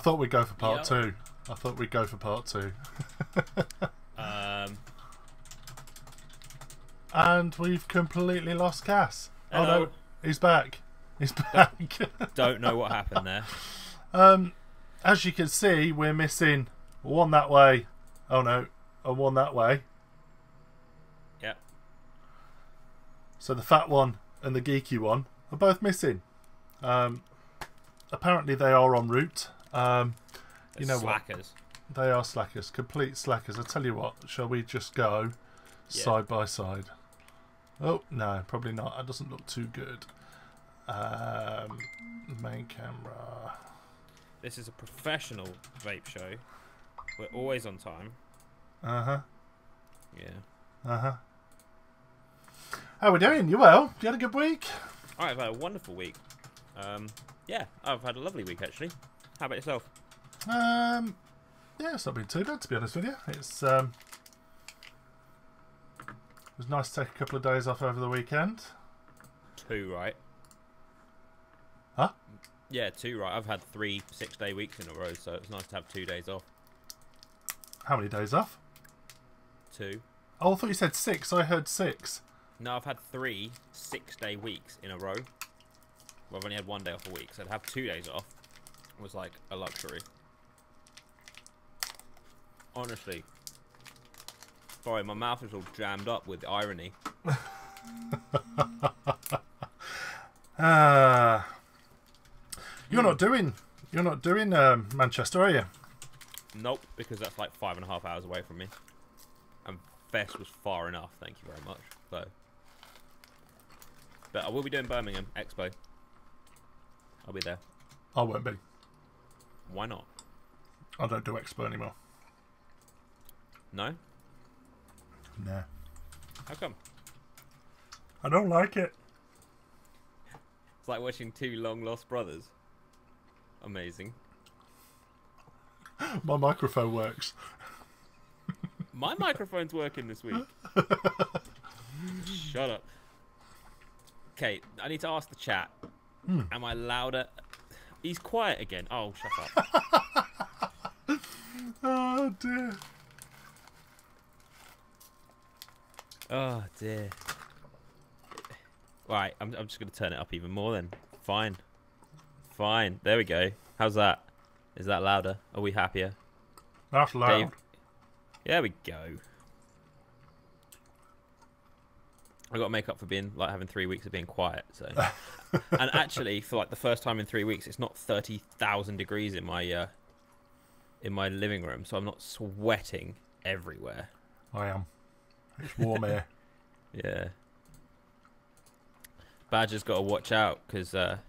thought we'd go for part two. I thought we'd go for part two. And we've completely lost Cass. Hello. Oh no, he's back. He's back. Don't know what happened there. As you can see, we're missing one that way. Oh no, and one that way. Yep. So the fat one and the geeky one are both missing. Apparently they are en route. You know slackers. What? They are slackers, complete slackers. I tell you what, shall we just go side by side? Oh no, probably not. That doesn't look too good. Main camera. This is a professional vape show. We're always on time. Uh-huh. Yeah. Uh-huh. How we doing? You well? You had a good week? I've had a wonderful week. Yeah, I've had a lovely week actually. How about yourself? Yeah, it's not been too bad to be honest with you. It was nice to take a couple of days off over the weekend. 2, right? Huh? Yeah, 2, right. I've had 3 6-day weeks in a row, so it's nice to have 2 days off. How many days off? 2. Oh, I thought you said 6. I heard 6. No, I've had 3 6-day weeks in a row. Well, I've only had 1 day off a week, so to have 2 days off was like a luxury. Honestly. Sorry, my mouth is all jammed up with irony. You're not doing Manchester, are you? Nope, because that's like 5.5 hours away from me. And Fest was far enough, thank you very much. So, but I will be doing Birmingham Expo. I'll be there. I won't be. Why not? I don't do Expo anymore. No? Nah. How come? I don't like it. It's like watching 2 long lost brothers. Amazing. My microphone works. My microphone's working this week. Shut up. Okay, I need to ask the chat. Am I louder? He's quiet again. Oh, shut up. Oh dear. Oh dear. Right, I'm just going to turn it up even more then. Fine. Fine. There we go. How's that? Is that louder? Are we happier? That's loud. Dave? There we go. I got to make up for being like having 3 weeks of being quiet. So, and actually, for like the first time in 3 weeks, it's not 30,000 degrees in my living room, so I'm not sweating everywhere. I am. It's warm here. Yeah. Badger's got to watch out because they're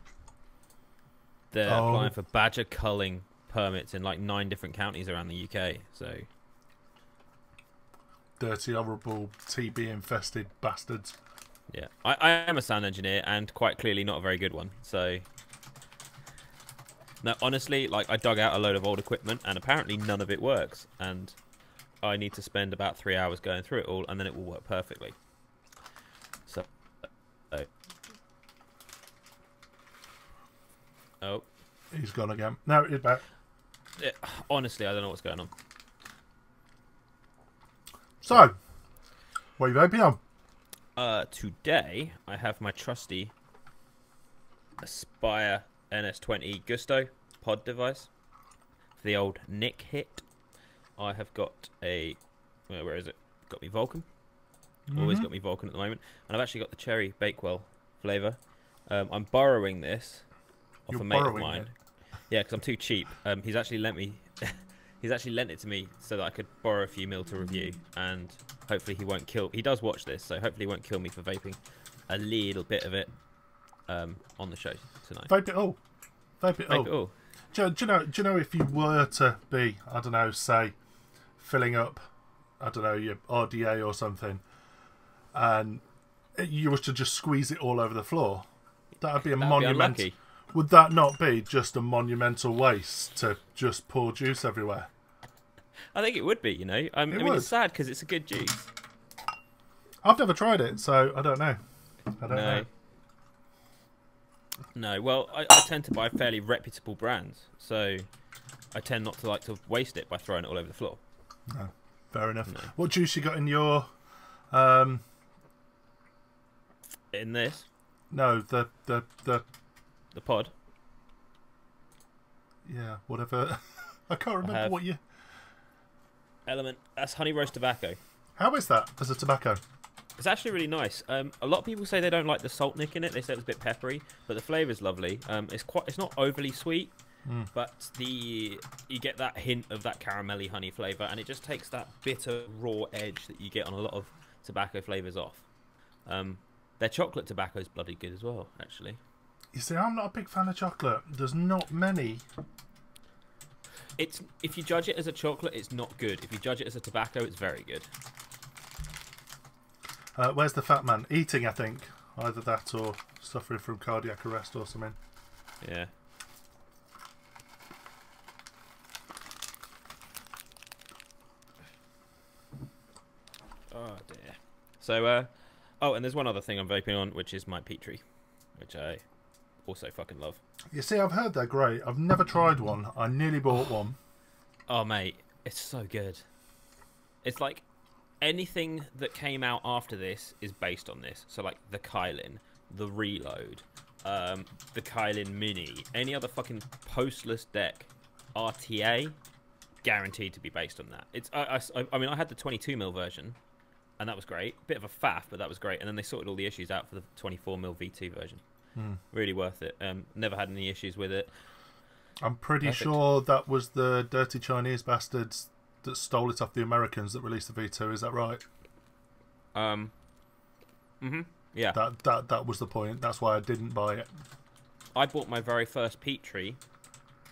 applying for badger culling permits in like 9 different counties around the UK. So dirty, horrible, TB infested bastards. Yeah, I am a sound engineer and quite clearly not a very good one. So no, honestly, like I dug out a load of old equipment and apparently none of it works, and I need to spend about 3 hours going through it all, and then it will work perfectly. So, oh, he's gone again. No, he's back. Yeah, honestly, I don't know what's going on. So, what are you vaping on? Today I have my trusty Aspire NS20 Gusto pod device for the old Nick hit. I have got a where is it? Got me Vulcan. Always got me Vulcan at the moment, and I've actually got the cherry Bakewell flavour. I'm borrowing this off a mate of mine. Yeah, because I'm too cheap. He's actually lent me. He's actually lent it to me so that I could borrow a few mil to review, and hopefully he won't kill. He does watch this, so hopefully he won't kill me for vaping a little bit of it on the show tonight. Vape it all. Vape it all. Vape it all. Do you know if you were to be, I don't know, say, filling up, I don't know, your RDA or something, and you was to just squeeze it all over the floor, that would be a monumental. Would that not be just a monumental waste to just pour juice everywhere? I think it would be, you know. I mean, it's sad because it's a good juice. I've never tried it, so I don't know. I don't know. No, well, I tend to buy fairly reputable brands, so I tend not to like to waste it by throwing it all over the floor. No, fair enough. No. What juice you got in your? In this, No, the pod. yeah, whatever. I can't remember what you. Element. That's honey roast tobacco. How is that as a tobacco? It's actually really nice. A lot of people say they don't like the salt nick in it. They say it's a bit peppery, but the flavour's lovely. It's not overly sweet, but you get that hint of that caramelly honey flavour, and it just takes that bitter raw edge that you get on a lot of tobacco flavours off. Their chocolate tobacco is bloody good as well, actually. You see, I'm not a big fan of chocolate. There's not many. If you judge it as a chocolate, it's not good. If you judge it as a tobacco, it's very good. Where's the fat man? Eating, I think. Either that or suffering from cardiac arrest or something. Yeah. Oh dear. So, oh, and there's one other thing I'm vaping on, which is my Petri, which I also fucking love. You see, I've heard they're great. I've never tried one. I nearly bought one. Oh, mate, it's so good. It's like anything that came out after this is based on this. So, like, the Kylin, the Reload, the Kylin Mini, any other fucking postless deck, RTA, guaranteed to be based on that. It's I mean, I had the 22mm version, and that was great. Bit of a faff, but that was great. And then they sorted all the issues out for the 24mm V2 version. Really worth it. Never had any issues with it. I'm pretty sure that was the dirty Chinese bastards that stole it off the Americans that released the V2. Is that right? Yeah. That was the point. That's why I didn't buy it. I bought my very first Petri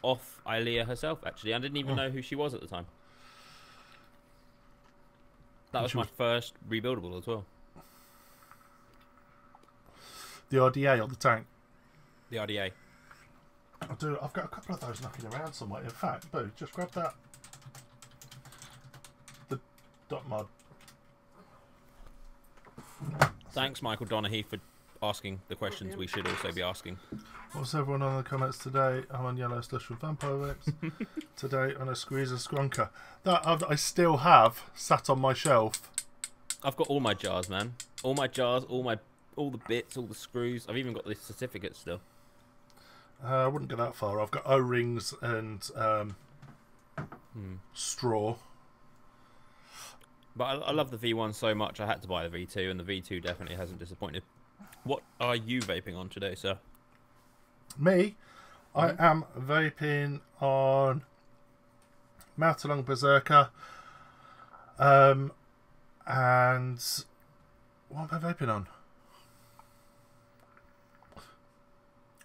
off Ilea herself, actually. I didn't even know who she was at the time. That was my first rebuildable as well. The RDA on the tank. The RDA. I've got a couple of those knocking around somewhere. In fact, Boo, just grab that. The dot mod. Thanks, Michael Donaghy, for asking the questions we should also be asking. What's everyone on the comments today? I'm on yellow slush with vampire vapes. Today on a squeezer squonker. That I still have sat on my shelf. I've got all my jars, man. All my jars, all the bits, all the screws. I've even got the certificates still. I wouldn't go that far. I've got O-rings and straw. But I love the V1 so much, I had to buy the V2, and the V2 definitely hasn't disappointed. What are you vaping on today, sir? Me? I am vaping on Moutalong Berserker. And what am I vaping on?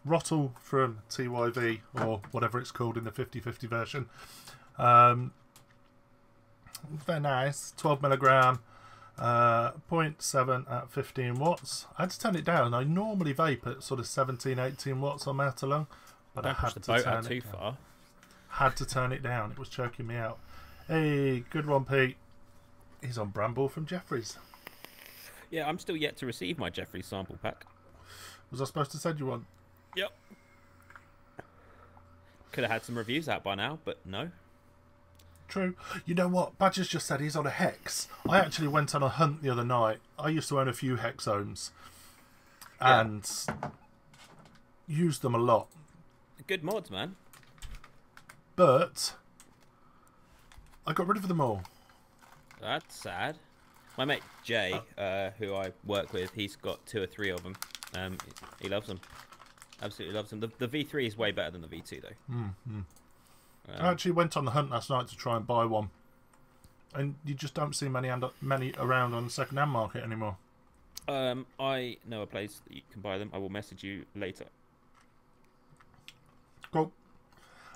Rottle from TYV, or whatever it's called in the 50/50 version. They're nice. 12mg, 0.7 at 15 watts. I had to turn it down. I normally vape at sort of 17, 18 watts on Moutalong, but Don't I had push the to boat turn out it too down. far. Had to turn it down. It was choking me out. Hey, good one, Pete. He's on Bramble from Jeffries. Yeah, I'm still yet to receive my Jeffrey's sample pack. Was I supposed to send you one? Yep. Could have had some reviews out by now, but no. True. You know what? Badger's just said he's on a hex. I actually went on a hunt the other night. I used to own a few hexomes and used them a lot. Good mods, man. But I got rid of them all. That's sad. My mate Jay, who I work with, he's got 2 or 3 of them. He loves them. Absolutely loves them. The V3 is way better than the V2, though. I actually went on the hunt last night to try and buy one, and you just don't see many around on the second-hand market anymore. I know a place that you can buy them. I will message you later. Cool.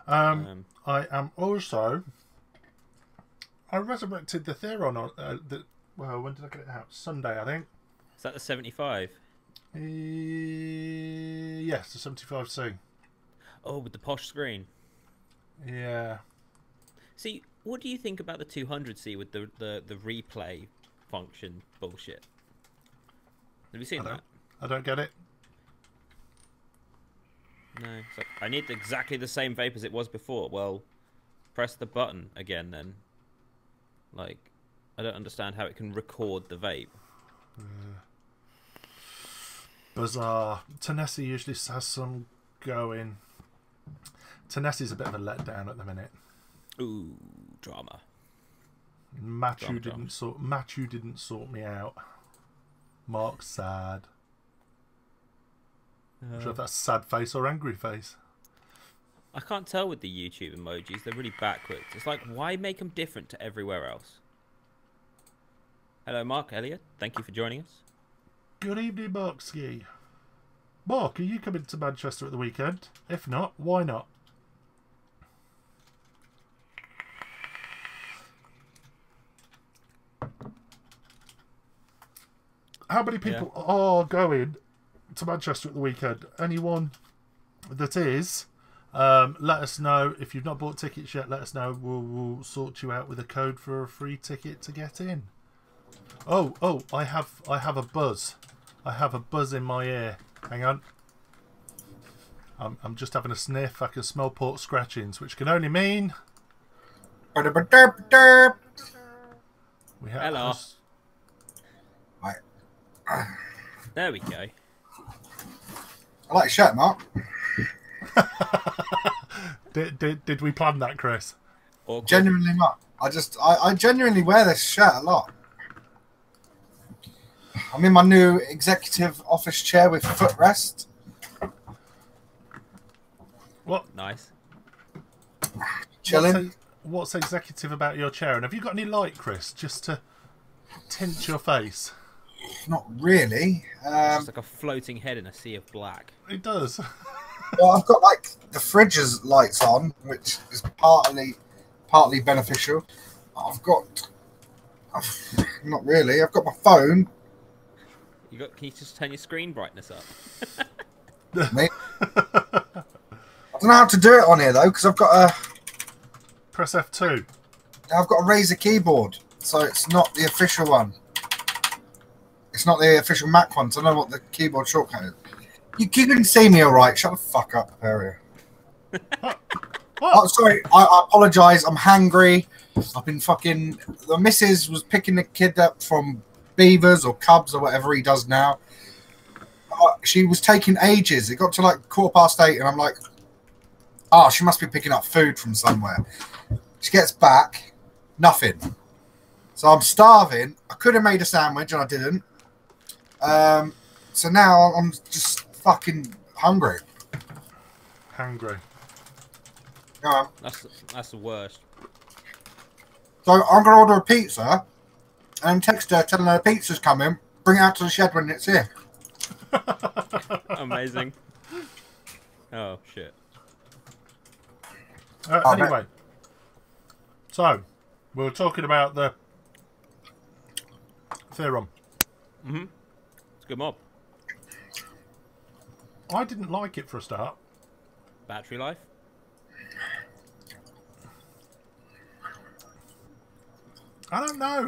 I am also. I resurrected the Theorem on well, when did I get it out? Sunday, I think. Is that the 75? Yes, the 75C. Oh, with the posh screen. Yeah. See, what do you think about the 200C with the replay function bullshit? Have you seen that? I don't get it. No. It's like, I need exactly the same vape as it was before. Well, press the button again then? Like, I don't understand how it can record the vape. Bizarre. Tennessee usually has some going. Tennessee's a bit of a letdown at the minute. Ooh, drama. Matthew didn't sort me out. Marc's sad. I'm sure if that's sad face or angry face. I can't tell with the YouTube emojis. They're really backwards. It's like, why make them different to everywhere else? Hello, Marc, Elliot. Thank you for joining us. Good evening, Markski. Marc, are you coming to Manchester at the weekend? If not, why not? How many people are going to Manchester at the weekend? Anyone that is, let us know. If you've not bought tickets yet, let us know. We'll sort you out with a code for a free ticket to get in. Oh, I have a buzz. I have a buzz in my ear. Hang on. I'm just having a sniff. I can smell pork scratchings, which can only mean we have. Hello. There we go. I like your shirt, Marc. Did we plan that, Chris? Awkward. Genuinely, Marc. I genuinely wear this shirt a lot. I'm in my new executive office chair with footrest. What? Nice. Chilling. What's executive about your chair? And have you got any light, Chris, just to tint your face? Not really. It's just like a floating head in a sea of black. It does. Well, I've got like the fridge's lights on, which is partly beneficial. Not really. I've got my phone. Can you just turn your screen brightness up? Me. I don't know how to do it on here though, because I've got Press F2. I've got a Razer keyboard, so it's not the official one. It's not the official Mac one, so I don't know what the keyboard shortcut is. You can see me all right. Shut the fuck up, area. What? Oh, sorry. I apologise. I'm hangry. I've been fucking... The missus was picking the kid up from Beavers or Cubs or whatever he does now. She was taking ages. It got to like 8:15 and I'm like, she must be picking up food from somewhere. She gets back, nothing. So I'm starving. I could have made a sandwich and I didn't. So now I'm just fucking hungry. Hungry. That's the worst. So I'm going to order a pizza and text her telling her the pizza's coming. Bring it out to the shed when it's here. Amazing. Oh, shit. Anyway. So, we were talking about the Theorem. Mm-hmm. It's a good mob. I didn't like it for a start. Battery life? I don't know.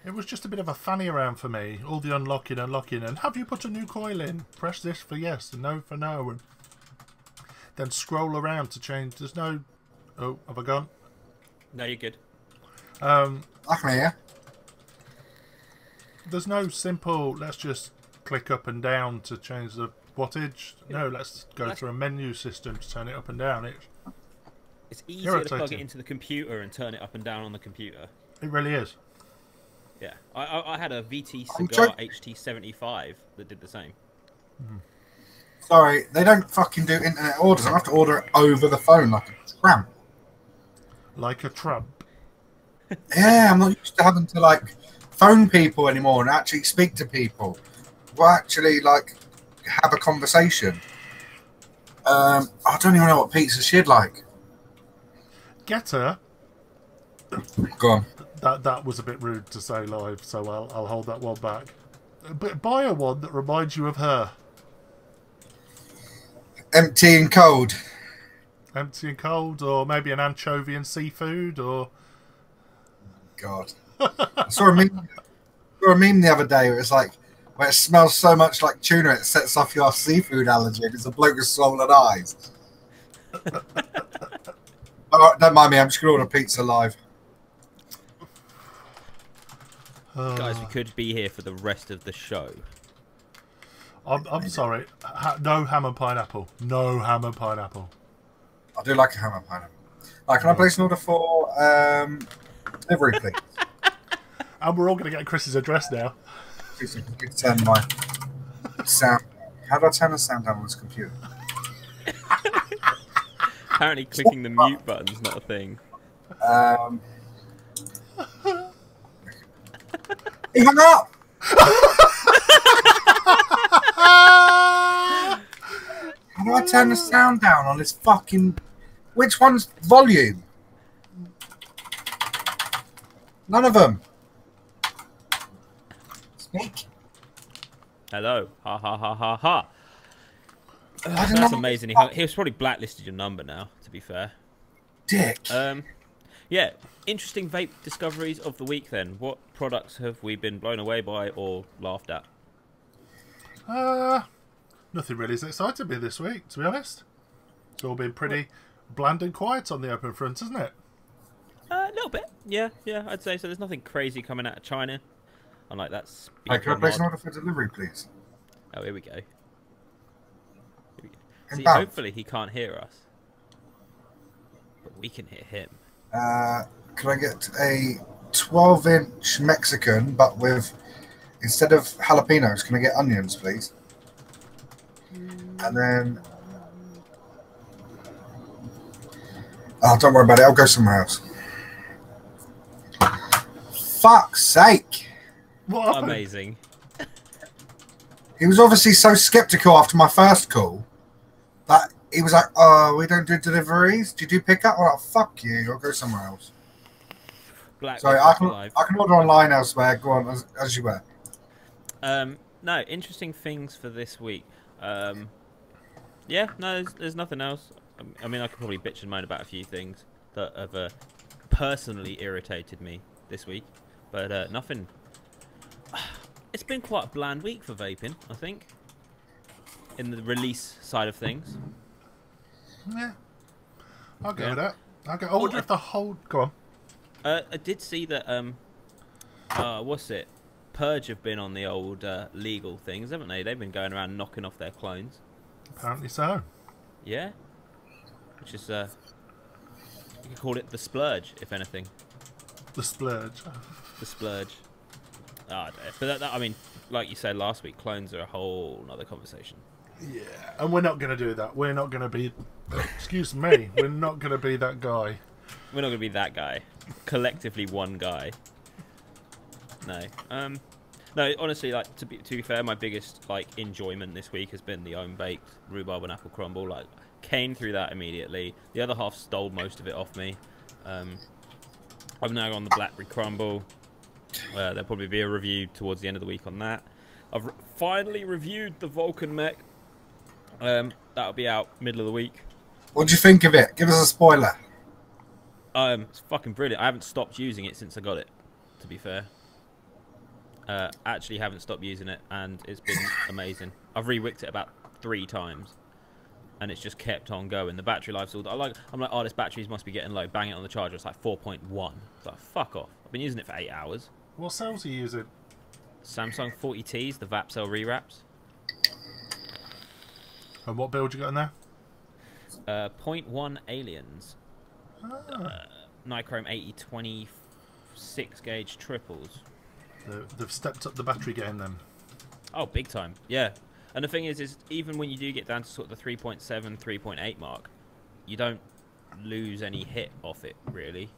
It was just a bit of a fanny around for me. All the unlocking, and have you put a new coil in? Press this for yes and no for no. And then scroll around to change. There's no... Oh, have I gone? No, you're good. I can hear. There's no simple, let's just click up and down to change the wattage. No, let's go through a menu system to turn it up and down. It's easier to plug it into the computer and turn it up and down on the computer. It really is. Yeah, I had a VT Cigar HT75 that did the same. Sorry, they don't fucking do internet orders. I have to order it over the phone like a tramp. Like a tramp. Yeah, I'm not used to having to like phone people anymore and actually speak to people. We'll actually like have a conversation. I don't even know what pizza she'd like. Get her. Go on. That was a bit rude to say live, so I'll hold that one back. But buy her one that reminds you of her. Empty and cold. Empty and cold, or maybe an anchovy and seafood, or... God. I saw a meme the other day where it's like, where it smells so much like tuna it sets off your seafood allergy. It's a bloke with swollen eyes. Oh, don't mind me. I'm just gonna order pizza live. Guys, we could be here for the rest of the show. I'm sorry. No ham and pineapple. No ham and pineapple. I do like a ham and pineapple. Can I place an order for delivery, please? And we're all going to get Chris's address now. Please, you can turn my sound. How do I turn the sound down on this computer? Apparently, clicking the mute button's not a thing. He hung up. How do I turn the sound down on this fucking? Which one's volume? None of them. Speak. Hello. Ha ha ha ha ha. I don't That's know. amazing. He was probably blacklisted your number now, to be fair. Dick. Yeah. Interesting vape discoveries of the week then. What products have we been blown away by or laughed at? Nothing really has excited me this week, to be honest. It's all been pretty bland and quiet on the open front, isn't it? A little bit. Yeah, I'd say so. There's nothing crazy coming out of China. Unlike that. Hey, can I place an order for delivery, please? Oh, here we go. See, Inbound. hopefully he can't hear us. But we can hear him. Can I get a 12-inch Mexican, but with, instead of jalapenos, can I get onions, please? And then... Oh, don't worry about it. I'll go somewhere else. Fuck's sake. What happened? Amazing. He was obviously so skeptical after my first call that he was like, "Oh, we don't do deliveries. Do you do pickup?" I'm like, "Fuck you. I'll go somewhere else." Sorry, I can order online elsewhere. Go on, as you were. No, interesting things for this week. Yeah, no, there's nothing else. I mean, I could probably bitch and moan about a few things that have personally irritated me this week, but nothing. It's been quite a bland week for vaping, I think, in the release side of things. Yeah. I'll go with that. I wonder if the whole... Go on. I did see that, what's it? Purge have been on the old legal things, haven't they? They've been going around knocking off their clones. Apparently so. Yeah. Which is, you could call it the splurge, if anything. The splurge. The splurge. But I mean, like you said last week, clones are a whole nother conversation. Yeah, and we're not going to do that. We're not going to be... Excuse me. We're not going to be that guy. We're not going to be that guy. Collectively one guy. No. No, honestly, like to be fair, my biggest enjoyment this week has been the home-baked rhubarb and apple crumble. Like, came through that immediately. The other half stole most of it off me. I've now on the blackberry crumble. There'll probably be a review towards the end of the week on that. I've finally reviewed the Vulcan mech. That'll be out middle of the week. What do you think of it? Give us a spoiler. It's fucking brilliant. I haven't stopped using it since I got it, to be fair. Actually haven't stopped using it, and it's been amazing. I've re-wicked it about 3 times, and it's just kept on going. The battery life's all... I'm like, oh, this battery must be getting low. Bang it on the charger. It's like 4.1. It's like, fuck off. I've been using it for 8 hours. What cells are you using? Samsung 40Ts, the VAP cell rewraps. And what build you got in there? 0.1 aliens. Nichrome 8026 gauge triples. They've stepped up the battery game then. Oh, big time. Yeah. And the thing is even when you do get down to sort of the 3.7, 3.8 mark, you don't lose any hit off it, really.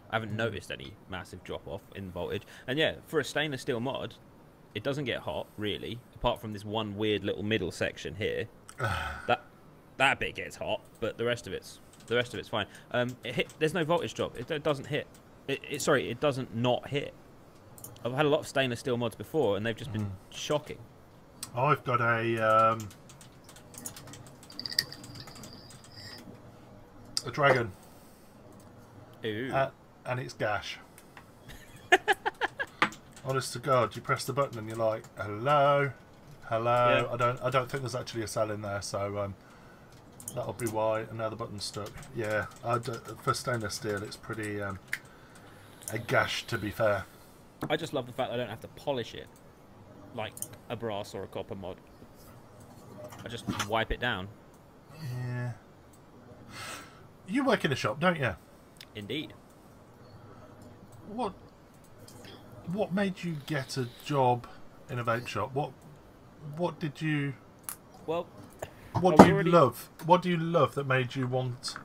I haven't noticed any massive drop off in voltage. And yeah, for a stainless steel mod, it doesn't get hot, really, apart from this one weird little middle section here. That bit gets hot, but the rest of it's fine. There's no voltage drop. It doesn't hit. Sorry, it doesn't not hit. I've had a lot of stainless steel mods before, and they've just been shocking. I've got a dragon. Ooh. And it's gash. Honest to God, you press the button and you're like, hello. Yeah. I don't think there's actually a cell in there, so That'll be why. And now the button's stuck. Yeah, for stainless steel, it's pretty a gash, to be fair. I just love the fact I don't have to polish it like a brass or a copper mod. I just wipe it down. Yeah. You work in a shop, don't you? Indeed. What made you get a job in a vape shop? What did you? Well, what do you love? What do you love that made you want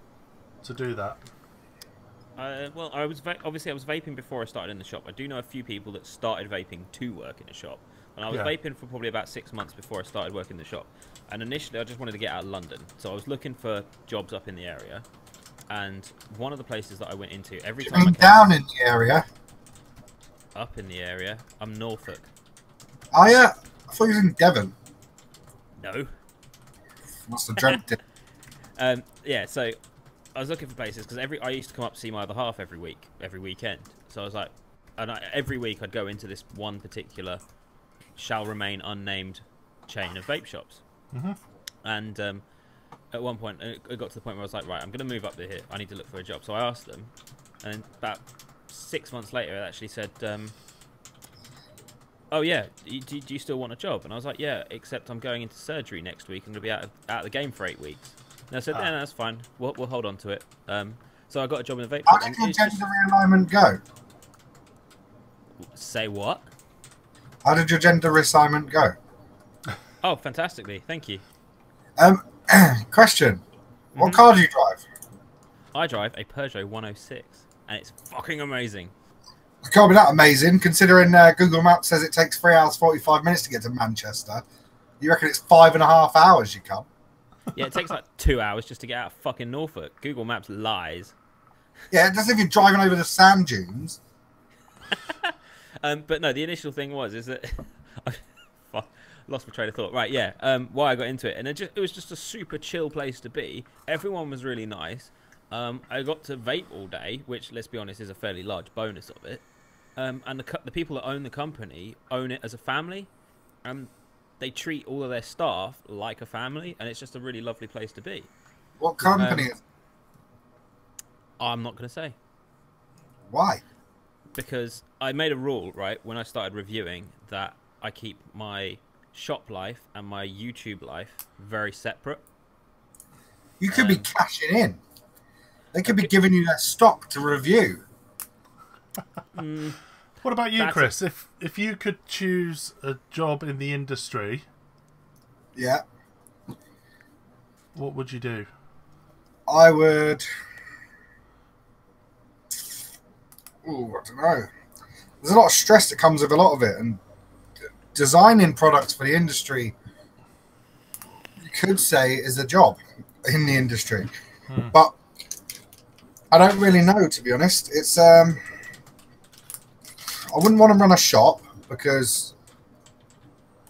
to do that? Well, obviously I was vaping before I started in the shop. I do know a few people that started vaping to work in a shop, and I was vaping for probably about 6 months before I started working in the shop. And initially, I just wanted to get out of London, so I was looking for jobs up in the area. And one of the places that I went into every time I came down in the area, up in the area, I'm Norfolk. Oh yeah, I thought you was in Devon. No. Must have dreamt it. Yeah, so I was looking for places because I used to come up to see my other half every weekend. So I was like, every week I'd go into this one particular, shall remain unnamed chain of vape shops. Mm-hmm. And at one point, it got to the point where I was like, right, I'm going to move up to here. I need to look for a job. So I asked them, and about 6 months later, it actually said, oh yeah, do you still want a job? And I was like, yeah, except I'm going into surgery next week. I'm going to be out of the game for 8 weeks. And I said, no, that's fine. We'll hold on to it. So I got a job in a vape shop. How did your gender realignment go? Say what? How did your gender reassignment go? Oh, fantastically. Thank you. Question. What car do you drive? I drive a Peugeot 106, and it's fucking amazing. It can't be that amazing, considering Google Maps says it takes 3 hours 45 minutes to get to Manchester. You reckon it's 5.5 hours you come? Yeah, it takes like 2 hours just to get out of fucking Norfolk. Google Maps lies. Yeah, just if you're driving over the sand dunes. But no, the initial thing is that I lost my train of thought. Right, yeah. Why I got into it, and it was just a super chill place to be. Everyone was really nice. I got to vape all day, which, let's be honest, is a fairly large bonus of it. And the people that own the company own it as a family, and they treat all of their staff like a family, and it's just a really lovely place to be. What company is it? I'm not going to say. Why? Because I made a rule, right, when I started reviewing, that I keep my shop life and my YouTube life very separate. You could be cashing in. They could be giving you their stock to review. What about you, Chris? If you could choose a job in the industry, yeah, what would you do? I would. Oh, I don't know. There's a lot of stress that comes with a lot of it, and designing products for the industry, you could say, is a job in the industry. But I don't really know, to be honest. It's I wouldn't want to run a shop because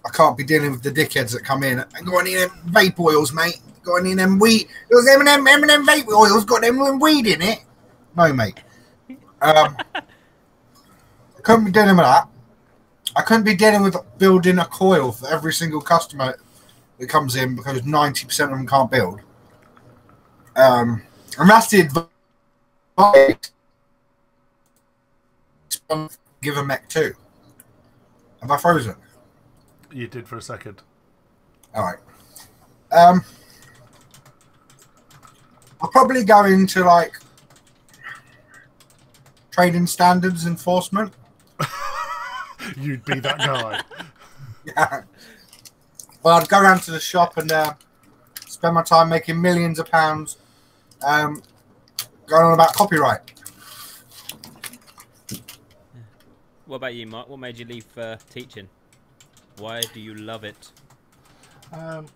I can't be dealing with the dickheads that come in and go, I need them vape oils, mate. Got any of them weed? Those M&M vape oils got them weed in it. No, mate. I couldn't be dealing with that. I couldn't be dealing with building a coil for every single customer that comes in because 90% of them can't build. And that's the advice. Give a mech too. Have I frozen? You did for a second. All right. I'll probably go into like trading standards enforcement. You'd be that guy. Yeah. Well, I'd go around to the shop and spend my time making millions of pounds going on about copyright. What about you, Mark? What made you leave teaching? Why do you love it?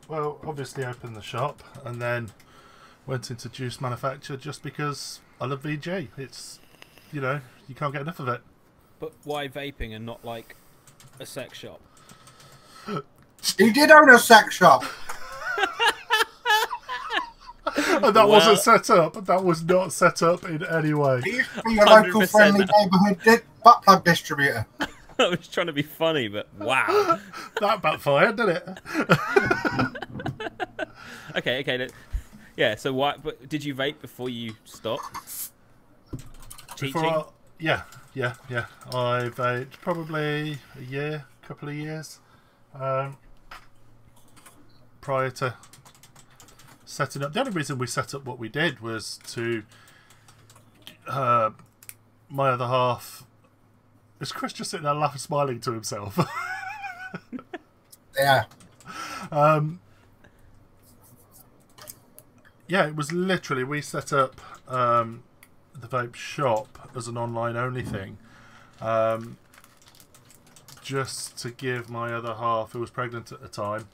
Well, obviously opened the shop and then went into juice manufacture just because I love VG. It's, you know, you can't get enough of it. But why vaping and not like a sex shop? He did own a sex shop. And that wasn't set up. That was not set up in any way. He used to be a local friendly neighbourhood butt plug distributor. I was trying to be funny, but wow. That backfired, didn't it? Okay. Yeah. So why? But did you vape before you stopped teaching? Yeah. I've vaped probably a couple of years, prior to setting up. The only reason we set up what we did was to my other half. Is Chris just sitting there laughing, smiling to himself? Yeah. Yeah, it was literally, we set up the vape shop as an online only thing, just to give my other half, who was pregnant at the time,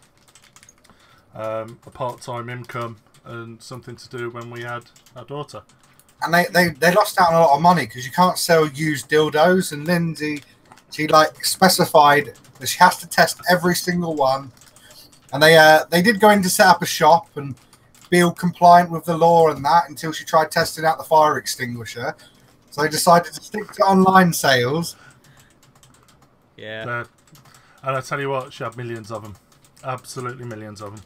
a part-time income and something to do when we had our daughter. And they lost out on a lot of money because you can't sell used dildos. And Lindsay, she like specified that she has to test every single one. And they did go in to set up a shop and be all compliant with the law and that until she tried testing out the fire extinguisher. So they decided to stick to online sales. Yeah. And I tell you what, she had millions of them. Absolutely millions of them.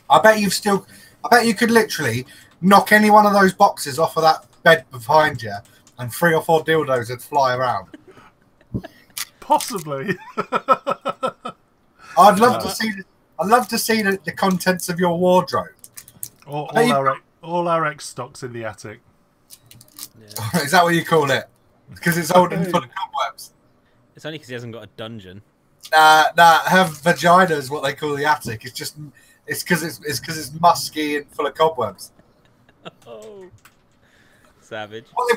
I bet you could literally knock any one of those boxes off of that bed behind you and 3 or 4 dildos would fly around. Possibly. I'd love to see the contents of your wardrobe. All our ex stocks in the attic. Yeah. Is that what you call it? Because it's old and full of cobwebs. It's only because he hasn't got a dungeon. Her vagina is what they call the attic. It's because it's musky and full of cobwebs. Oh, savage. What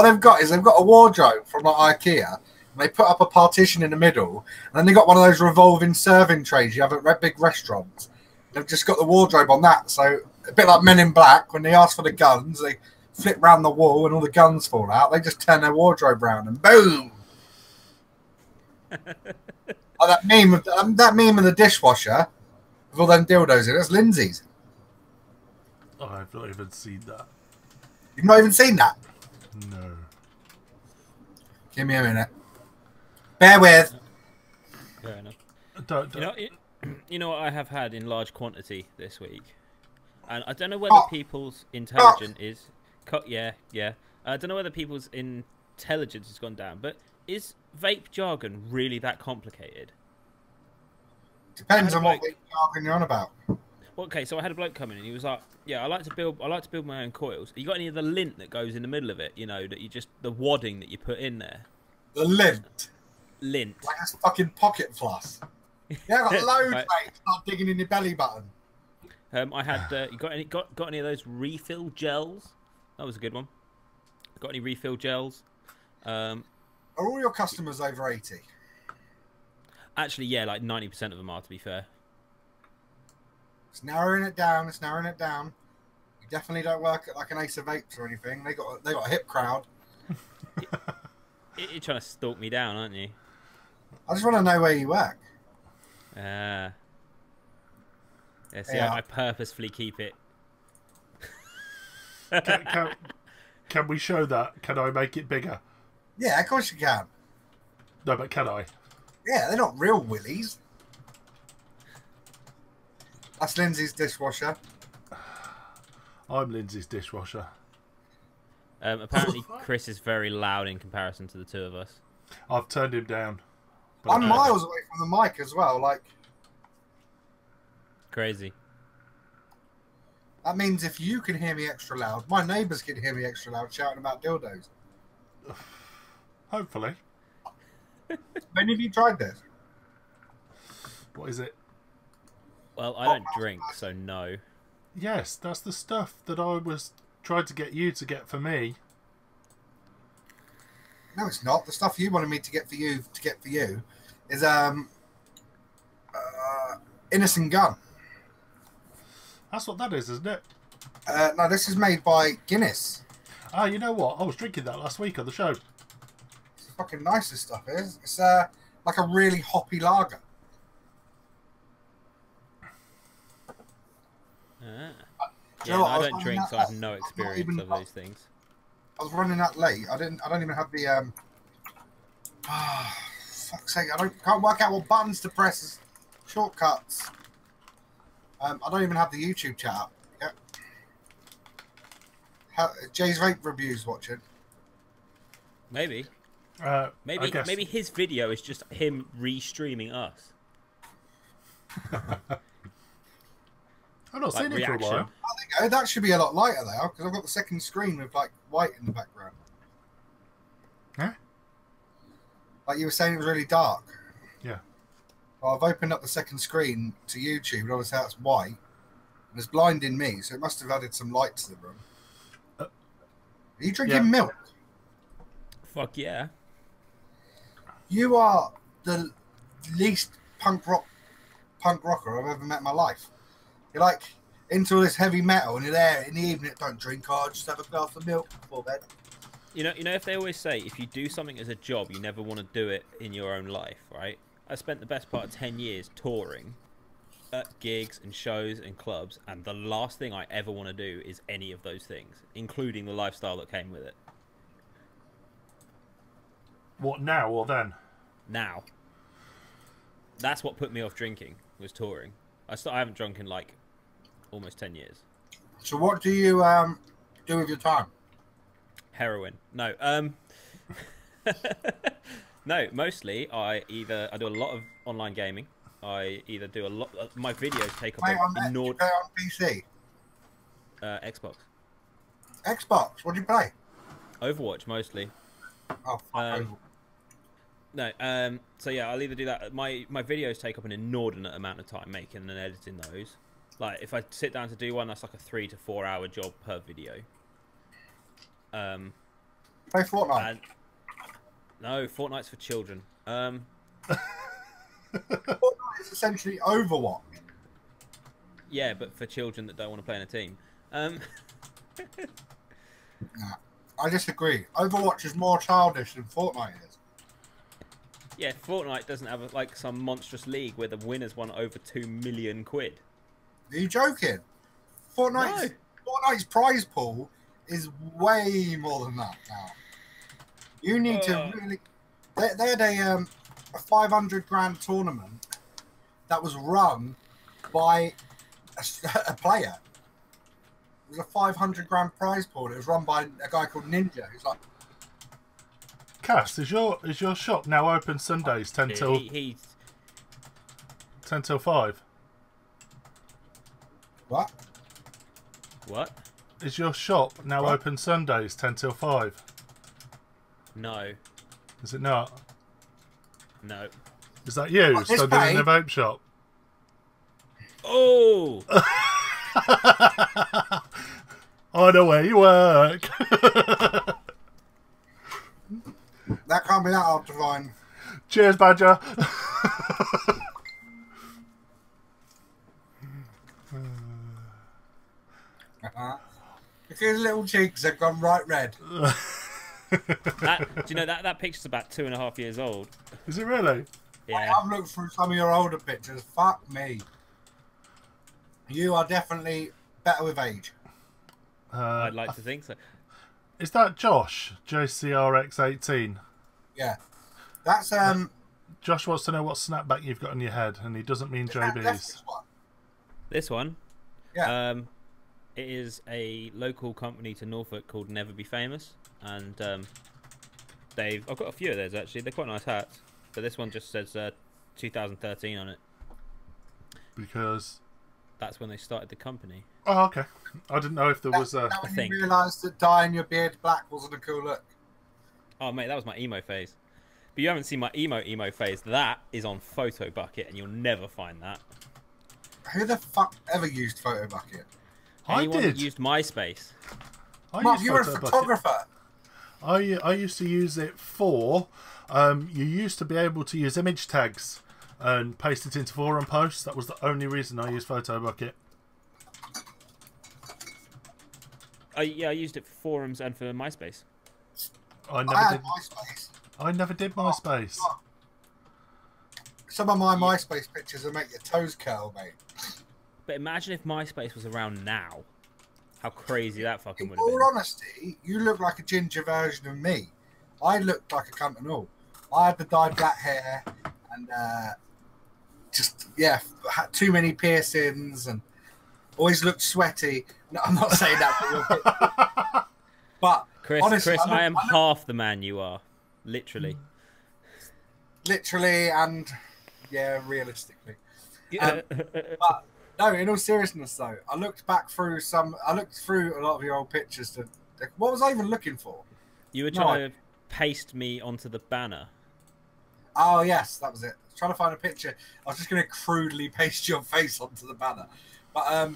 they've got is they've got a wardrobe from like IKEA. And they put up a partition in the middle, and then they got one of those revolving serving trays you have at big restaurants. They've just got the wardrobe on that, so a bit like Men in Black when they ask for the guns, they flip round the wall and all the guns fall out. They just turn their wardrobe round and boom. Oh, that meme of the dishwasher with all them dildos in it. That's Lindsay's. Oh, I've not even seen that. You've not even seen that? No. Give me a minute. Bear with. Fair enough. Don't. You know what I have had in large quantity this week, and I don't know whether people's intelligence is. Yeah. I don't know whether people's intelligence has gone down, but is vape jargon really that complicated? Depends on what vape jargon you're on about. Okay, so I had a bloke come in and he was like, "Yeah, I like to build my own coils. You got any of the lint that goes in the middle of it? You know, that you just the wadding that you put in there. The lint. Lint. Like a fucking pocket floss. Yeah, I got loads, mate. Start digging in your belly button. I had. You got any of those refill gels? That was a good one. Got any refill gels? Are all your customers over 80? Actually, yeah, like 90% of them are. To be fair. It's narrowing it down. You definitely don't work at like an Ace of Vapes or anything. They got a hip crowd. You're trying to stalk me down, aren't you? I just want to know where you work. Yeah, see, Yeah. I purposefully keep it. Can we show that? Can I make it bigger? Yeah, of course you can. No, but can I? Yeah, they're not real willies. That's Lindsay's dishwasher. I'm Lindsay's dishwasher. Apparently, Chris is very loud in comparison to the two of us. I've turned him down. I'm miles away from the mic as well. Like, crazy. that means if you can hear me extra loud, my neighbours can hear me extra loud shouting about dildos. Hopefully. When have you tried this? What is it? Well, I don't drink, so no. Yes, that's the stuff that I was trying to get you to get for me. No, it's not. The stuff you wanted me to get for you is Innocent Gun. That's what that is, isn't it? No, this is made by Guinness. Ah, you know what? I was drinking that last week on the show. It's fucking nice. This stuff is. It's like a really hoppy lager. Yeah, no, I don't drink, so I have no experience of those things. I was running that late. I don't even have the fuck's sake! Can't work out what buttons to press as shortcuts. I don't even have the YouTube chat up. Yep. Jay's Vape Reviews watching. Maybe. I Maybe guess. maybe his video is just him re-streaming us. I've not Like seen it for a reaction. while. Oh, that should be a lot lighter now because I've got the second screen with like white in the background. Huh? Like you were saying, it was really dark. Yeah. Well, I've opened up the second screen to YouTube, and obviously that's white, and it's blinding me, so it must have added some light to the room. Are you drinking milk? Fuck yeah. You are the least punk rocker I've ever met in my life. You're like into all this heavy metal, and you're there in the evening. Don't drink, just have a glass of milk before bed. You know, if they always say if you do something as a job, you never want to do it in your own life, right? I spent the best part of 10 years touring at gigs and shows and clubs, and the last thing I ever want to do is any of those things, including the lifestyle that came with it. What, now or then? Now. That's what put me off drinking, was touring. I haven't drunk in like almost 10 years. So what do you do with your time? Heroin. No. No, mostly I do a lot of online gaming. I either do a lot. My videos take up Play on an you play on PC. Xbox. Xbox. What do you play? Overwatch mostly. Oh, fuck. No. So yeah, I'll either do that. My videos take up an inordinate amount of time making and editing those. Like if I sit down to do one, that's like a 3 to 4 hour job per video. Play Fortnite. And, no, Fortnite's for children. Fortnite is essentially Overwatch. Yeah, but for children that don't want to play in a team. Nah, I disagree. Overwatch is more childish than Fortnite is. Yeah, Fortnite doesn't have like some monstrous league where the winners won over 2 million quid. Are you joking? Fortnite's prize pool is way more than that now. You need to really. They had a 500 grand tournament that was run by a player. It was a 500 grand prize pool. It was run by a guy called Ninja. Who's like, Cass, is your shop now open Sundays 10 till 5? what? What? Is your shop now What? open Sundays 10 till 5? No. Is it not? No. Is that you What, this standing in pay? a vape shop? Oh! I know where you work. That can't be that hard to find. Cheers, Badger. Look at his little cheeks have gone right red. Do you know that picture's about 2.5 years old? Is it really? Yeah. I've looked through some of your older pictures. Fuck me. You are definitely better with age. I'd like to think so. Is that Josh? JCRX18. Yeah. That's Josh wants to know what snapback you've got on your head, and he doesn't mean definitely JB's. this one. This one, Yeah. it is a local company to Norfolk called Never Be Famous, and I've got a few of those actually. They're quite nice hats, but this one just says 2013 on it. Because... That's when they started the company. Oh, okay. I didn't know if there was a... Now when thing. you realised that dyeing your beard black wasn't a cool look. Oh mate, that was my emo phase. But you haven't seen my emo phase. That is on Photobucket, and you'll never find that. Who the fuck ever used Photobucket? Anyone did. that used MySpace. Marc, used you were a Photobucket. photographer. I used to use it for... you used to be able to use image tags and paste it into forum posts. That was the only reason I used Photobucket. I used it for forums and for MySpace. I I had never did. MySpace. I never did MySpace. Some of my MySpace pictures will make your toes curl, mate. But imagine if MySpace was around now. How crazy that fucking In would have been. all honesty, you look like a ginger version of me. I looked like a cunt and all. I had the dyed black hair and had too many piercings and Always looked sweaty. No, I'm not saying that for your picture. But Chris, honestly, I am half the man you are. Literally. Literally and, yeah, realistically. Yeah. But, no, in all seriousness, though, I looked through a lot of your old pictures. What was I even looking for? You were trying to paste me onto the banner. Oh, yes, that was it. I was trying to find a picture. I was just going to crudely paste your face onto the banner. But,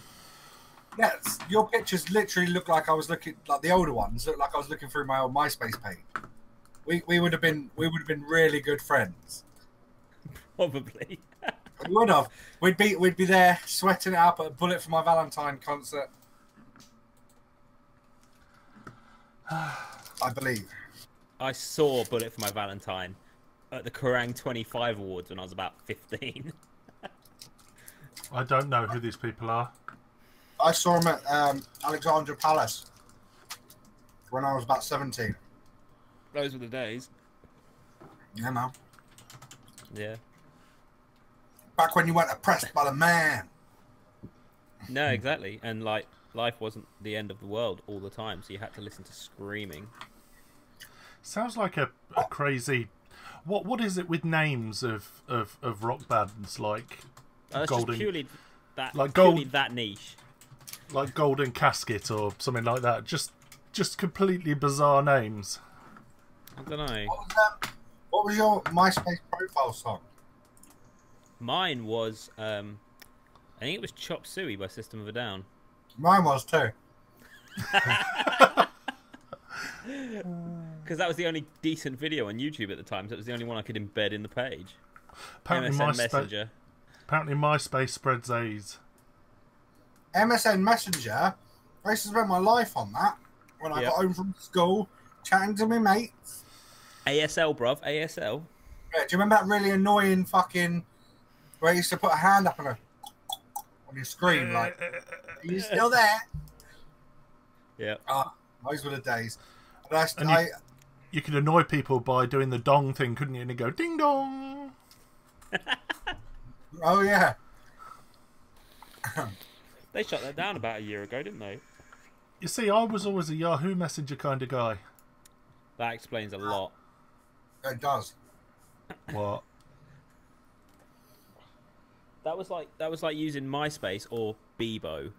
yes, your pictures literally look like I was looking, like the older ones, look like I was looking through my old MySpace page. We would have been really good friends. Probably. We would have. We'd be there sweating it up at a Bullet for My Valentine concert. I believe. I saw Bullet for My Valentine at the Kerrang 25 Awards when I was about 15. I don't know who these people are. I saw him at Alexandra Palace when I was about 17. Those were the days. Yeah, man. Yeah. Back when you weren't oppressed by the man. No, exactly. And like, life wasn't the end of the world all the time, so you had to listen to screaming. Sounds like a crazy. What is it with names of rock bands like It's Golden? just purely that, like purely that niche. Like Golden Casket or something like that. Just completely bizarre names. I don't know. What was your MySpace profile song? Mine was, I think it was Chop Suey by System of a Down. Mine was too. Because that was the only decent video on YouTube at the time, so it was the only one I could embed in the page. Apparently MSN Messenger. Apparently MySpace spreads AIDS. MSN Messenger. I used to spend my life on that when I got home from school, chatting to my mates. ASL, bruv. ASL. Yeah, do you remember that really annoying fucking where you used to put a hand up on your screen, like, are you still there? Yeah. Those were the days. You could annoy people by doing the dong thing, couldn't you? And you go ding dong. Oh yeah. They shut that down about a year ago, didn't they? You see, I was always a Yahoo Messenger kind of guy. That explains a lot. It does. What? Oh. That was like using MySpace or Bebo.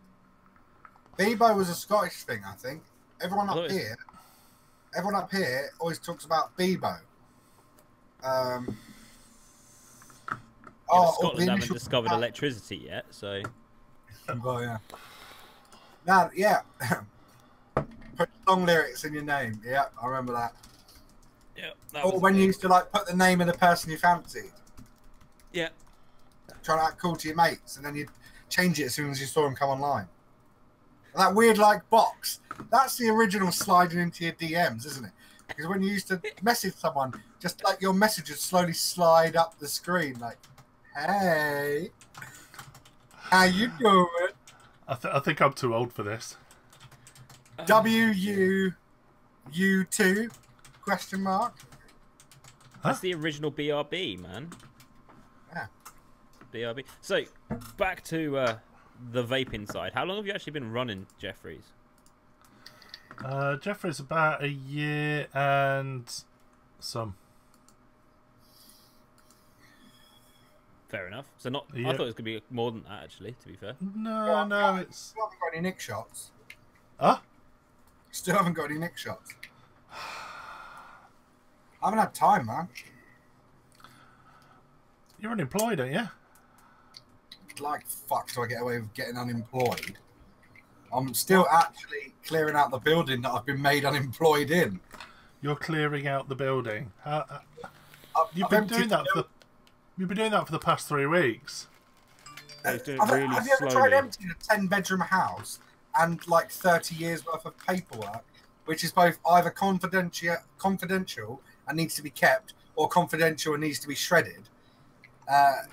Bebo was a Scottish thing, I think. Everyone up here always talks about Bebo. Scotland haven't discovered electricity yet, so. Well, yeah. Now, yeah. Put song lyrics in your name. Yeah, I remember that. Yeah. Or when you used to like put the name of the person you fancied. Yeah. Trying to act cool to your mates, and then you'd change it as soon as you saw them come online. And that weird like box. That's the original sliding into your DMs, isn't it? Because when you used to message someone, just like your messages slowly slide up the screen, like, "Hey, how you doing?" I think I'm too old for this. WU2? Question mark. That's the original BRB, man. Yeah. BRB. So, back to the vaping side. How long have you actually been running Jeffries? Jeffries about a year and some. Fair enough. So not. Yeah. I thought it was gonna be more than that, actually. To be fair. No, it's. Still haven't got any nick shots. Huh? Still haven't got any nick shots. I haven't had time, man. You're unemployed, aren't you? Like fuck, do I get away with getting unemployed? I'm still actually clearing out the building that I've been made unemployed in. You're clearing out the building. You've I've been doing that for the. You've been doing that for the past 3 weeks. Have you ever tried emptying a 10-bedroom house and like 30 years worth of paperwork, which is both either confidential and needs to be kept, or confidential and needs to be shredded?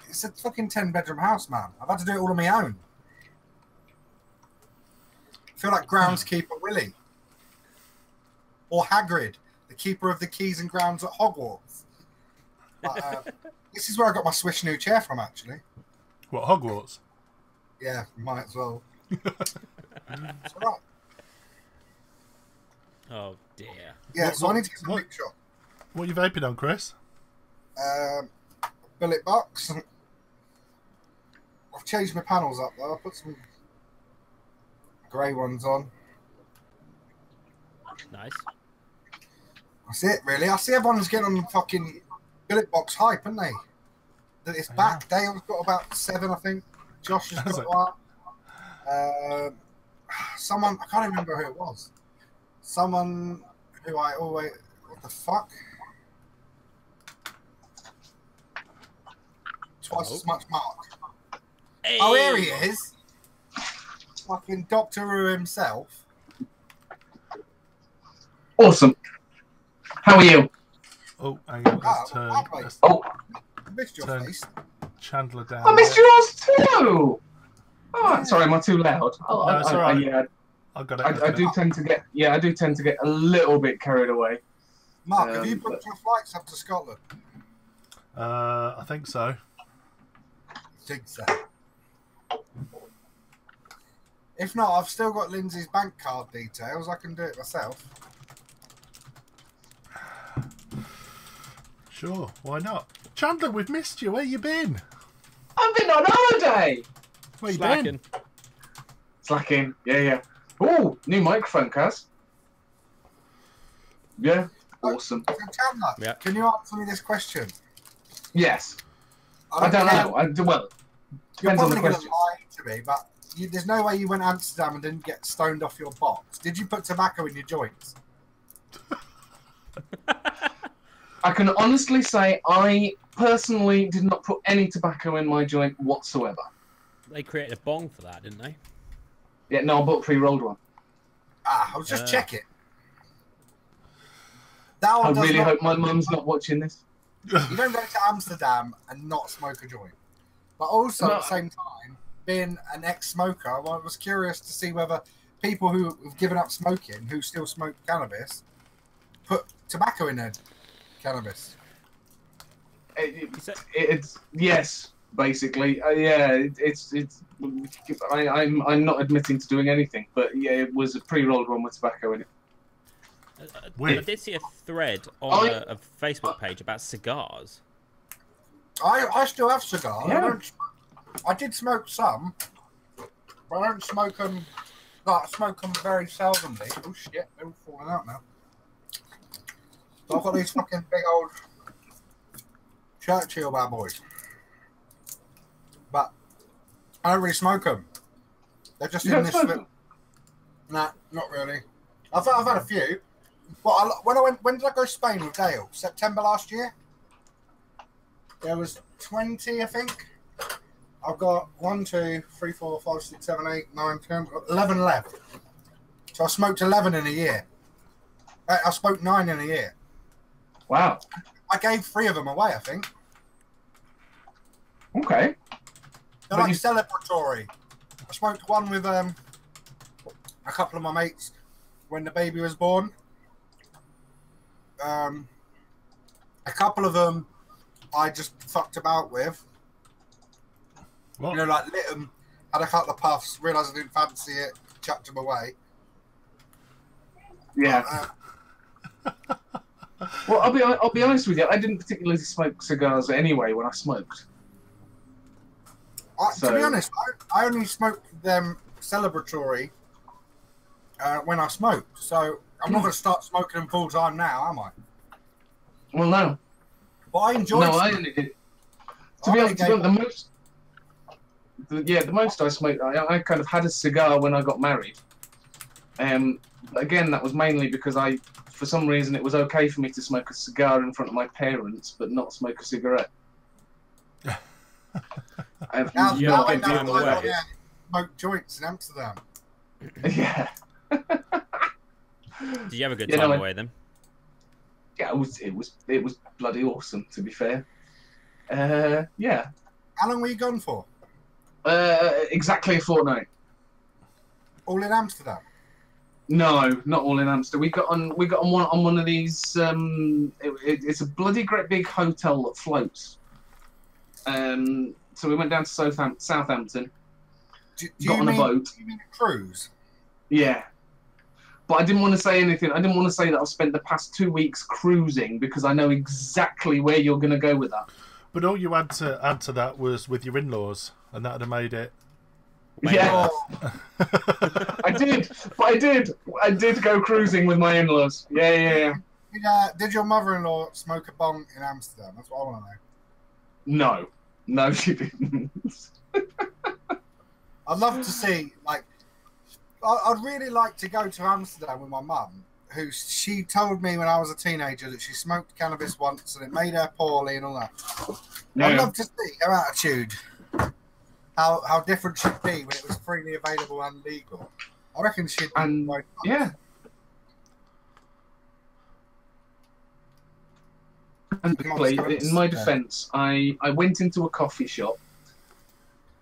It's a fucking 10-bedroom house, man. I've had to do it all on my own. I feel like groundskeeper Willie. Or Hagrid, the keeper of the keys and grounds at Hogwarts. But, this is where I got my swish new chair from, actually. What, Hogwarts? Yeah, might as well. It's all right. Oh dear. Yeah, so I need to get some mixture. What are you vaping on, Chris? Billet box. I've changed my panels up though. I put some grey ones on. Nice. That's it, really. I see everyone's getting on the fucking billet box hype, aren't they? That it's back. Dale's got about 7, I think. Josh has got one. Someone, I can't remember who it was. Someone who I always, what the fuck? Twice as much Marc. Hey. Oh, here he is. Fucking Doctor Who himself. Awesome. How are you? Oh, hang on. Let's I missed your turn face. Chandler down. I missed yours too. Oh, sorry, am I too loud? No, it's all right. Yeah, I got it. I do tend to get a little bit carried away. Marc, have you booked your flights up to Scotland? I think so. I think so. If not, I've still got Lindsay's bank card details. I can do it myself. Sure, why not? Chandler, we've missed you. Where you been? I've been on holiday. Where you Slacking. been? Slacking. Yeah. Oh, new microphone, Kaz. Yeah, awesome. So Chandler, can you answer me this question? Yes. I don't know. Well, You're depends on probably the going question. to lie to me, but there's no way you went to Amsterdam and didn't get stoned off your box. Did you put tobacco in your joints? I can honestly say I personally did not put any tobacco in my joint whatsoever. They created a bong for that, didn't they? Yeah, no, I bought a pre-rolled one. I was just checking. I really hope my mum's not watching this. You don't go to Amsterdam and not smoke a joint. But also, at the same time, being an ex-smoker, I was curious to see whether people who have given up smoking, who still smoke cannabis, put tobacco in their cannabis. It's yes, basically. I'm not admitting to doing anything, but yeah, it was a pre-rolled one with tobacco in it. I did see a thread on a Facebook page about cigars. I still have cigars. Yeah. I did smoke some, but I don't smoke them. Like, I smoke them very seldomly. Oh shit, they're all falling out now. So I've got these fucking big old Churchill bad boys, but I don't really smoke them. They're just in this. Nah, not really. I've had a few. Well, when did I go to Spain with Dale? September last year. There was 20, I think. I've got 1, 2, 3, 4, 5, 6, 7, 8, 9, 10, 11 left. So I smoked 11 in a year. I smoked 9 in a year. Wow. I gave 3 of them away, I think. Okay. They're like celebratory. I smoked one with a couple of my mates when the baby was born. A couple of them I just fucked about with. What? You know, like lit them, had a couple of puffs, realised I didn't fancy it, chucked them away. Yeah. Well, I'll be honest with you. I didn't particularly smoke cigars anyway when I smoked. To be honest, I only smoked them celebratory when I smoked. So I'm not going to start smoking them full time now, am I? Well, no. But I enjoy. No, I only did. To be honest, the most I smoked, I kind of had a cigar when I got married. Again, that was mainly because for some reason, it was okay for me to smoke a cigar in front of my parents, but not smoke a cigarette. I have now no I know idea why why. smoke joints in Amsterdam. Yeah. Did you have a good time away then? Yeah, it was bloody awesome, to be fair. Yeah. How long were you gone for? Exactly a fortnight. All in Amsterdam? No, not all in Amsterdam. We got on one of these. It's a bloody great big hotel that floats. So we went down to Southampton. got on a boat. Do you mean a cruise? Yeah. But I didn't want to say anything. I didn't want to say that I've spent the past 2 weeks cruising because I know exactly where you're going to go with that. But all you had to add to that was with your in-laws, and that would have made it. Yeah, I did. But I did go cruising with my in-laws. Yeah. Did your mother-in-law smoke a bong in Amsterdam? That's what I want to know. No, she didn't. I'd love to see, like, I'd really like to go to Amsterdam with my mum, she told me when I was a teenager that she smoked cannabis once and it made her poorly and all that. Yeah. I'd love to see her attitude, how different she'd be when it was freely available and legal. I reckon she'd be quite nice. Yeah. And in my defence, I went into a coffee shop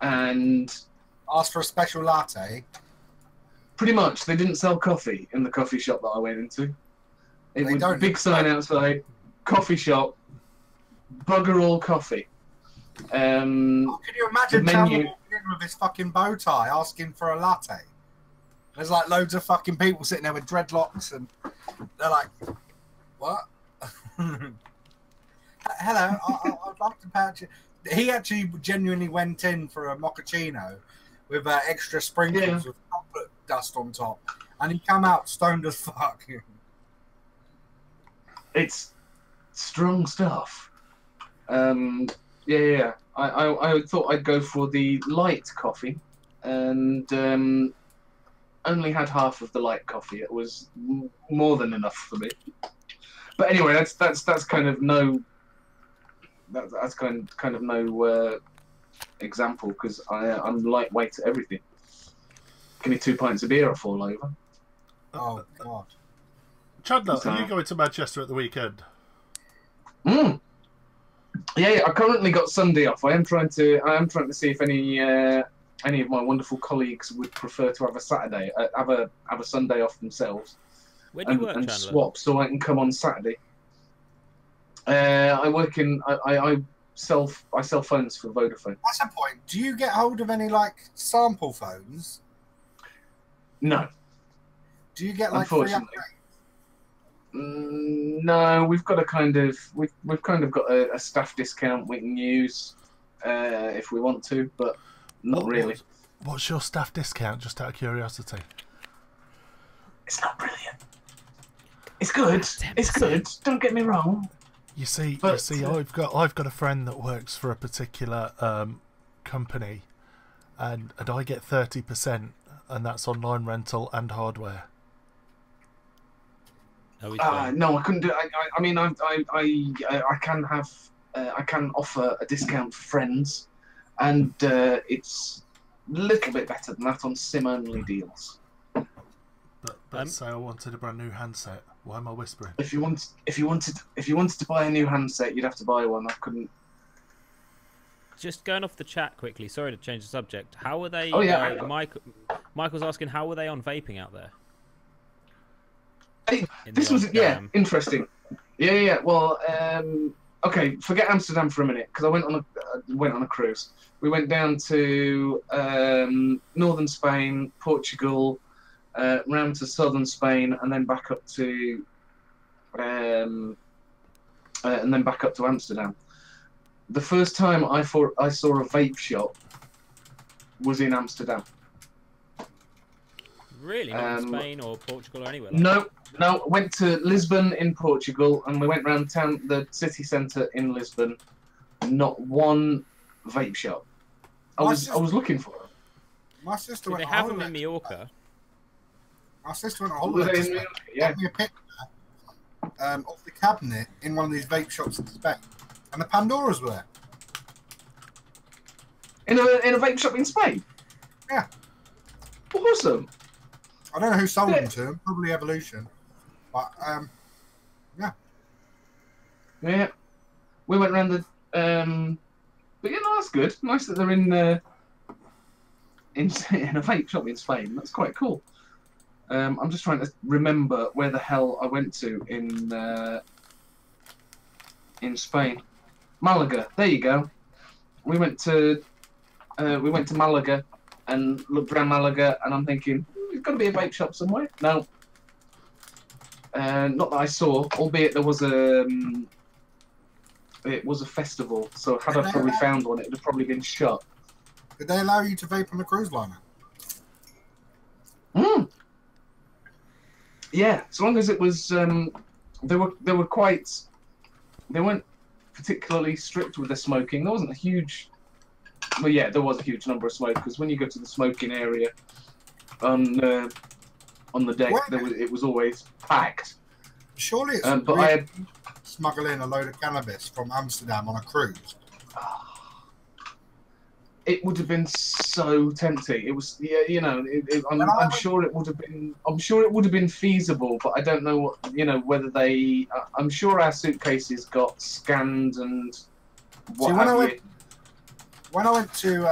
and asked for a special latte. Pretty much, they didn't sell coffee in the coffee shop that I went into. It was a big sign outside, coffee shop, bugger all coffee. Can you imagine Chandler walking in with his fucking bow tie asking for a latte? There's like loads of fucking people sitting there with dreadlocks and they're like, what? Hello, I'd like to purchase. He actually genuinely went in for a mochaccino with extra sprinkles of chocolate dust on top, and he came out stoned as fuck. It's strong stuff. Yeah. I thought I'd go for the light coffee, and only had half of the light coffee. It was more than enough for me. But anyway, that's kind of no. That's kind of no example because I'm lightweight at everything. Give me 2 pints of beer, I fall over. Oh God! Chandler, are you going to Manchester at the weekend? Yeah. I currently got Sunday off. I am trying to see if any of my wonderful colleagues would prefer to have a Saturday, have a Sunday off themselves. Where do you work, and Chandler? swap so I can come on Saturday. I work in I sell phones for Vodafone. That's a point. Do you get hold of any like sample phones? No. Do you get like free upgrades? No, we've got we've kind of got a staff discount we can use if we want to, but not really. What's your staff discount? Just out of curiosity. It's not brilliant. It's good. 10%. It's good. Don't get me wrong. You see, But, I've got a friend that works for a particular company, and I get 30%, and that's online rental and hardware. No, I couldn't do. I mean, I can have, I can offer a discount for friends, and it's a little bit better than that on SIM-only deals. But say I wanted a brand new handset. Why am I whispering? If you wanted to buy a new handset, you'd have to buy one. I couldn't. Just going off the chat quickly. Sorry to change the subject. How were they? Oh yeah. Michael's asking how were they on vaping out there? This was interesting. Yeah. Well, okay. Forget Amsterdam for a minute because I went on a cruise. We went down to northern Spain, Portugal, round to southern Spain, and then back up to Amsterdam. The first time I saw a vape shop was in Amsterdam. Really? Not in Spain or Portugal or anywhere? No. Went to Lisbon in Portugal, and we went round town, the city centre in Lisbon. Not one vape shop. I was looking for them. My sister went. They have them in Mallorca. My sister went on holiday. Got me a picture of the cabinet in one of these vape shops in Spain, and the Pandoras were there. In a vape shop in Spain? Yeah. Awesome. I don't know who sold them to him. Probably Evolution. But yeah. Yeah. We went around the but yeah, no, that's good. Nice that they're in a vape shop in Spain. That's quite cool. I'm just trying to remember where the hell I went to in Spain. Malaga. There you go. We went to Malaga, and looked around Malaga, and I'm thinking, there's got to be a vape shop somewhere. No. Not that I saw, albeit there was it was a festival, so had I probably found one, it would have probably been shut. Did they allow you to vape on the cruise liner? Yeah, as long as it was, they weren't particularly strict with the smoking. There wasn't a huge, well, yeah, there was a huge number of smokers. When you go to the smoking area on the deck, it was always packed. Surely it's but I had smuggling a load of cannabis from Amsterdam on a cruise. It would have been so tempting. It was, yeah, you know. I'm sure it would have been. I'm sure it would have been feasible, but I don't know what, you know, whether they. I'm sure our suitcases got scanned and what See, have you. When I went to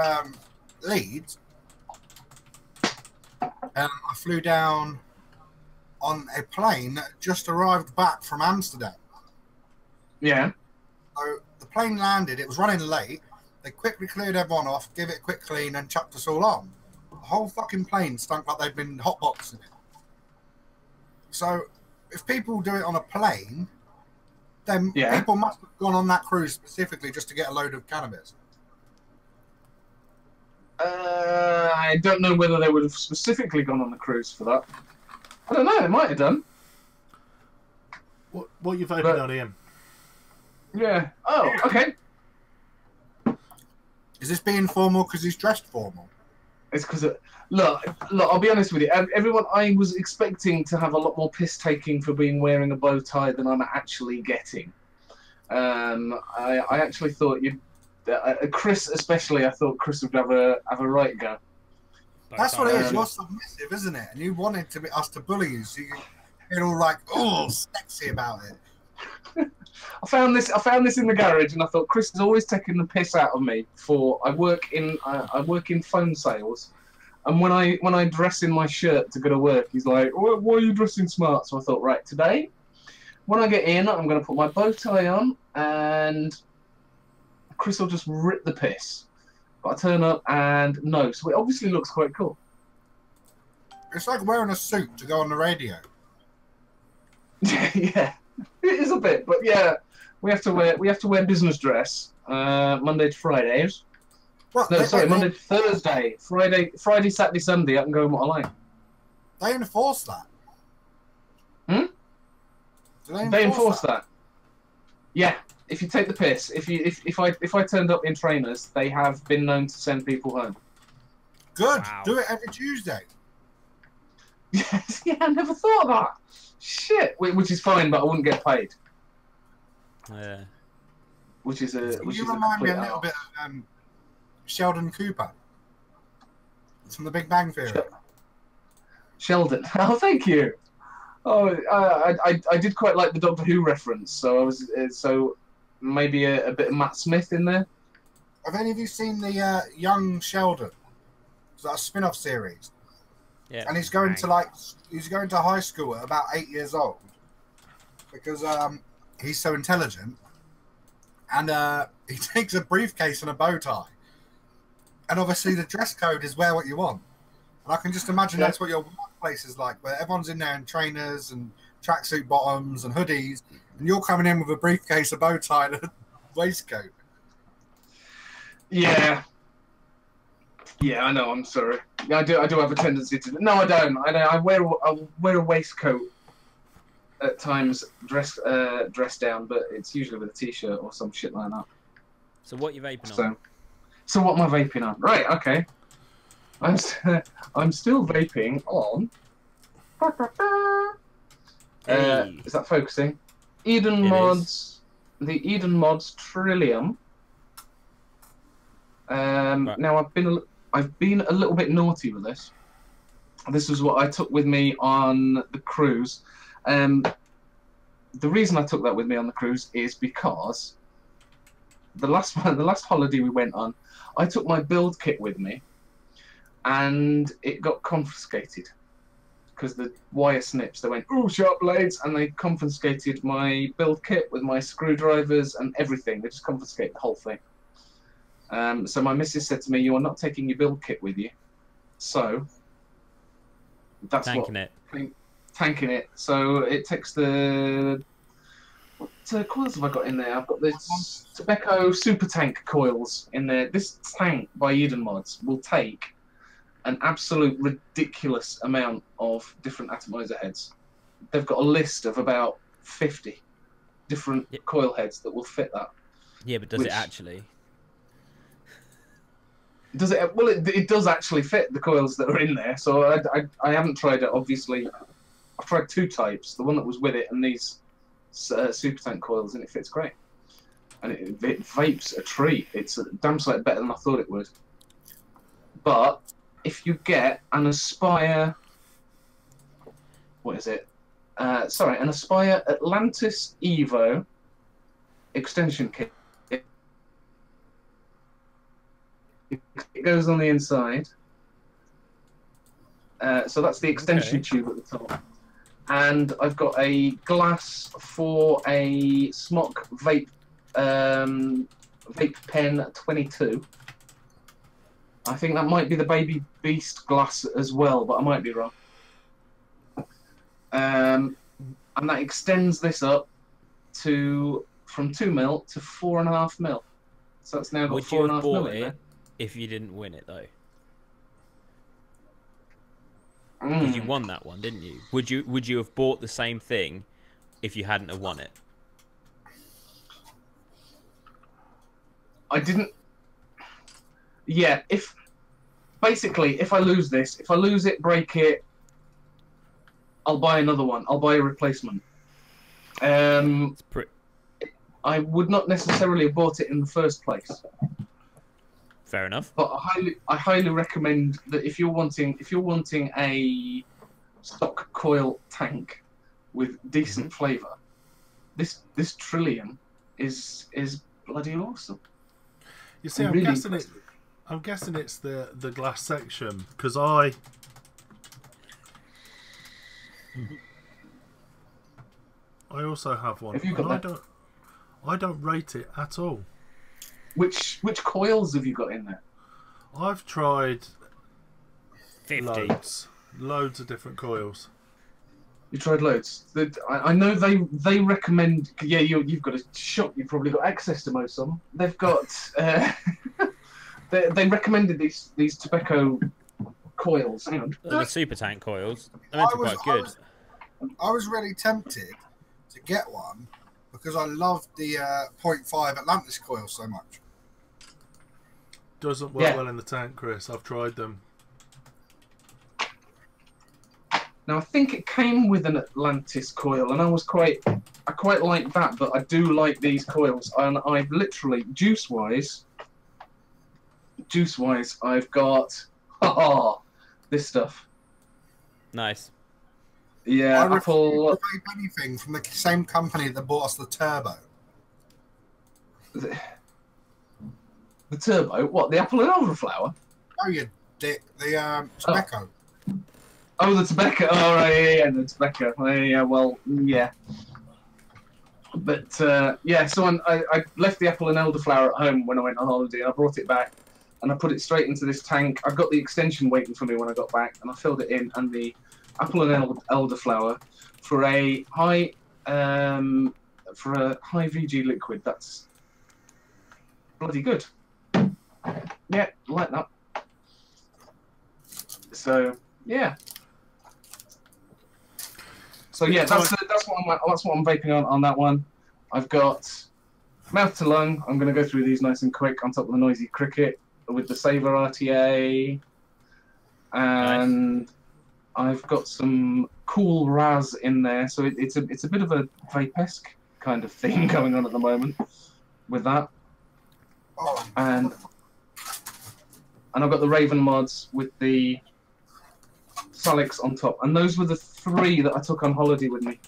Leeds, I flew down on a plane that just arrived back from Amsterdam. Yeah. So the plane landed. It was running late. They quickly cleared everyone off, gave it a quick clean, and chucked us all on. The whole fucking plane stunk like they'd been hotboxing it. So, if people do it on a plane, then people must have gone on that cruise specifically just to get a load of cannabis. I don't know whether they would have specifically gone on the cruise for that. I don't know. They might have done. What are you voting on, Ian? Yeah. Oh, okay. Is this being formal because he's dressed formal? It's because, look, I'll be honest with you. Everyone, I was expecting to have a lot more piss taking for being wearing a bow tie than I'm actually getting. I actually thought Chris especially, I thought Chris would have a right go. That's what it is. You're submissive, isn't it? And you wanted us to bully you, so you get all like, oh, sexy about it. I found this in the garage, and I thought Chris is always taking the piss out of me. I work in phone sales, and when I dress in my shirt to go to work, he's like, "Why are you dressing smart?" So I thought, right, today, when I get in, I'm going to put my bow tie on, and Chris will just rip the piss. But I turn up, and no, so it obviously looks quite cool. It's like wearing a suit to go on the radio. Yeah. It is a bit, but yeah, we have to wear business dress Monday to Fridays. What? No, sorry, Monday to Thursday, Friday, Saturday, Sunday. I can go in what I like. They enforce that. Hmm? Do they enforce that? Yeah. If you take the piss, if I turned up in trainers, they have been known to send people home. Good. Wow. Do it every Tuesday. Yes. Yeah, I never thought of that. Shit, which is fine, but I wouldn't get paid. Yeah. Which is a. You remind me a little bit of Sheldon Cooper from The Big Bang Theory. Sheldon. Oh, thank you. Oh, I did quite like the Doctor Who reference, so I was so maybe a bit of Matt Smith in there. Have any of you seen the Young Sheldon? It's like a spin-off series. Yeah. And he's going to high school at about 8 years old because he's so intelligent, and he takes a briefcase and a bow tie, and obviously the dress code is wear what you want. And I can just imagine that's what your workplace is like, where everyone's in there in trainers and tracksuit bottoms and hoodies, and you're coming in with a briefcase, a bow tie, and a waistcoat. Yeah. Yeah, I know. I'm sorry. I do have a tendency to. No, I don't. I wear a waistcoat at times, dress down, but it's usually with a t-shirt or some shit like that. So what are you vaping on? So what am I vaping on? Right. Okay. I'm still vaping on. Is that focusing? Eden Mods. The Eden Mods Trillium. Right. Now I've been a little bit naughty with this. This is what I took with me on the cruise. The reason I took that with me on the cruise is because the last holiday we went on, I took my build kit with me, and it got confiscated because the wire snips. They went, "Ooh, sharp blades," and they confiscated my build kit with my screwdrivers and everything. They just confiscated the whole thing. So my missus said to me, "You are not taking your build kit with you." So that's Tanking what it. tanking it. So it takes the what coils have I got in there? I've got this Tobacco Super Tank coils in there. This tank by Eden Mods will take an absolute ridiculous amount of different atomizer heads. They've got a list of about 50 different coil heads that will fit that. Yeah, but does it actually? Does it? Well, it does actually fit the coils that are in there. So I haven't tried it. Obviously, I've tried two types. The one that was with it and these Super Tank coils, and it fits great. And it vapes a treat. It's a damn sight better than I thought it would. But if you get an Aspire, what is it? Sorry, an Aspire Atlantis Evo extension kit. It goes on the inside. So that's the extension tube at the top. And I've got a glass for a Smock Vape Vape Pen 22. I think that might be the Baby Beast glass as well, but I might be wrong. And that extends this up to from 2 mil to 4.5 mil. So it's now got 4.5 mil in there. If you didn't win it though, Mm. because you won that one, didn't you? Would you have bought the same thing if you hadn't have won it? I didn't. Yeah, if I lose this, if I lose it, break it, I'll buy another one. I'll buy a replacement. I would not necessarily have bought it in the first place. Fair enough. But I highly recommend that if you're wanting a stock coil tank with decent flavour, this Trillium is bloody awesome. You see, I'm guessing it's the glass section, because I also have one. Have you got that? I don't rate it at all. Which coils have you got in there? I've tried 50. loads of different coils. You tried loads. I know they recommend. Yeah, you've got a shop. You've probably got access to most of them. They've got. They recommended these tobacco coils. Hang on. The Super Tank coils. They're meant to be quite good. I was really tempted to get one because I loved the 0.5 Atlantis coil so much. Doesn't work well in the tank, Chris. I've tried them. Now I think it came with an Atlantis coil, and I quite like that, but I do like these coils, and I've literally juice-wise, I've got this stuff. Nice. Yeah, I Apple. refuse to vape anything from the same company that bought us the Turbo. The Turbo? What? The Apple and Elderflower? Oh, you dick! The tobacco. Oh, the tobacco. Oh, right, yeah, the tobacco. Yeah, well, yeah. But yeah, so I left the Apple and Elderflower at home when I went on holiday, and I brought it back, and I put it straight into this tank. I've got the extension waiting for me when I got back, and I filled it in, and the Apple and Elderflower for a high VG liquid. That's bloody good. Yeah, like that. So yeah. So yeah, that's what I'm vaping on that one. I've got mouth to lung. I'm going to go through these nice and quick on top of the Noisy Cricket with the Saver RTA, and nice. I've got some Cool Raz in there. So it's a bit of a vape-esque kind of thing going on at the moment with that. And I've got the Raven mods with the Salix on top, and those were the 3 that I took on holiday with me.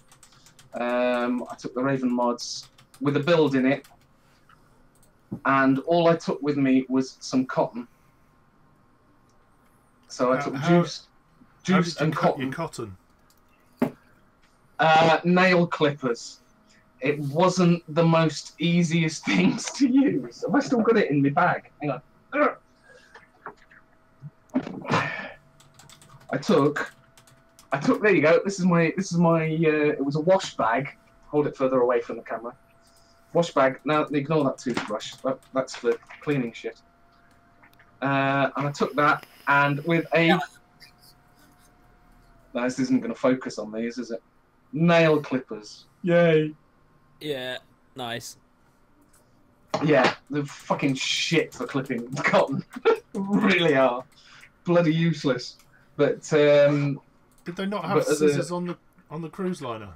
I took the Raven mods with a build in it, and all I took with me was some cotton. So I took juice and cotton. Your cotton? Nail clippers. It wasn't the most easiest things to use. Have I still got it in my bag? Hang on. I took. There you go. This is my. It was a wash bag. Hold it further away from the camera. Wash bag. Now ignore that toothbrush. That's for cleaning shit. And I took that, and with a. No, this isn't going to focus on these, is it? Nail clippers. Yay. Yeah, nice. Yeah, they're fucking shit for clipping cotton. Really are. Bloody useless. But did they not have scissors on the cruise liner?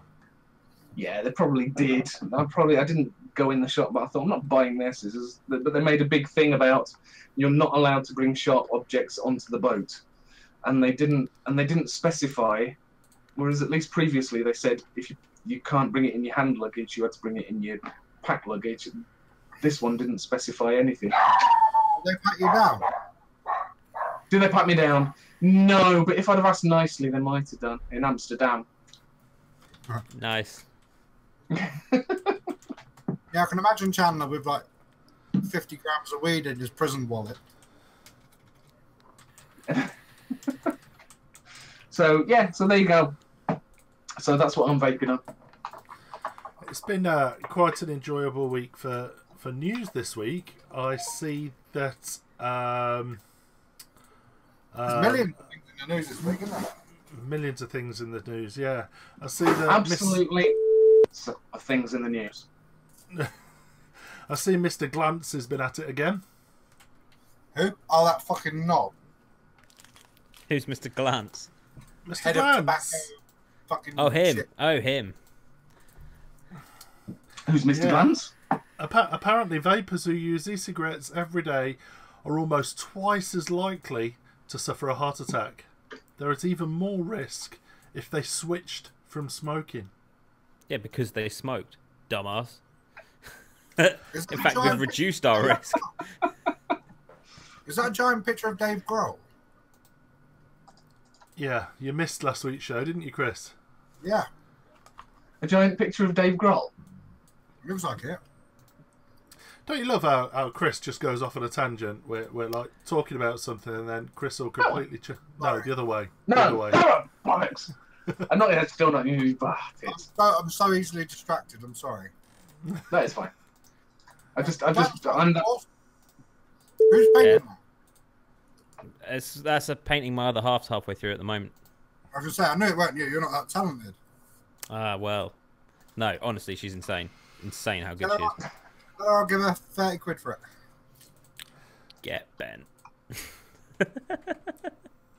Yeah, they probably did. I didn't go in the shop, but I thought I'm not buying their scissors. But they made a big thing about you're not allowed to bring sharp objects onto the boat, and they didn't specify. Whereas at least previously they said if you can't bring it in your hand luggage, you had to bring it in your pack luggage. This one didn't specify anything. Did they pat you down? Did they pat me down? No, but if I'd have asked nicely, they might have done in Amsterdam. Nice. Yeah, I can imagine Chandler with like 50 grams of weed in his prison wallet. So yeah, so there you go. So that's what I'm vaping on. It's been quite an enjoyable week for news this week. I see that There's millions of things in the news this week, isn't there? Millions of things in the news. Yeah, I see that. Absolutely, things in the news. I see Mr. Glance has been at it again. Who? Oh, that fucking knob. Who's Mr. Glance? Mr. Head of tobacco. Glance. Fucking Oh, him. shit. Oh, him. Who's Mr. Yeah. Glance? Apparently, vapers who use e-cigarettes every day are almost twice as likely to suffer a heart attack. There is even more risk if they switched from smoking. Yeah, because they smoked. Dumbass. Is that In a fact, we've giant reduced our risk. Is that a giant picture of Dave Grohl? Yeah, you missed last week's show, didn't you, Chris? Yeah, A giant picture of Dave Grohl. looks like it. Don't you love how Chris just goes off on a tangent? We're like talking about something and then Chris will completely... No, the other way. The other No, way. no, bollocks. I'm not yet, still not you, but I'm so easily distracted. I'm sorry. that is fine. I'm Who's Yeah. painting that? That's a painting my other half's halfway through at the moment. I was going to say, I knew it weren't you. You're not that talented. Well. No, honestly, she's insane. Insane how good she is. I'll give her 30 quid for it. Get bent.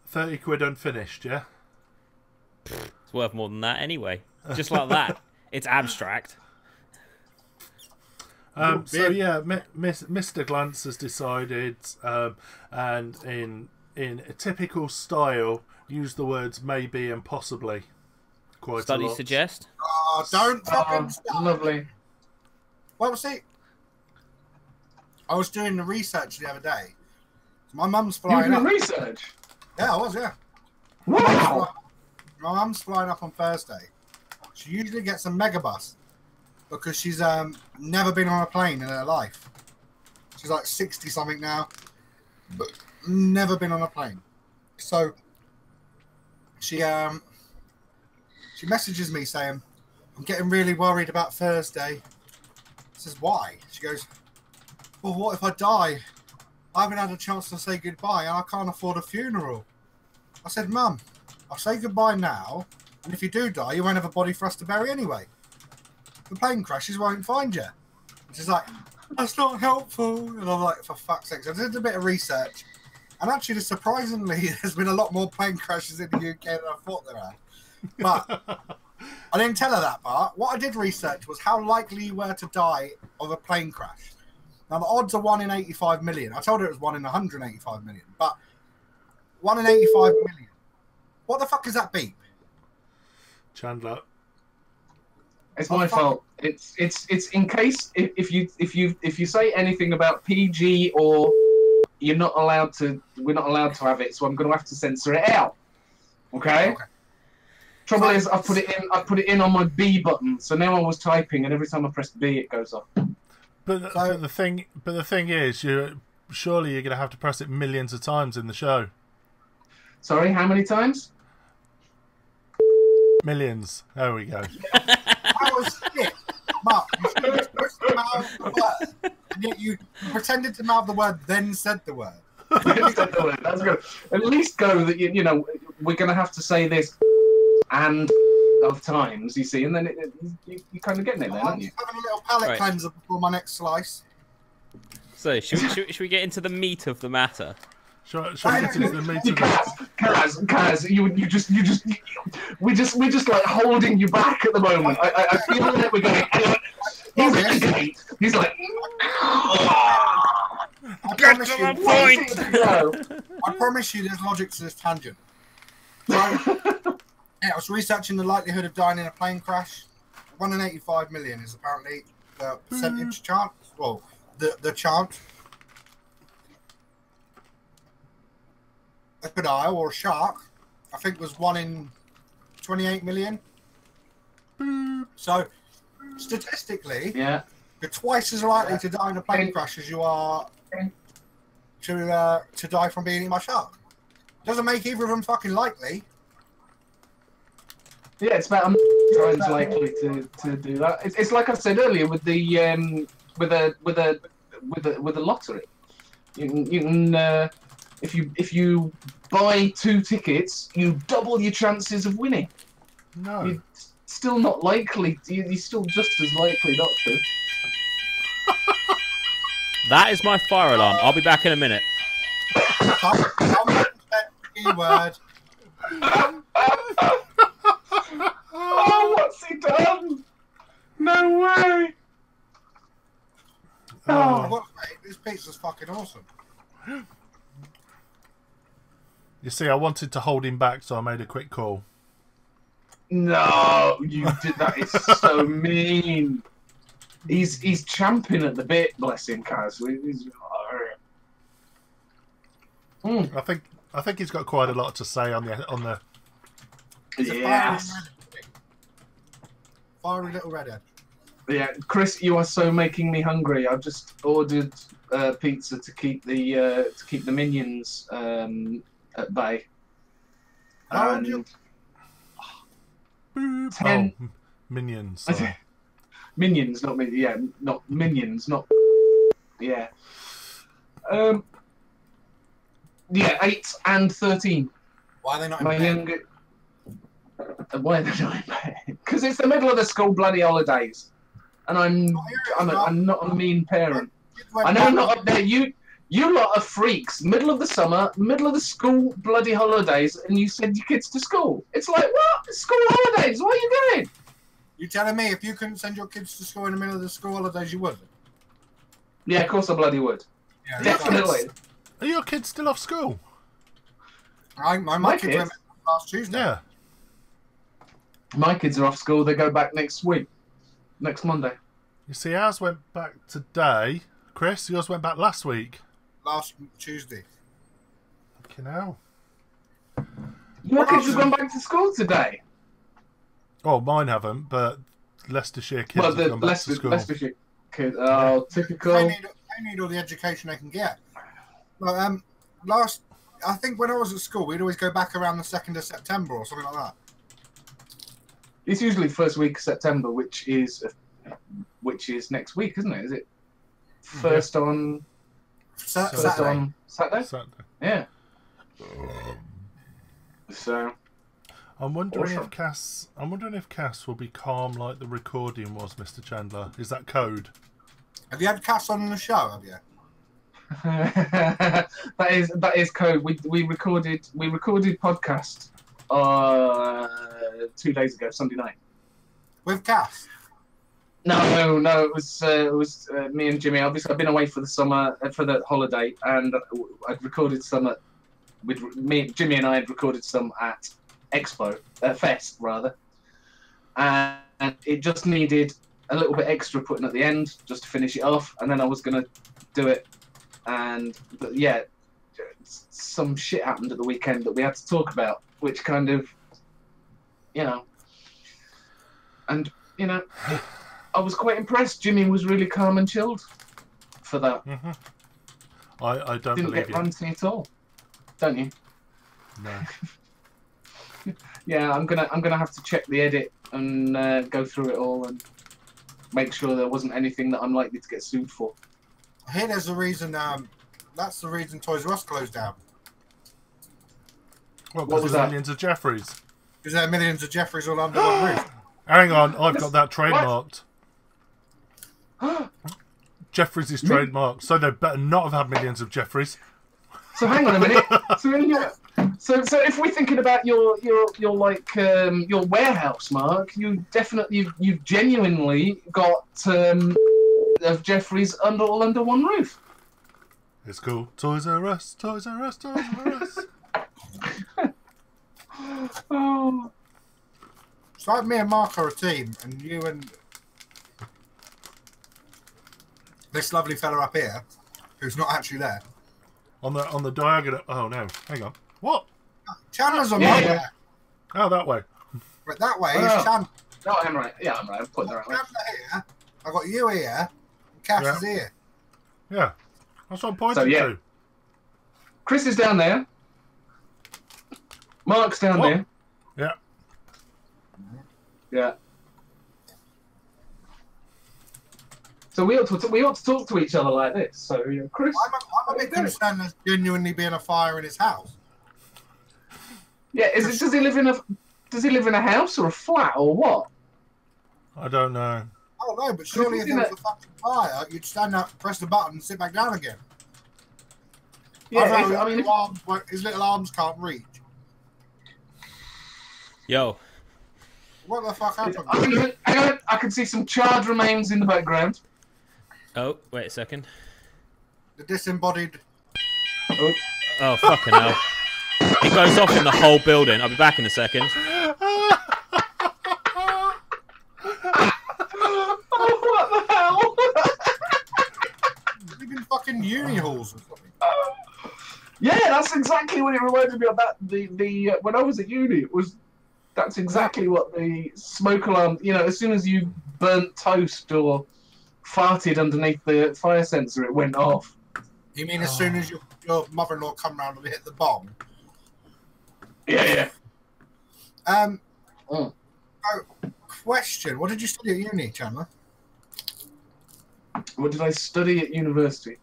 30 quid unfinished, yeah? It's worth more than that anyway. Just like that. It's abstract. So yeah, Mr. Glance has decided, and in a typical style, use the words maybe and possibly quite a Studies lot. suggest. Oh, don't fucking stop. lovely. Well, see, I was doing the research the other day. My mum's You were flying doing up. research? Yeah, I was, yeah. Wow! My mum's flying up on Thursday. She usually gets a megabus because she's never been on a plane in her life. She's like 60 something now, but never been on a plane. So she messages me saying, "I'm getting really worried about Thursday." I says, "Why?" She goes, "Well, what if I die? I haven't had a chance to say goodbye and I can't afford a funeral." I said, "Mum, I'll say goodbye now, and if you do die, you won't have a body for us to bury anyway. The plane crashes won't find you." And she's like, "That's not helpful." And I'm like, for fuck's sake. So I did a bit of research, and actually, surprisingly, there's been a lot more plane crashes in the UK than I thought there had. But I didn't tell her that part. What I did research was how likely you were to die of a plane crash. Now, the odds are 1 in 85 million. I told her it was 1 in 185 million, but 1 in 85 million. What the fuck is that beep? Chandler. It's my fault. It's in case if you say anything about PG or we're not allowed to have it, so I'm going to have to censor it out. Okay. Trouble is, I've put it in on my B button, so now I was typing, and every time I press B, it goes off. But the thing is, surely you're going to have to press it millions of times in the show. Sorry, how many times? Millions. There we go. That was shit. Mark, you should have just pushed the mouth the word. And yet you pretended to mouth the word, then said the word. That's good. At least go that you know we're going to have to say this and of times, you see, and then you kind of getting it then, aren't you? I'm having a little palate cleanser before my next slice. So, should we get into the meat of the matter? Shall I get into the meat of it? Kaz, we're just like holding you back at the moment. I feel like we're going. He's at the gate. He's like. Get to the point! I promise you there's logic to this tangent. So, I was researching the likelihood of dying in a plane crash. 1 in 85 million is apparently the percentage chance. Well, the chance. A crocodile or a shark, I think, was 1 in 28 million. So, statistically, yeah, you're twice as likely to die in a plane crash as you are to die from being eaten by a shark. Doesn't make either of them fucking likely. Yeah, it's about times likely to do that. It's like I said earlier with the with a lottery. You can if you buy 2 tickets, you double your chances of winning. No. You're still not likely. You're still just as likely not to. That is my fire alarm. I'll be back in a minute. Keyword. Oh, what's he done? No way. Oh, what, mate, this pizza's fucking awesome. You see, I wanted to hold him back, so I made a quick call. No, you did. That is so mean. He's champing at the bit, bless him, Kaz. I think he's got quite a lot to say on the. Yes. Fiery little redhead. Yeah, Chris, you are so making me hungry. I've just ordered pizza to keep the minions at bay. And 10 minions. Sorry. Minions, not minions. Yeah, not minions, not. Yeah. Yeah, 8 and 13. Why are they not in My bed? younger. Why are they not in bed? Because it's the middle of the school bloody holidays, and I'm not a mean parent. I know I'm not up there. You lot are freaks. Middle of the summer, middle of the school bloody holidays, and you send your kids to school. It's like, what? It's school holidays. What are you doing? You telling me if you couldn't send your kids to school in the middle of the school holidays, you would? Yeah, of course I bloody would. Yeah, definitely. Are your kids still off school? My kids went last Tuesday. Yeah. My kids are off school. They go back next week, next Monday. You see, ours went back today. Chris, yours went back last week. Last Tuesday. Fucking hell. Your kids have gone back to school today. Oh, mine haven't, but Leicestershire kids have gone back to school. Leicestershire kids. Oh, typical. They need all the education they can get. But, I think when I was at school, we'd always go back around the 2nd of September or something like that. It's usually first week of September, which is next week, isn't it? Is it first on Saturday? Saturday. Yeah. So. I'm wondering if Cass will be calm like the recording was, Mr. Chandler. Is that code? Have you had Cass on the show? Have you? that is code. We recorded podcast 2 days ago, Sunday night. With Cass? No. It was me and Jimmy. Obviously, I've been away for the summer for the holiday, and I'd recorded some at Jimmy and I had recorded some at Expo Fest rather, and it just needed a little bit extra putting at the end just to finish it off, and then I was gonna do it, but yeah, some shit happened at the weekend that we had to talk about, which kind of, and I was quite impressed. Jimmy was really calm and chilled for that. Mm-hmm. I don't Didn't believe get ranty at all, don't you? No. Yeah, I'm gonna have to check the edit and go through it all and make sure there wasn't anything that I'm likely to get sued for. I hear there's a reason. That's the reason Toys R Us closed down. Well, What because was there's that? millions of Jeffreys. Because there are millions of Jeffreys all under one roof. Hang on, I've got that trademarked. Jeffreys is Me- trademarked, so they better not have had millions of Jeffreys. So hang on a minute. So if we're thinking about your like your warehouse, Mark, you've genuinely got of Jeffreys all under one roof. It's cool. Toys R Us, Toys R Us, Toys R Us. Oh. It's like me and Mark are a team, and you and this lovely fella up here, who's not actually there. On the diagonal. Oh no, hang on. What? Chandler's on Yeah, my yeah. there. Oh, that way. But that way Oh, is no. Chandler. No, I'm right. Yeah, I'm right. I'm putting that right. Chandler here. I got you here. And Cass is here. Yeah, that's what I'm pointing So, yeah. to. Chris is down there. Mark's down What? there. Yeah. Yeah. So we ought to talk to each other like this. So Chris, I'm a bit concerned there's genuinely being a fire in his house. yeah, does he live in a house or a flat or what? I don't know. Oh no, but surely if there was a fucking fire, you'd stand up, press the button, and sit back down again. Yeah, His little arms can't reach. Yo, What the fuck happened? I can see some charred remains in the background. oh, wait a second. The disembodied. Oh, Oh, fucking hell. It goes off in the whole building. I'll be back in a second. what the hell? We've been fucking uni halls or something. Yeah, that's exactly what it reminded me of. That the when I was at uni, that's exactly what the smoke alarm. You know, as soon as you burnt toast or farted underneath the fire sensor, it went off. You mean as soon as your mother-in-law come round and hit the bong? Yeah. Oh, question. What did you study at uni, Chandler? What did I study at university?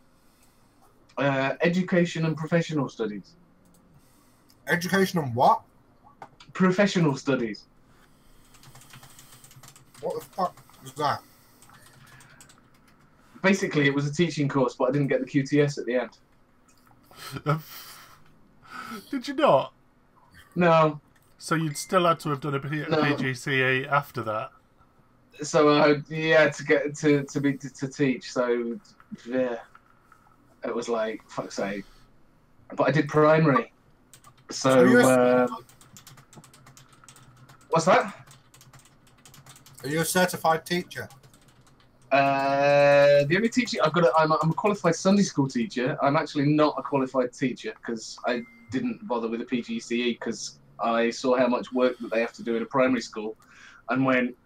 Education and professional studies. Education and what? Professional studies. What the fuck was that? Basically, it was a teaching course, but I didn't get the QTS at the end. Did you not? No. So you'd still had to have done a PGCE after that. So yeah, to get to teach. So yeah, it was like fuck's sake. But I did primary. So what's that? Are you a certified teacher? The only teaching I've got, I'm a qualified Sunday school teacher. I'm actually not a qualified teacher because I didn't bother with a PGCE because I saw how much work that they have to do in a primary school, and went,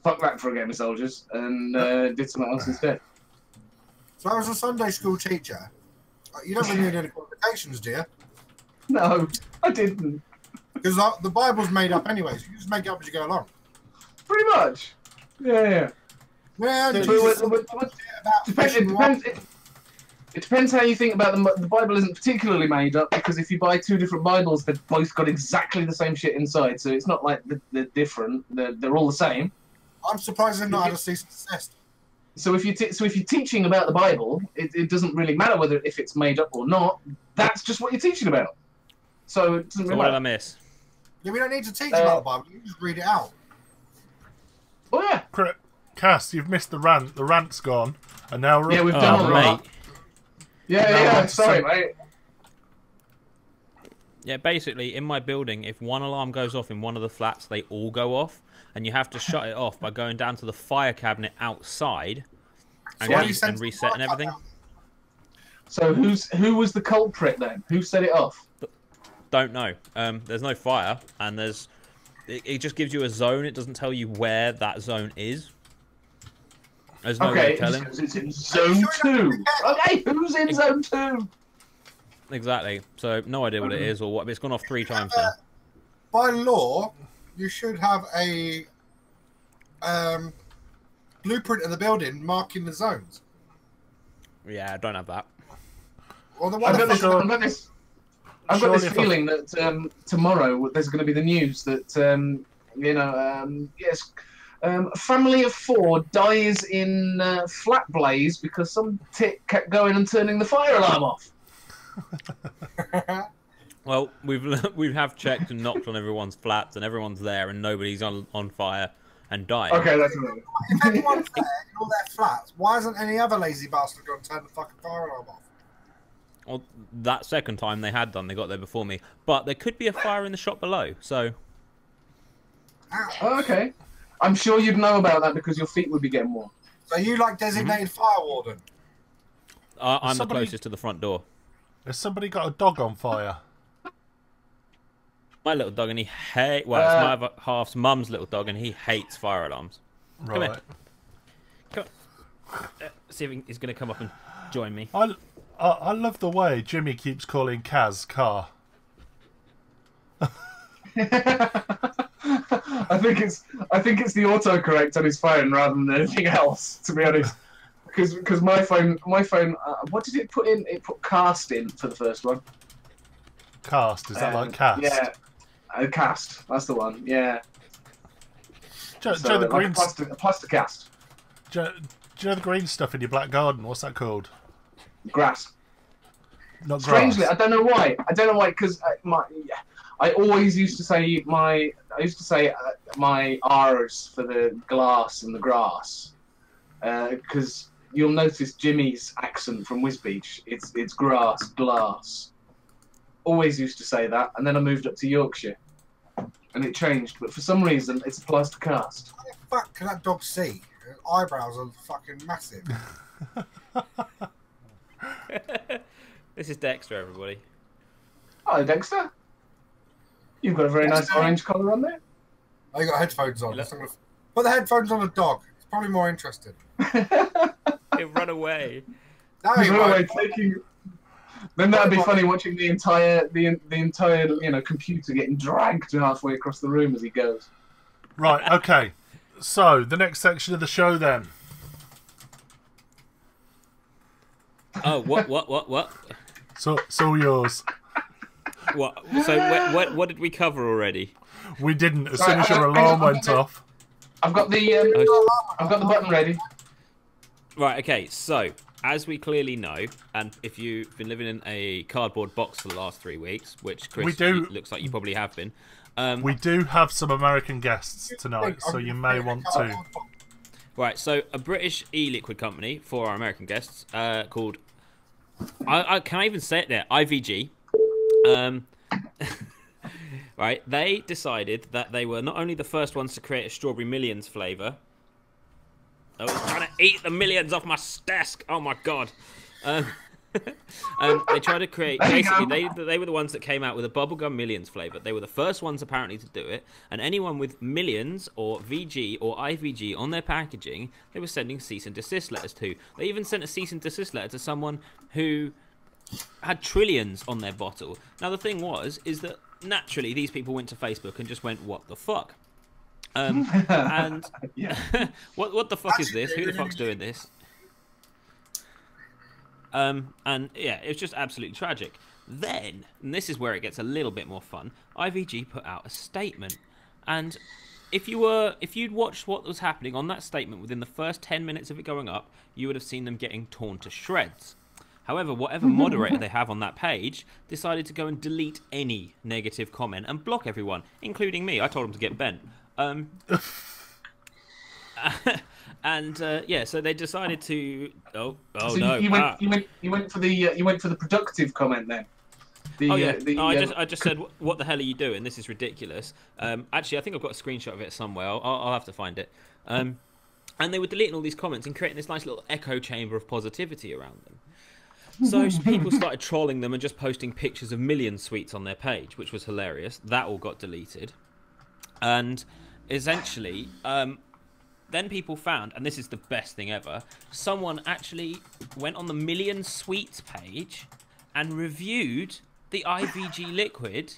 fuck that for a game of soldiers, and did something else instead. So I was a Sunday school teacher. You don't really need any qualifications, do you? No, I didn't. Because the Bible's made up anyway, so you just make it up as you go along. Pretty much. Yeah. Well, So, Jesus it depends how you think about the Bible. Isn't particularly made up because if you buy two different Bibles, they've both got exactly the same shit inside. So it's not like they're different. They're all the same. I'm surprised they've not had a cease and desist. So if you're teaching about the Bible, it doesn't really matter if it's made up or not. That's just what you're teaching about. So it doesn't So really what did I matter. miss? Yeah, we don't need to teach about the Bible. You just read it out. Oh yeah. Cass, you've missed the rant. The rant's gone, and now we're Yeah, we've done all Oh, that. mate. Yeah. Sorry, mate. Yeah, basically, in my building, if one alarm goes off in one of the flats, they all go off, and you have to shut it off by going down to the fire cabinet outside and, why do you send the resetting fire everything. cabinet? So who was the culprit then? Who set it off? Don't know. There's no fire, and it just gives you a zone. It doesn't tell you where that zone is. There's no way Okay, of telling. it's in zone 2. Okay, who's in zone 2? exactly. So no idea what it is or what. But it's gone off 3 times now. By law, you should have a blueprint of the building marking the zones. Yeah, I don't have that. Well, the I've one got this feeling that tomorrow there's going to be the news that a family of 4 dies in flat blaze because some tit kept going and turning the fire alarm off. Well, we have checked and knocked on everyone's flats, and everyone's there, and nobody's on fire and dying. Okay, that's right. If anyone's there in all their flats, why hasn't any other lazy bastard gone and turned the fucking fire alarm off? Well, that second time they had done, they got there before me. But there could be a fire in the shop below, so... Oh, okay. I'm sure you'd know about that because your feet would be getting warm. So you like designated fire warden? I'm the closest to the front door. Has somebody got a dog on fire? My little dog, and he hates... Well, it's my other half's mum's little dog, and he hates fire alarms. Right. Come here. See if he's going to come up and join me. I love the way Jimmy keeps calling Kaz car. I think it's the autocorrect on his phone rather than anything else, to be honest. Because my phone, what did it put in? It put cast in for the first one. Cast, is that like cast? Yeah, cast. That's the one. Yeah. Joe, So, the like green. a plaster cast. Do you know the green stuff in your black garden? What's that called? Grass. Not Strangely, grass. I don't know why. Because I always used to say my R's for the glass and the grass. Because you'll notice Jimmy's accent from Wisbech. It's grass, glass. Always used to say that, and then I moved up to Yorkshire, and it changed. But for some reason, it's a plaster cast. What the fuck can that dog see? His eyebrows are fucking massive. This is Dexter, everybody. Hi, Dexter. You've got a very nice orange collar on there. Oh, you got headphones on. Put the headphones on the dog. It's probably more interested. He'll run away. No, he won't. Then that'd be funny watching the entire computer getting dragged halfway across the room as he goes. Right, okay. So, the next section of the show then. Oh, what? So, it's all yours. What? So, what did we cover already? We didn't. As soon as your alarm went off. I've got the button ready. Right, okay, so, as we clearly know, and if you've been living in a cardboard box for the last 3 weeks, which, Chris, looks like you probably have been. We do have some American guests tonight, so you may want to. Right, so a British e-liquid company for our American guests called... can I even say it there? IVG. Right, they decided that they were not only the first ones to create a Strawberry Millions flavour. I was trying to eat the millions off my desk. Oh my god. They tried to create... Basically, they were the ones that came out with a Bubblegum Millions flavour. They were the first ones, apparently, to do it. And anyone with Millions or VG or IVG on their packaging, they were sending cease and desist letters to. They even sent a cease and desist letter to someone who had Trillions on their bottle. Now, the thing is that naturally these people went to Facebook and just went, what the fuck? And what the fuck is this? Who the fuck's doing this? And yeah, it was just absolutely tragic. Then, and this is where it gets a little bit more fun, IVG put out a statement. And if you'd watched what was happening on that statement within the first 10 minutes of it going up, you would have seen them getting torn to shreds. However, whatever moderator they have on that page decided to go and delete any negative comment and block everyone, including me. I told them to get bent. Yeah, so they decided to. So no! You went for the productive comment then. I just said, what the hell are you doing? This is ridiculous. Actually, I think I've got a screenshot of it somewhere. I'll have to find it. And they were deleting all these comments and creating this nice little echo chamber of positivity around them. So people started trolling them and just posting pictures of million sweets on their page, which was hilarious. That all got deleted. And essentially, then people found, and this is the best thing ever, someone actually went on the Million Sweets page and reviewed the IVG liquid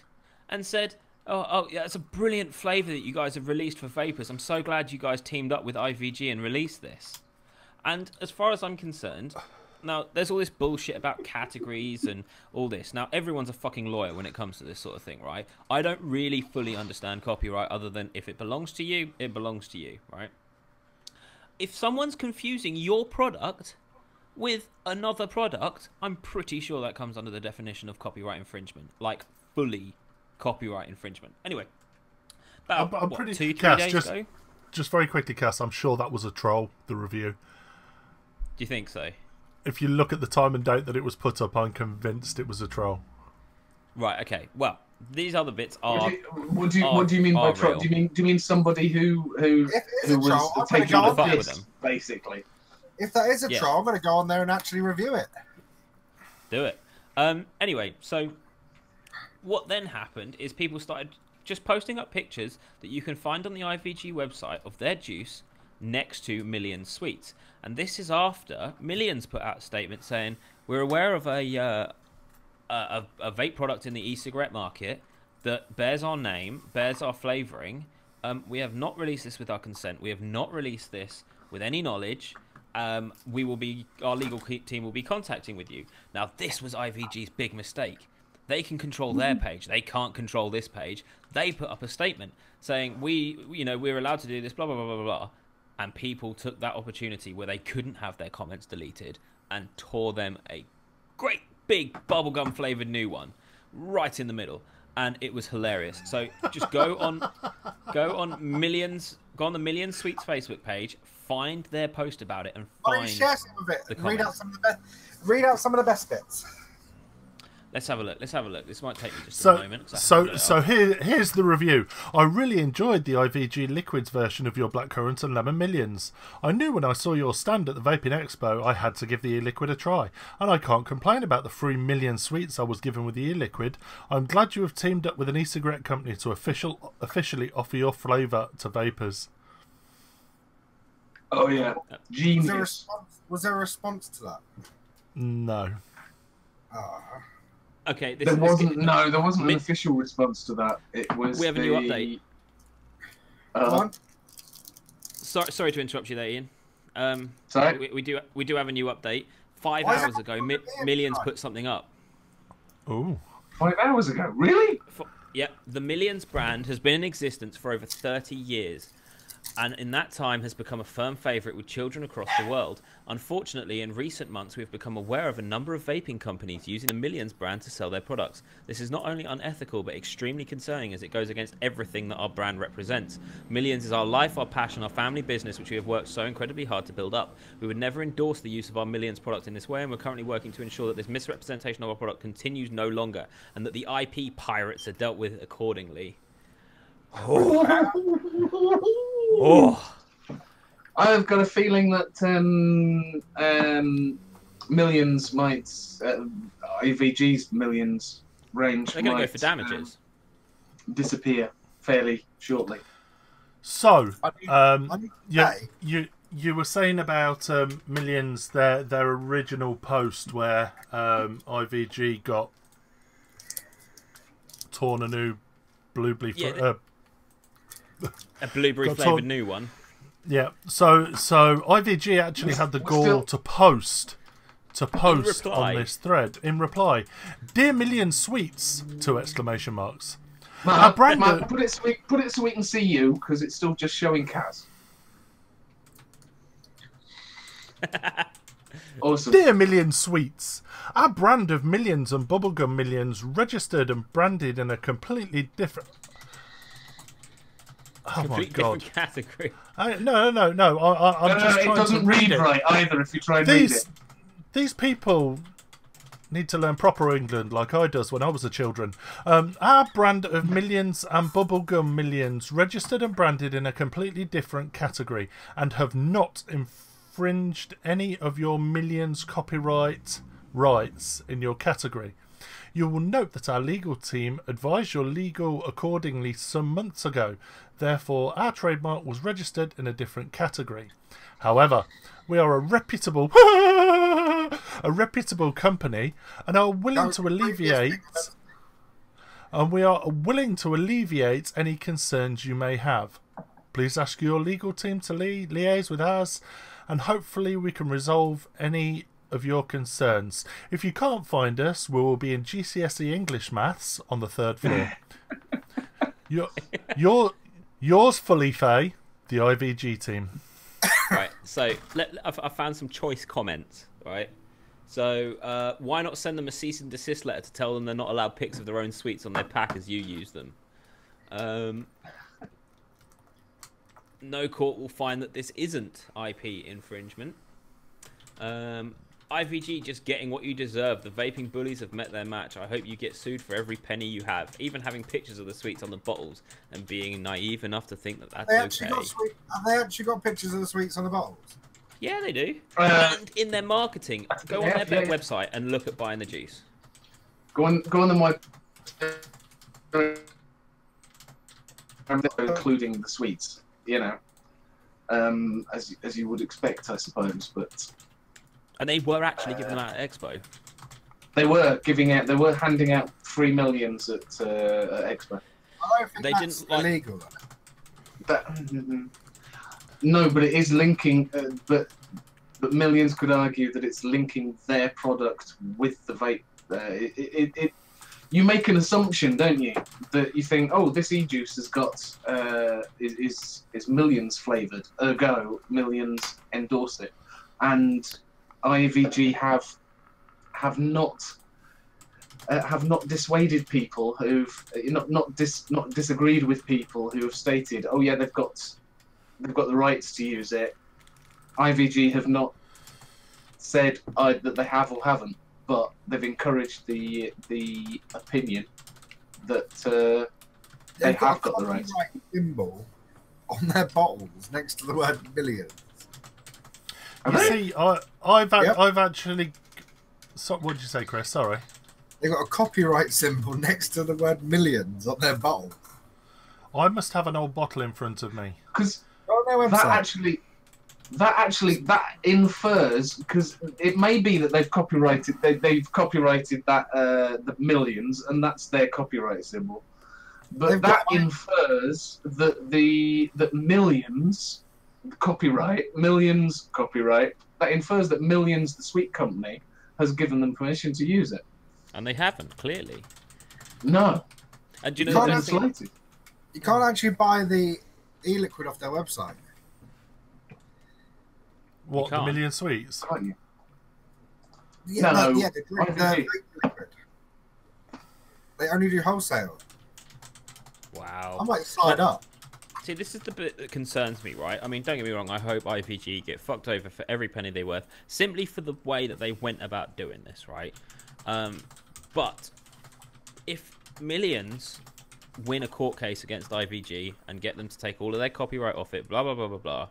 and said, oh yeah, it's a brilliant flavour that you guys have released for vapors. I'm so glad you guys teamed up with IVG and released this. And as far as I'm concerned, now there's all this bullshit about categories and all this. Now everyone's a fucking lawyer when it comes to this sort of thing, right? I don't really fully understand copyright other than if it belongs to you, it belongs to you, right? If someone's confusing your product with another product, I'm pretty sure that comes under the definition of copyright infringement, like fully copyright infringement. Anyway, about I'm what, pretty 2-3 Cass, days ago? just very quickly, Cass, I'm sure that was a troll, the review. Do you think so? If you look at the time and date that it was put up, I'm convinced it was a troll. Right, okay. Well, these other bits are... What do you mean by troll? Do you mean somebody who was taking the piss, basically? If that is a troll, I'm going to go on there and actually review it. Do it. Anyway, so what then happened is people started just posting up pictures that you can find on the IVG website of their juice next to Millions Sweets. And this is after Millions put out a statement saying, we're aware of a vape product in the e-cigarette market that bears our name, bears our flavouring. We have not released this with our consent. We have not released this with any knowledge. Our legal team will be contacting with you. Now, this was IVG's big mistake. They can control their page. They can't control this page. They put up a statement saying, we're allowed to do this, blah, blah, blah, blah, blah. And people took that opportunity where they couldn't have their comments deleted and tore them a great big bubblegum flavoured new one right in the middle. And it was hilarious. So just go on the Millions Sweets Facebook page, find their post about it, and find share some of it. The Read out some of the best bits. Let's have a look. This might take me just a moment. So here's the review. I really enjoyed the IVG Liquids version of your Blackcurrant and Lemon Millions. I knew when I saw your stand at the Vaping Expo I had to give the e-liquid a try, and I can't complain about the free Million Sweets I was given with the e-liquid. I'm glad you have teamed up with an e-cigarette company to officially offer your flavour to vapors. Oh yeah, genius. Was there a response to that? No. Okay, there wasn't an official response to that. It was. We have a new update. Sorry to interrupt you there, Ian. Sorry. We do have a new update. 5 hours ago, Millions put something up. Oh. 5 hours ago, really? The Millions brand has been in existence for over 30 years. And in that time has become a firm favourite with children across the world. Unfortunately, in recent months, we've become aware of a number of vaping companies using the Millions brand to sell their products. This is not only unethical, but extremely concerning as it goes against everything that our brand represents. Millions is our life, our passion, our family business, which we have worked so incredibly hard to build up. We would never endorse the use of our Millions product in this way, and we're currently working to ensure that this misrepresentation of our product continues no longer, and that the IP pirates are dealt with accordingly. I've got a feeling that Millions might IVG's Millions range. They're going to go for damages. Disappear fairly shortly. So, you were saying about Millions, their original post where IVG got torn a new blueberry. A blueberry flavoured new one. Yeah. So IVG actually had the gall to post on this thread in reply. Dear Million Sweets! 2 exclamation marks. Marc, put it so we can see you, because it's still just showing Kaz. Awesome. Dear Million Sweets, our brand of Millions and Bubblegum Millions registered and branded in a completely different... Oh my God! Different category. No. I'm just trying it doesn't to read it right either. If you try and read it, these people need to learn proper England like I does when I was a children. Our brand of Millions and Bubblegum Millions registered and branded in a completely different category and have not infringed any of your Millions copyright rights in your category. You will note that our legal team advised your legal accordingly some months ago. Therefore, our trademark was registered in a different category. However, we are a reputable a reputable company, and are willing to alleviate. And we are willing to alleviate any concerns you may have. Please ask your legal team to liaise with us, and hopefully we can resolve any of your concerns. If you can't find us, we will be in GCSE English Maths on the 3rd floor. Yours fully, Faye, the IVG team. Right, so I found some choice comments, right? So why not send them a cease and desist letter to tell them they're not allowed pics of their own sweets on their pack as you use them? No court will find that this isn't IP infringement. IVG just getting what you deserve. The vaping bullies have met their match. I hope you get sued for every penny you have. Even having pictures of the sweets on the bottles and being naive enough to think that that's okay. Have they actually got pictures of the sweets on the bottles? Yeah, they do. And in their marketing, go on their website and look at buying the juice. Go on the including the sweets, you know, as you would expect, I suppose. But and they were actually giving them out at Expo. They were handing out 3 millions at Expo. I don't think they that's didn't illegal. No, but it is linking. But millions could argue that it's linking their product with the vape. You make an assumption, don't you, that you think, oh, this e-juice has got is millions flavored, ergo millions endorse it, and IVG have not dissuaded people who've not disagreed with people who have stated, oh yeah, they've got the rights to use it. IVG have not said that they have or haven't, but they've encouraged the opinion that they have got the rights. Symbol on their bottles next to the word millions. You see, I've actually. So, what did you say, Chris? Sorry. They've got a copyright symbol next to the word millions on their bottle. I must have an old bottle in front of me. Because that infers, because it may be that they've copyrighted that the millions, and that's their copyright symbol. But that infers that millions copyright, that infers that Millions, the sweet company, has given them permission to use it. And they haven't, clearly. No. And do you know you can't actually buy the e-liquid off their website. What, the Million Sweets? Can't you? Yeah, no, the liquid. They only do wholesale. Wow. I might slide up. See, this is the bit that concerns me, right? I mean, don't get me wrong, I hope IVG get fucked over for every penny they're worth, simply for the way that they went about doing this, right? But if Millions win a court case against IVG and get them to take all of their copyright off it, blah, blah, blah, blah, blah,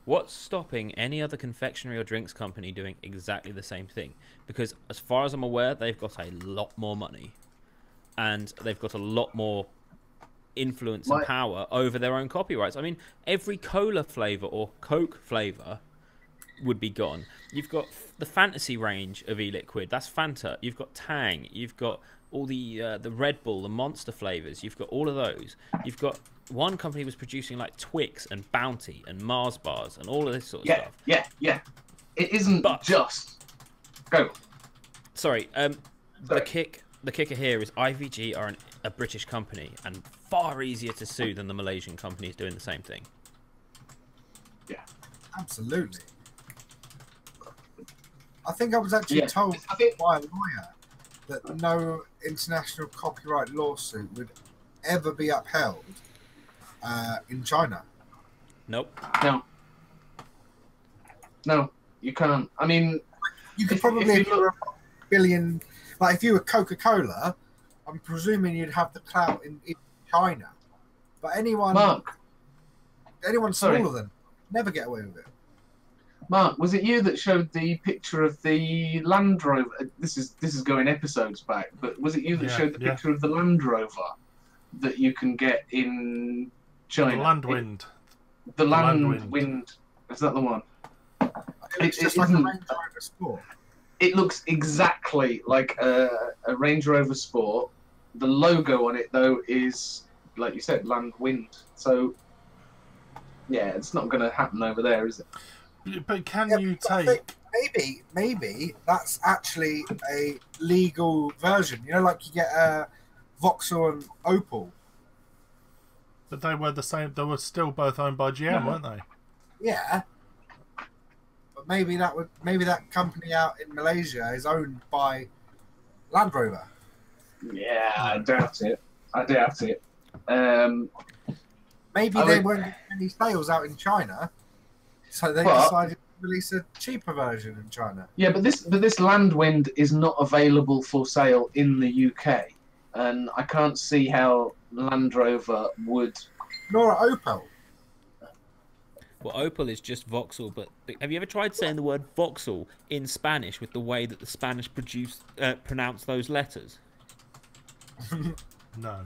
what's stopping any other confectionery or drinks company doing exactly the same thing? Because as far as I'm aware, they've got a lot more money. And they've got a lot more influence and power over their own copyrights. I mean, every cola flavour or Coke flavour would be gone. You've got the fantasy range of e-liquid. That's Fanta. You've got Tang. You've got all the Red Bull, the Monster flavours. You've got all of those. You've got one company was producing like Twix and Bounty and Mars bars and all of this sort of stuff. Yeah. It isn't just go. Sorry. The kicker here is IVG are a British company and far easier to sue than the Malaysian companies doing the same thing. Yeah, absolutely. I think I was actually told by a lawyer that no international copyright lawsuit would ever be upheld in China. Nope. No, you can't. I mean, you could probably if you look, a billion. Like if you were Coca-Cola, I'm presuming you'd have the clout in China. But anyone smaller than never get away with it. Mark, was it you that showed the picture of the Land Rover? This is going episodes back, but was it you that showed the picture of the Land Rover that you can get in China? The Landwind. The Landwind. Is that the one? It's just like a Range Rover Sport. it looks exactly like a Range Rover Sport. The logo on it, though, is, like you said, Land Wind. So, yeah, it's not going to happen over there, is it? But can Yeah, you but I take? think maybe that's actually a legal version. You know, like you get a Vauxhall and Opel. But they were the same. They were still both owned by GM, weren't they? Yeah, but maybe that company out in Malaysia is owned by Land Rover. Yeah, I doubt it. Maybe I they would- weren't getting any sales out in China, so they But- decided to release a cheaper version in China. Yeah, but this Landwind is not available for sale in the UK, and I can't see how Land Rover would. Nor Opel. Well, Opel is just Vauxhall, but have you ever tried saying the word Vauxhall in Spanish with the way that the Spanish pronounce those letters? No.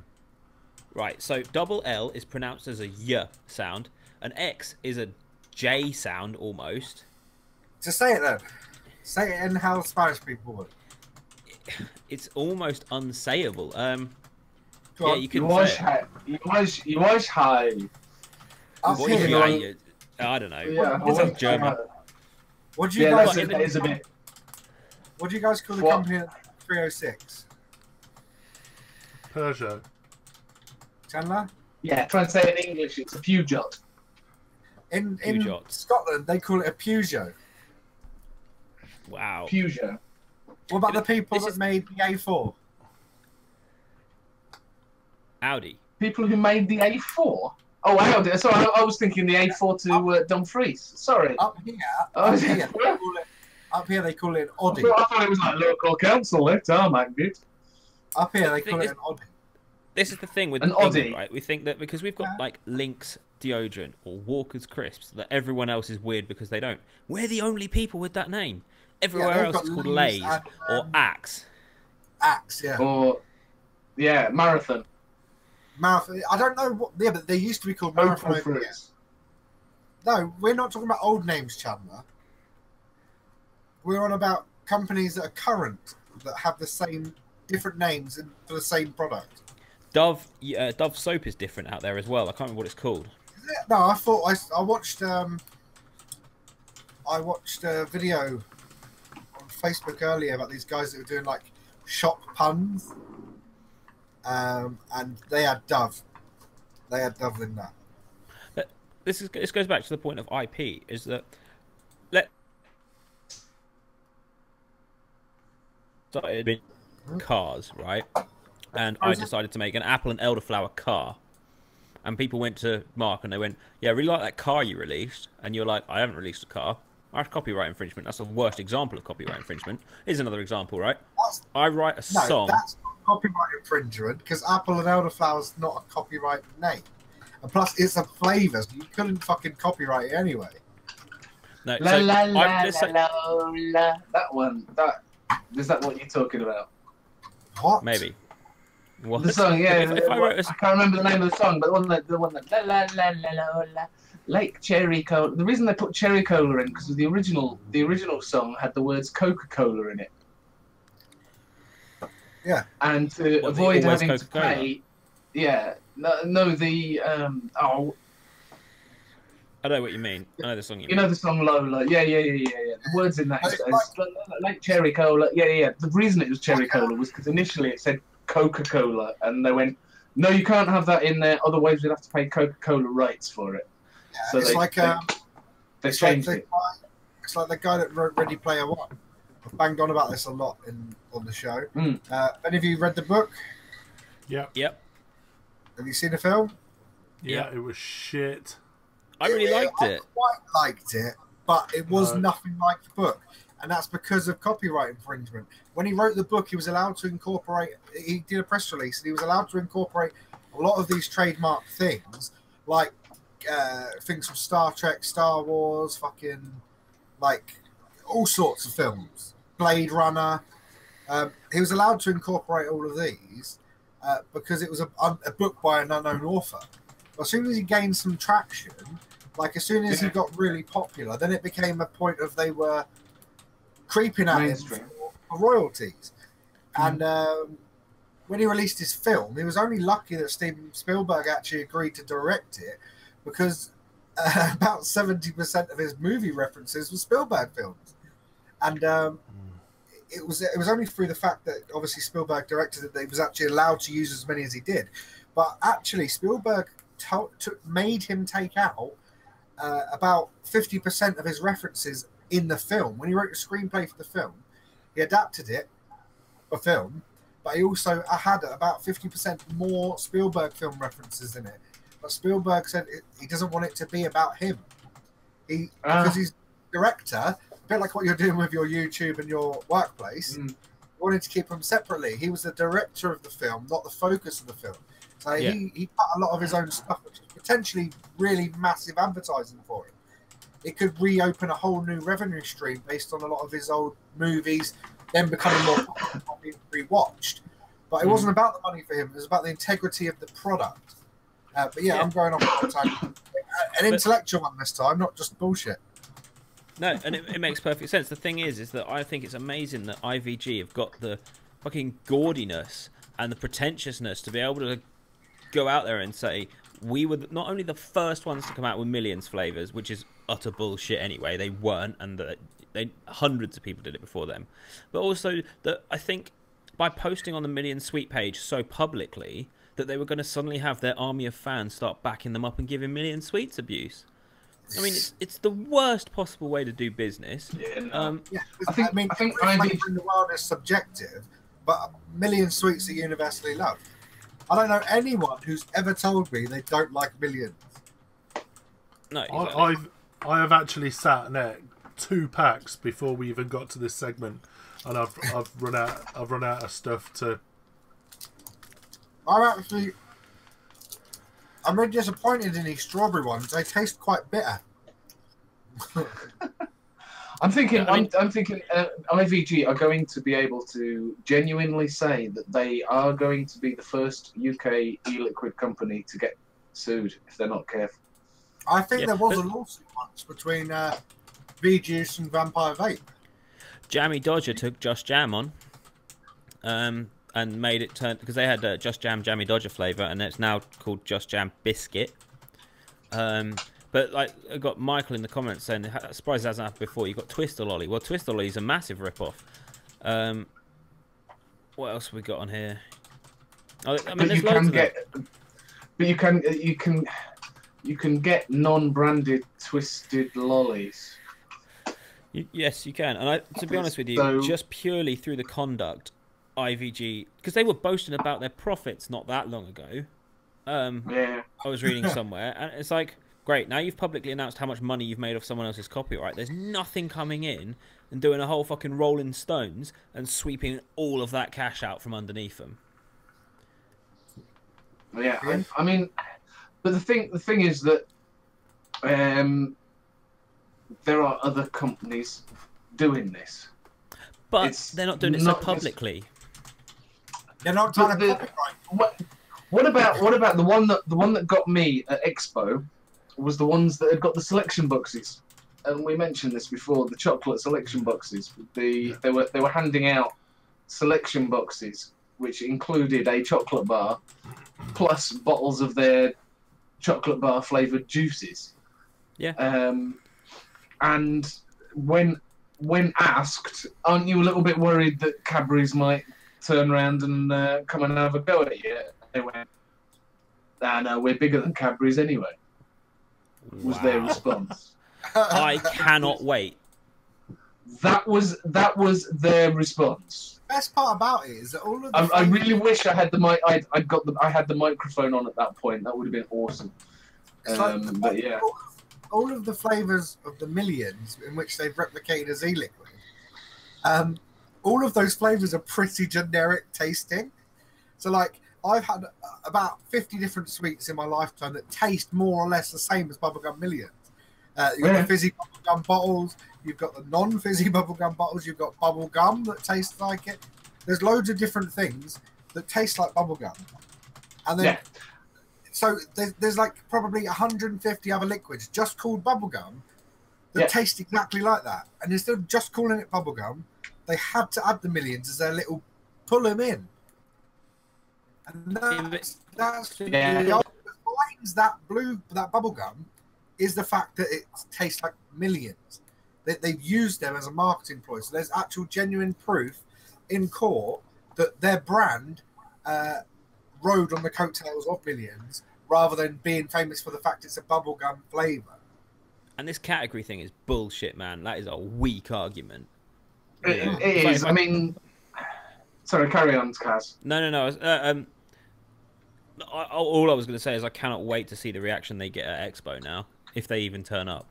Right, so double L is pronounced as a Y sound, an X is a J sound almost. Just say it then. Say it in how Spanish people would. It's almost unsayable. Go Yeah, on. you can say it. You was high. Up What here, is Y? I don't know. Yeah, It sounds German. what do you Yeah, guys? that is a bit. What do you guys call the What? company at 306? Peugeot. Chandler? Yeah, try and say it in English. It's a Peugeot. In Peugeot. Scotland, they call it a Peugeot. Wow. Peugeot. What about the people This that is- made the A4? Audi. People who made the A4. Oh, wow. Sorry, I was thinking the A4 to Dumfries. Sorry. Up here, Oh, up here, they call it an I Audi. thought it was like local council. Tarmac did. Up here, they The call thing it an Audi. This is the thing with An England, Audi. right? We think that because we've got like Lynx deodorant or Walker's crisps, that everyone else is weird because they don't. We're the only people with that name. Everywhere they've else got is called Lay's Lay's and, or Axe. Axe, yeah. Or, yeah, Marathon. Marathon. I don't know what. Yeah, but they used to be called Marathon. Opal over here. Fruits. No, we're not talking about old names, Chandler. We're on about companies that are current that have the same different names for the same product. Dove soap is different out there as well. I can't remember what it's called. No, I thought I watched a video on Facebook earlier about these guys that were doing like shop puns, and they had Dove. They had Dove in that. This goes back to the point of IP. Is that started in cars, right? And I decided to make an apple and elderflower car. And people went to Marc and they went, "Yeah, I really like that car you released." And you're like, "I haven't released a car. That's copyright infringement. That's the worst example of copyright infringement." Here's another example, right? I write a No, song. that's not copyright infringement because apple and elderflower is not a copyright name. And plus, it's a flavour, so you couldn't fucking copyright it anyway. No, La so la la I'm la just saying- la la. That one. Is that what you're talking about? What? maybe. What? The song, yeah. If I wrote a I can't remember the name of the song, but the one that la la la la la la. Lake Cherry Cola. The reason they put Cherry Cola in because the original song had the words Coca-Cola in it. Yeah. And to What, avoid always having to Coca-Cola? pay, yeah, no, the I know what you mean. I know the song you you mean. know the song Lola, yeah. The words in that But is it's like Cherry Cola, yeah. The reason it was Cherry Cola was because initially it said Coca-Cola, and they went, no, you can't have that in there, otherwise we'd have to pay Coca-Cola rights for it. Yeah, So it's they like they it's like changed it. It's like the guy that wrote Ready Player One. I've banged on about this a lot on the show. Mm. Any of you read the book? Yep. Yep. Have you seen the film? Yeah, it was shit. I really liked it. I quite liked it, but it was No. nothing like the book. And that's because of copyright infringement. When he wrote the book, he was allowed to incorporate, he did a press release, and he was allowed to incorporate a lot of these trademark things, like things from Star Trek, Star Wars, fucking, like, all sorts of films. Blade Runner. He was allowed to incorporate all of these because it was a book by an unknown author. But as soon as he gained some traction, like as soon as he got really popular, then it became a point of they were creeping at Mainstream. him for royalties. And when he released his film, he was only lucky that Steven Spielberg actually agreed to direct it, because about 70% of his movie references were Spielberg films. And it was only through the fact that obviously Spielberg directed it that he was actually allowed to use as many as he did. But actually, Spielberg made him take out about 50% of his references in the film. When he wrote the screenplay for the film, he adapted it for film, but he also had about 50% more Spielberg film references in it. But Spielberg said he doesn't want it to be about him. Because he's director, a bit like what you're doing with your YouTube and your workplace, he wanted to keep them separately. He was the director of the film, not the focus of the film. So he cut a lot of his own stuff, which was potentially really massive advertising for him. It could reopen a whole new revenue stream based on a lot of his old movies, then becoming more popular, being rewatched. But it wasn't about the money for him. It was about the integrity of the product. But I'm going off all the time. An intellectual one this time, not just bullshit. No, and it makes perfect sense. The thing is that I think it's amazing that IVG have got the fucking gaudiness and the pretentiousness to be able to go out there and say, we were not only the first ones to come out with millions flavors, which is utter bullshit anyway. They weren't, and hundreds of people did it before them. But also that I think by posting on the Million Sweet page so publicly that they were going to suddenly have their army of fans start backing them up and giving Million Sweets abuse. I mean, it's the worst possible way to do business. I think IVG in the world is subjective, but Million Sweets are universally loved. I don't know anyone who's ever told me they don't like Millions. No, exactly. I have actually sat there 2 packs before we even got to this segment, and I've run out of stuff to. I'm really disappointed in these strawberry ones. They taste quite bitter. I'm thinking IVG are going to be able to genuinely say that they are going to be the first UK e-liquid company to get sued if they're not careful. I think there was a lawsuit once between V-Juice and Vampire Vape. Jammy Dodger took Just Jam on, and made it turn, because they had Just Jam Jammy Dodger flavour, and it's now called Just Jam Biscuit. But like, I got Michael in the comments saying, surprised it hasn't happened before. You got Twister Lolly. Well, Twister Lolly is a massive rip-off. What else have we got on here? I mean, there's loads of them. But you can get non-branded twisted lollies. Yes, you can. And to be honest with you, just purely through the conduct, IVG, because they were boasting about their profits not that long ago. I was reading somewhere, and it's like, great, now you've publicly announced how much money you've made off someone else's copyright. There's nothing coming in and doing a whole fucking Rolling Stones and sweeping all of that cash out from underneath them. Yeah, I mean, but the thing is that there are other companies doing this, but they're not doing it so publicly. They're not trying to copyright. What about the one that got me at Expo? Was the ones that had got the selection boxes, and we mentioned this before. The chocolate selection boxes. They were handing out selection boxes, which included a chocolate bar, plus bottles of their chocolate bar flavored juices. Yeah. And when asked, aren't you a little bit worried that Cadbury's might turn around and come and have a go at you? They went, no, we're bigger than Cadbury's anyway. Was their response. I cannot wait. That was their response. Best part about it is that all of the I really wish I had the mic. I had the microphone on at that point. That would have been awesome. But yeah, all of the flavors of the millions in which they've replicated as e-liquid, all of those flavors are pretty generic tasting. So like, I've had about 50 different sweets in my lifetime that taste more or less the same as bubblegum millions. You've got the fizzy bubblegum bottles, you've got the non-fizzy bubblegum bottles, you've got bubblegum that tastes like it. There's loads of different things that taste like bubblegum. And then, so there's like probably 150 other liquids just called bubblegum that taste exactly like that. And instead of just calling it bubblegum, they had to add the millions as their little pull 'em in. And that's the behind that bubblegum is the fact that it tastes like millions. They've used them as a marketing ploy. So there's actual genuine proof in court that their brand rode on the coattails of millions rather than being famous for the fact it's a bubblegum flavour. And this category thing is bullshit, man. That is a weak argument. It is. I mean, sorry, carry on, Kaz. No. All I was going to say is I cannot wait to see the reaction they get at Expo now, if they even turn up.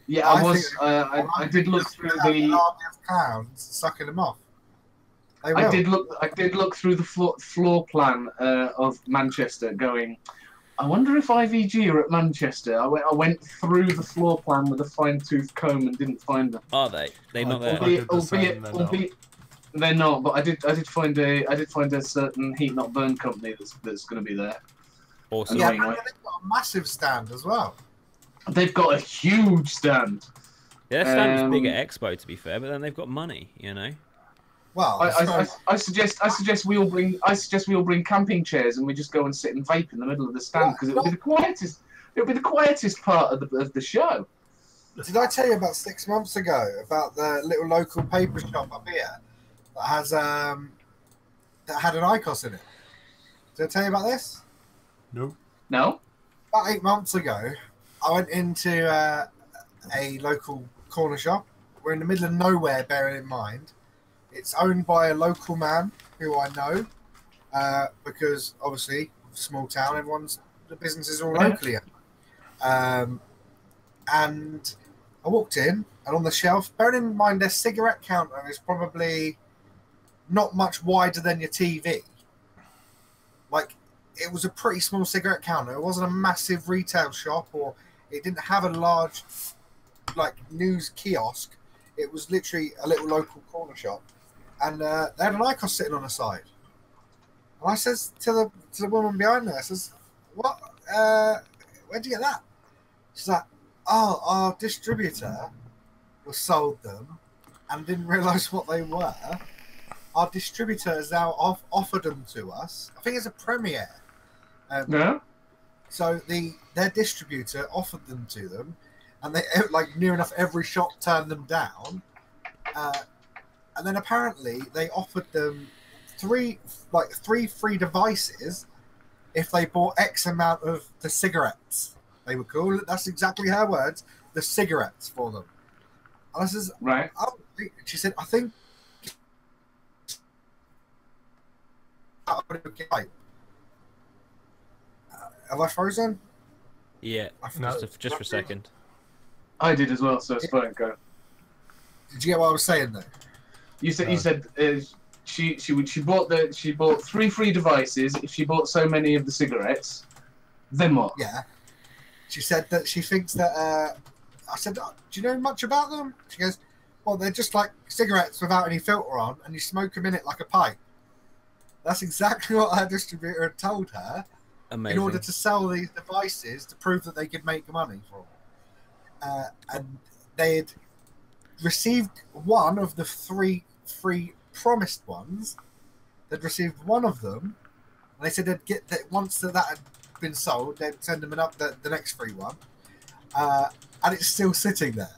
Yeah, I did look through the army of clowns sucking them off. I did look through the floor plan of Manchester, going, I wonder if IVG are at Manchester. I went through the floor plan with a fine-tooth comb and didn't find them. Are they? They're not there. Albeit, they're not. But I did find a certain heat not burn company that's going to be there. Awesome. Yeah, they've got a massive stand as well. They've got a huge stand. Their stand is big at Expo, to be fair, but then they've got money, you know. Well, I suggest we all bring camping chairs and we just go and sit and vape in the middle of the stand because it'll be the quietest. It'll be the quietest part of the show. Did I tell you about 6 months ago about the little local paper shop up here that has that had an ICOS in it? Did I tell you about this? No. No. About 8 months ago, I went into a local corner shop. We're in the middle of nowhere, bearing in mind. It's owned by a local man who I know, because obviously, small town, the business is all locally owned. And I walked in, and on the shelf, bearing in mind their cigarette counter is probably not much wider than your TV. Like, it was a pretty small cigarette counter. It wasn't a massive retail shop, or it didn't have a large, like, news kiosk. It was literally a little local corner shop. And they had an ICOS sitting on the side. And I says to the woman behind there, I says, what, where'd you get that? She's like, oh, our distributor was sold them and didn't realise what they were. Our distributor has now offered them to us. I think it's a premiere. Yeah. So their distributor offered them to them, and they, like, near enough every shop turned them down. And then apparently they offered them three free devices if they bought X amount of the cigarettes. They were cool. That's exactly her words. The cigarettes for them. And I says, right. Oh, she said, I think. Have I frozen? Yeah. Just for a second. I did as well. So it's fine. Go. Did you get what I was saying though? You said she bought 3 free devices if she bought so many of the cigarettes. Then what? Yeah. She said that she thinks that. I said, oh, do you know much about them? She goes, well, they're just like cigarettes without any filter on, and you smoke them in it like a pipe. That's exactly what her distributor had told her. Amazing. In order to sell these devices to prove that they could make money for them. And they had received one of the 3 free promised ones. They'd received one of them, and they said they'd get that once that had been sold, they'd send them the next free one, and it's still sitting there.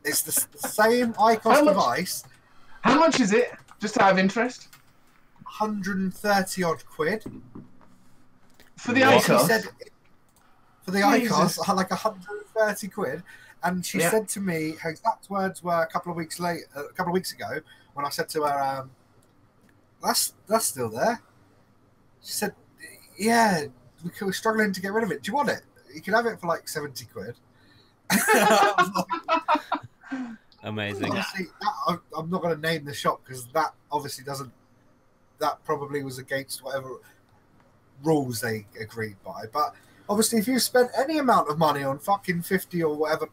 It's the same ICOS device. How much is it? Just out of interest. 130 odd quid for the ICOS. Said, for the ICOS, like 130 quid. And she said to me, her exact words were a couple of weeks ago, when I said to her, "That's still there." She said, "Yeah, we're struggling to get rid of it. Do you want it? You can have it for like 70 quid." Amazing. Obviously, I'm not going to name the shop because that obviously doesn't. That probably was against whatever rules they agreed by, but. Obviously, if you spent any amount of money on fucking 50 or whatever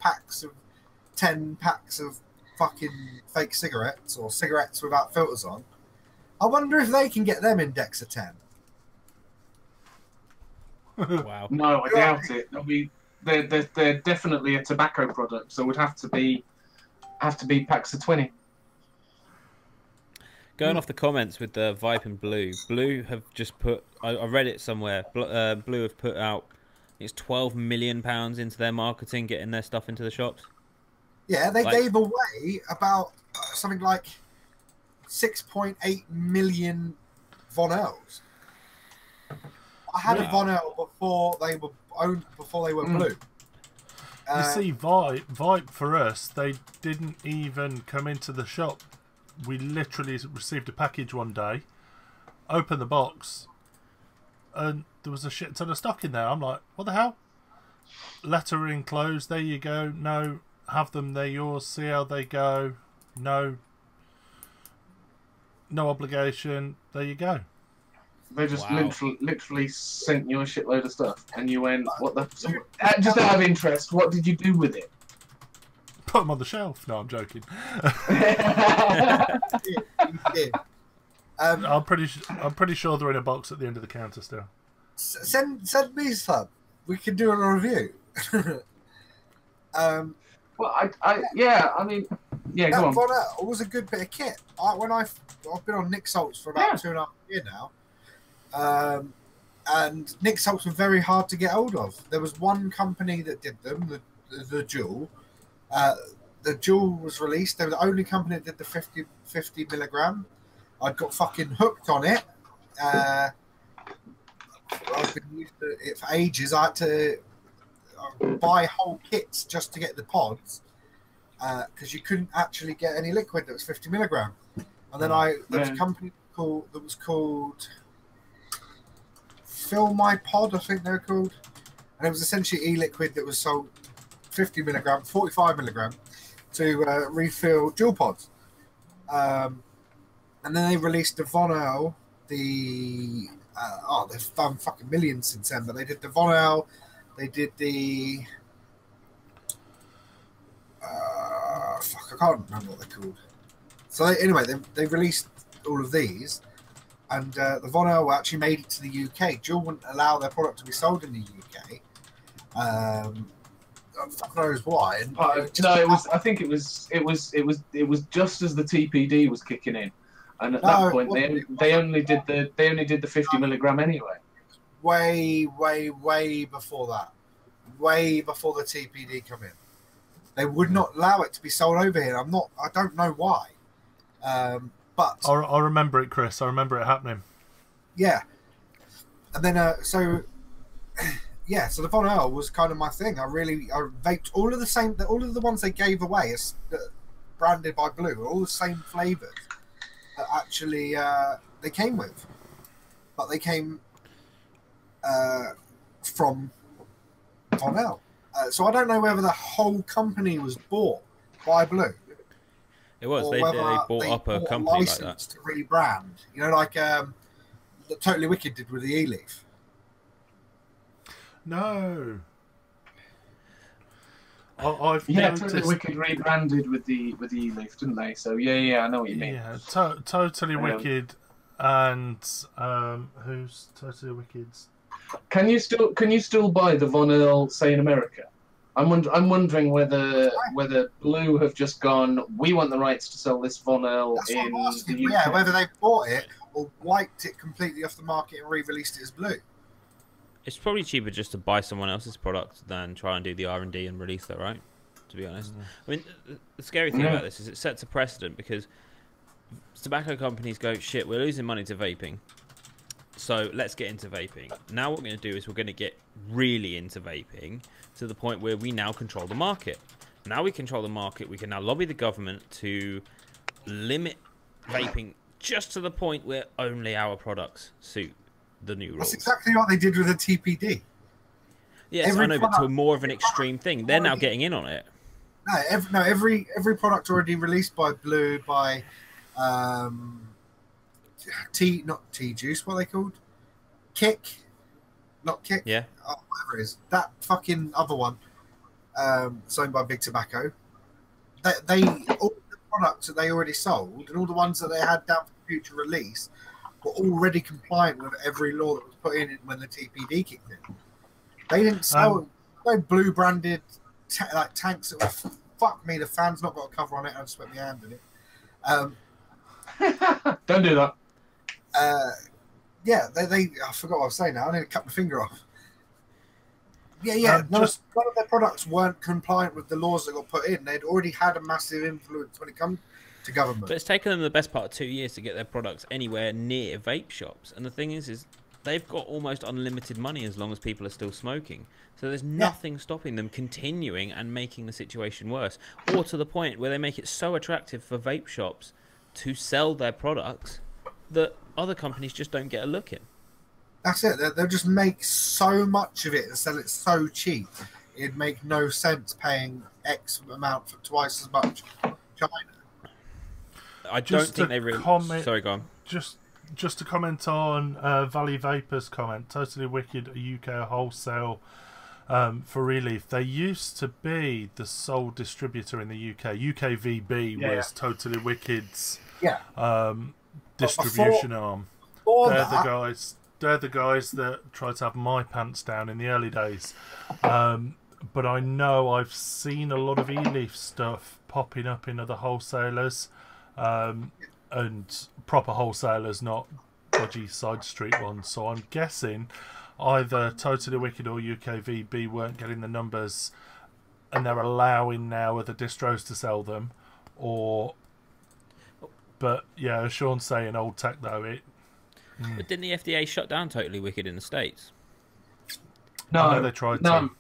10 packs of fucking fake cigarettes or cigarettes without filters on, I wonder if they can get them index of 10. Wow. No, I doubt it. they're definitely a tobacco product, so it would have to be packs of 20. Going off the comments with the Vipe and Blue have just put. I read it somewhere. Blue have put out. It's £12 million into their marketing, getting their stuff into the shops. Yeah, they gave away about something like 6.8 million Von L's. I had a Von L before they were owned, before they were Blue. You see, Vipe for us, they didn't even come into the shop. We literally received a package one day, opened the box, and there was a shit ton of stock in there. I'm like, what the hell? Letter enclosed, there you go. No, have them, they're yours. See how they go. No obligation. There you go. They just literally sent you a shitload of stuff, and you went, "What the?" Just out of interest, what did you do with it? Put them on the shelf. No, I'm joking. I'm pretty sure they're in a box at the end of the counter still. Send me some. We can do a review. Well, I mean, go on. Von L was a good bit of kit. I've been on Nick Salts for about 2.5 years now. And Nick Salts were very hard to get hold of. There was one company that did them, the Jewel. The Jewel was released. They were the only company that did the 50 milligram. I got fucking hooked on it. I've been used to it for ages. I had to buy whole kits just to get the pods because you couldn't actually get any liquid that was 50 milligram. And then there was a company that was called Fill My Pod, I think they were called, and it was essentially e-liquid that was sold 50 milligram, 45 milligram to refill dual pods. And then they released the Von L, they've done fucking millions since then, but they did the Von L, they did the I can't remember what they're called. So they released all of these. And the Von L actually made it to the UK. Jewel wouldn't allow their product to be sold in the UK. Fuck knows why. And I think it was just as the TPD was kicking in, and at that point they only did the 50 milligram anyway. Way before that. Way before the TPD come in. They would not allow it to be sold over here. I don't know why. But I remember it, Chris. I remember it happening. Yeah, and then so the Von L was kind of my thing. I vaped all of the ones they gave away as branded by Blue, are all the same flavors that actually they came with, but they came from Von L. So I don't know whether the whole company was bought by Blue. It was. They bought up a company like that to rebrand. You know, like Totally Wicked did with the E-Leaf. No. I've noticed... Totally Wicked rebranded with the E-Leaf, didn't they? So yeah, I know what you mean. Yeah, Totally Wicked, and who's Totally Wicked's? Can you still buy the Von L, say, in America? I'm wondering whether Blue have just gone, we want the rights to sell this Von L in the UK. Yeah, whether they bought it or wiped it completely off the market and re-released it as Blue. It's probably cheaper just to buy someone else's product than try and do the R&D and release that, right? To be honest. I mean, the scary thing about this is it sets a precedent because tobacco companies go, shit, we're losing money to vaping. So let's get into vaping. Now what we're going to do is we're going to get really into vaping to the point where we now control the market. Now we control the market, we can now lobby the government to limit vaping just to the point where only our products suit the new rules. That's exactly what they did with the TPD. Yes, I know, but to more of an extreme thing. They're now getting in on it. Every product already released by Blue, by not Tea Juice, what are they called? Kick? Not Kick? Yeah. Whatever it is. That fucking other one, signed by Big Tobacco. They all the products that they already sold and all the ones that they had down for future release were already compliant with every law that was put in when the TPD kicked in. They didn't sell no blue branded like tanks that were fuck me. The fan's not got a cover on it. I just put my hand in it. Don't do that. Yeah, they. I forgot what I was saying now. I need to cut my finger off. Yeah. None of their products weren't compliant with the laws that got put in. They'd already had a massive influence when it comes to government. But it's taken them the best part of 2 years to get their products anywhere near vape shops. And the thing is they've got almost unlimited money as long as people are still smoking. So there's nothing stopping them continuing and making the situation worse. Or to the point where they make it so attractive for vape shops to sell their products that other companies just don't get a look in. That's it. They'll just make so much of it and sell it so cheap. It'd make no sense paying X amount for twice as much China. I don't think they really... Sorry, go on. Just to comment on Valley Vapor's comment, Totally Wicked UK wholesale for Relief. They used to be the sole distributor in the UK. UKVB was Totally Wicked's distribution arm. They're the guys that tried to have my pants down in the early days. But I know I've seen a lot of e-leaf stuff popping up in other wholesalers. And proper wholesalers, not dodgy side street ones. So I'm guessing either Totally Wicked or UKVB weren't getting the numbers and they're allowing now other distros to sell them, but yeah, as Sean's saying, old tech though, But didn't the FDA shut down Totally Wicked in the States? No, they tried to.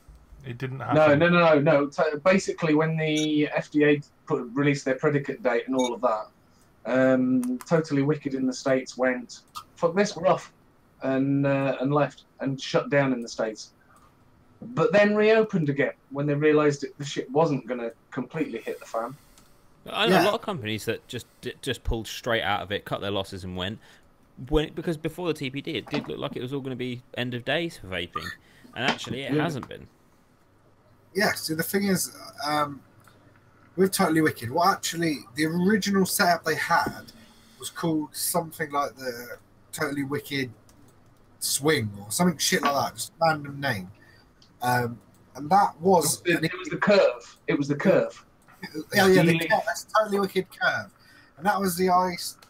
It didn't happen. No. Basically, when the FDA released their predicate date and all of that, Totally Wicked in the States went, fuck this, we're off, and left and shut down in the States. But then reopened again when they realised the shit wasn't going to completely hit the fan. I know a lot of companies that just pulled straight out of it, cut their losses and went because before the TPD it did look like it was all going to be end of days for vaping, and actually it hasn't been. Yeah, so the thing is, with Totally Wicked, the original setup they had was called something like the Totally Wicked Swing or something shit like that, just a random name. And that was... It was the Curve. It was the Curve. The Curve. That's Totally Wicked Curve. And that was the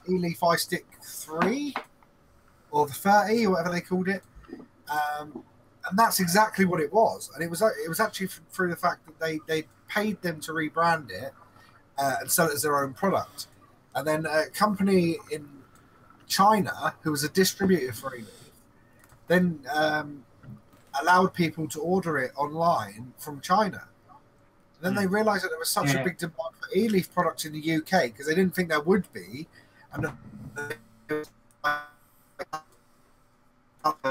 e-leaf iStick 3 or the 30 or whatever they called it. And that's exactly what it was. And it was actually through the fact that they paid them to rebrand it and sell it as their own product. And then a company in China, who was a distributor for e-leaf, then allowed people to order it online from China. And then they realised that there was such a big demand for e-leaf products in the UK because they didn't think there would be. And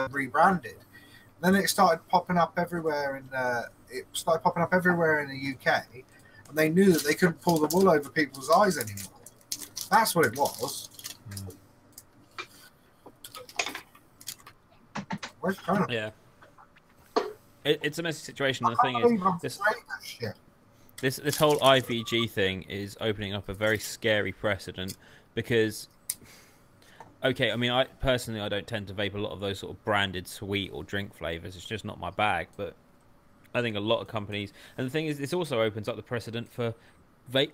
rebranded. Then it started popping up everywhere in the UK, and they knew that they couldn't pull the wool over people's eyes anymore. That's what it was. Where's Connor? Yeah, it's a messy situation. The thing is, this whole IVG thing is opening up a very scary precedent because. Okay, I mean, I don't tend to vape a lot of those sort of branded sweet or drink flavors. It's just not my bag. But I think a lot of companies, and the thing is, this also opens up the precedent for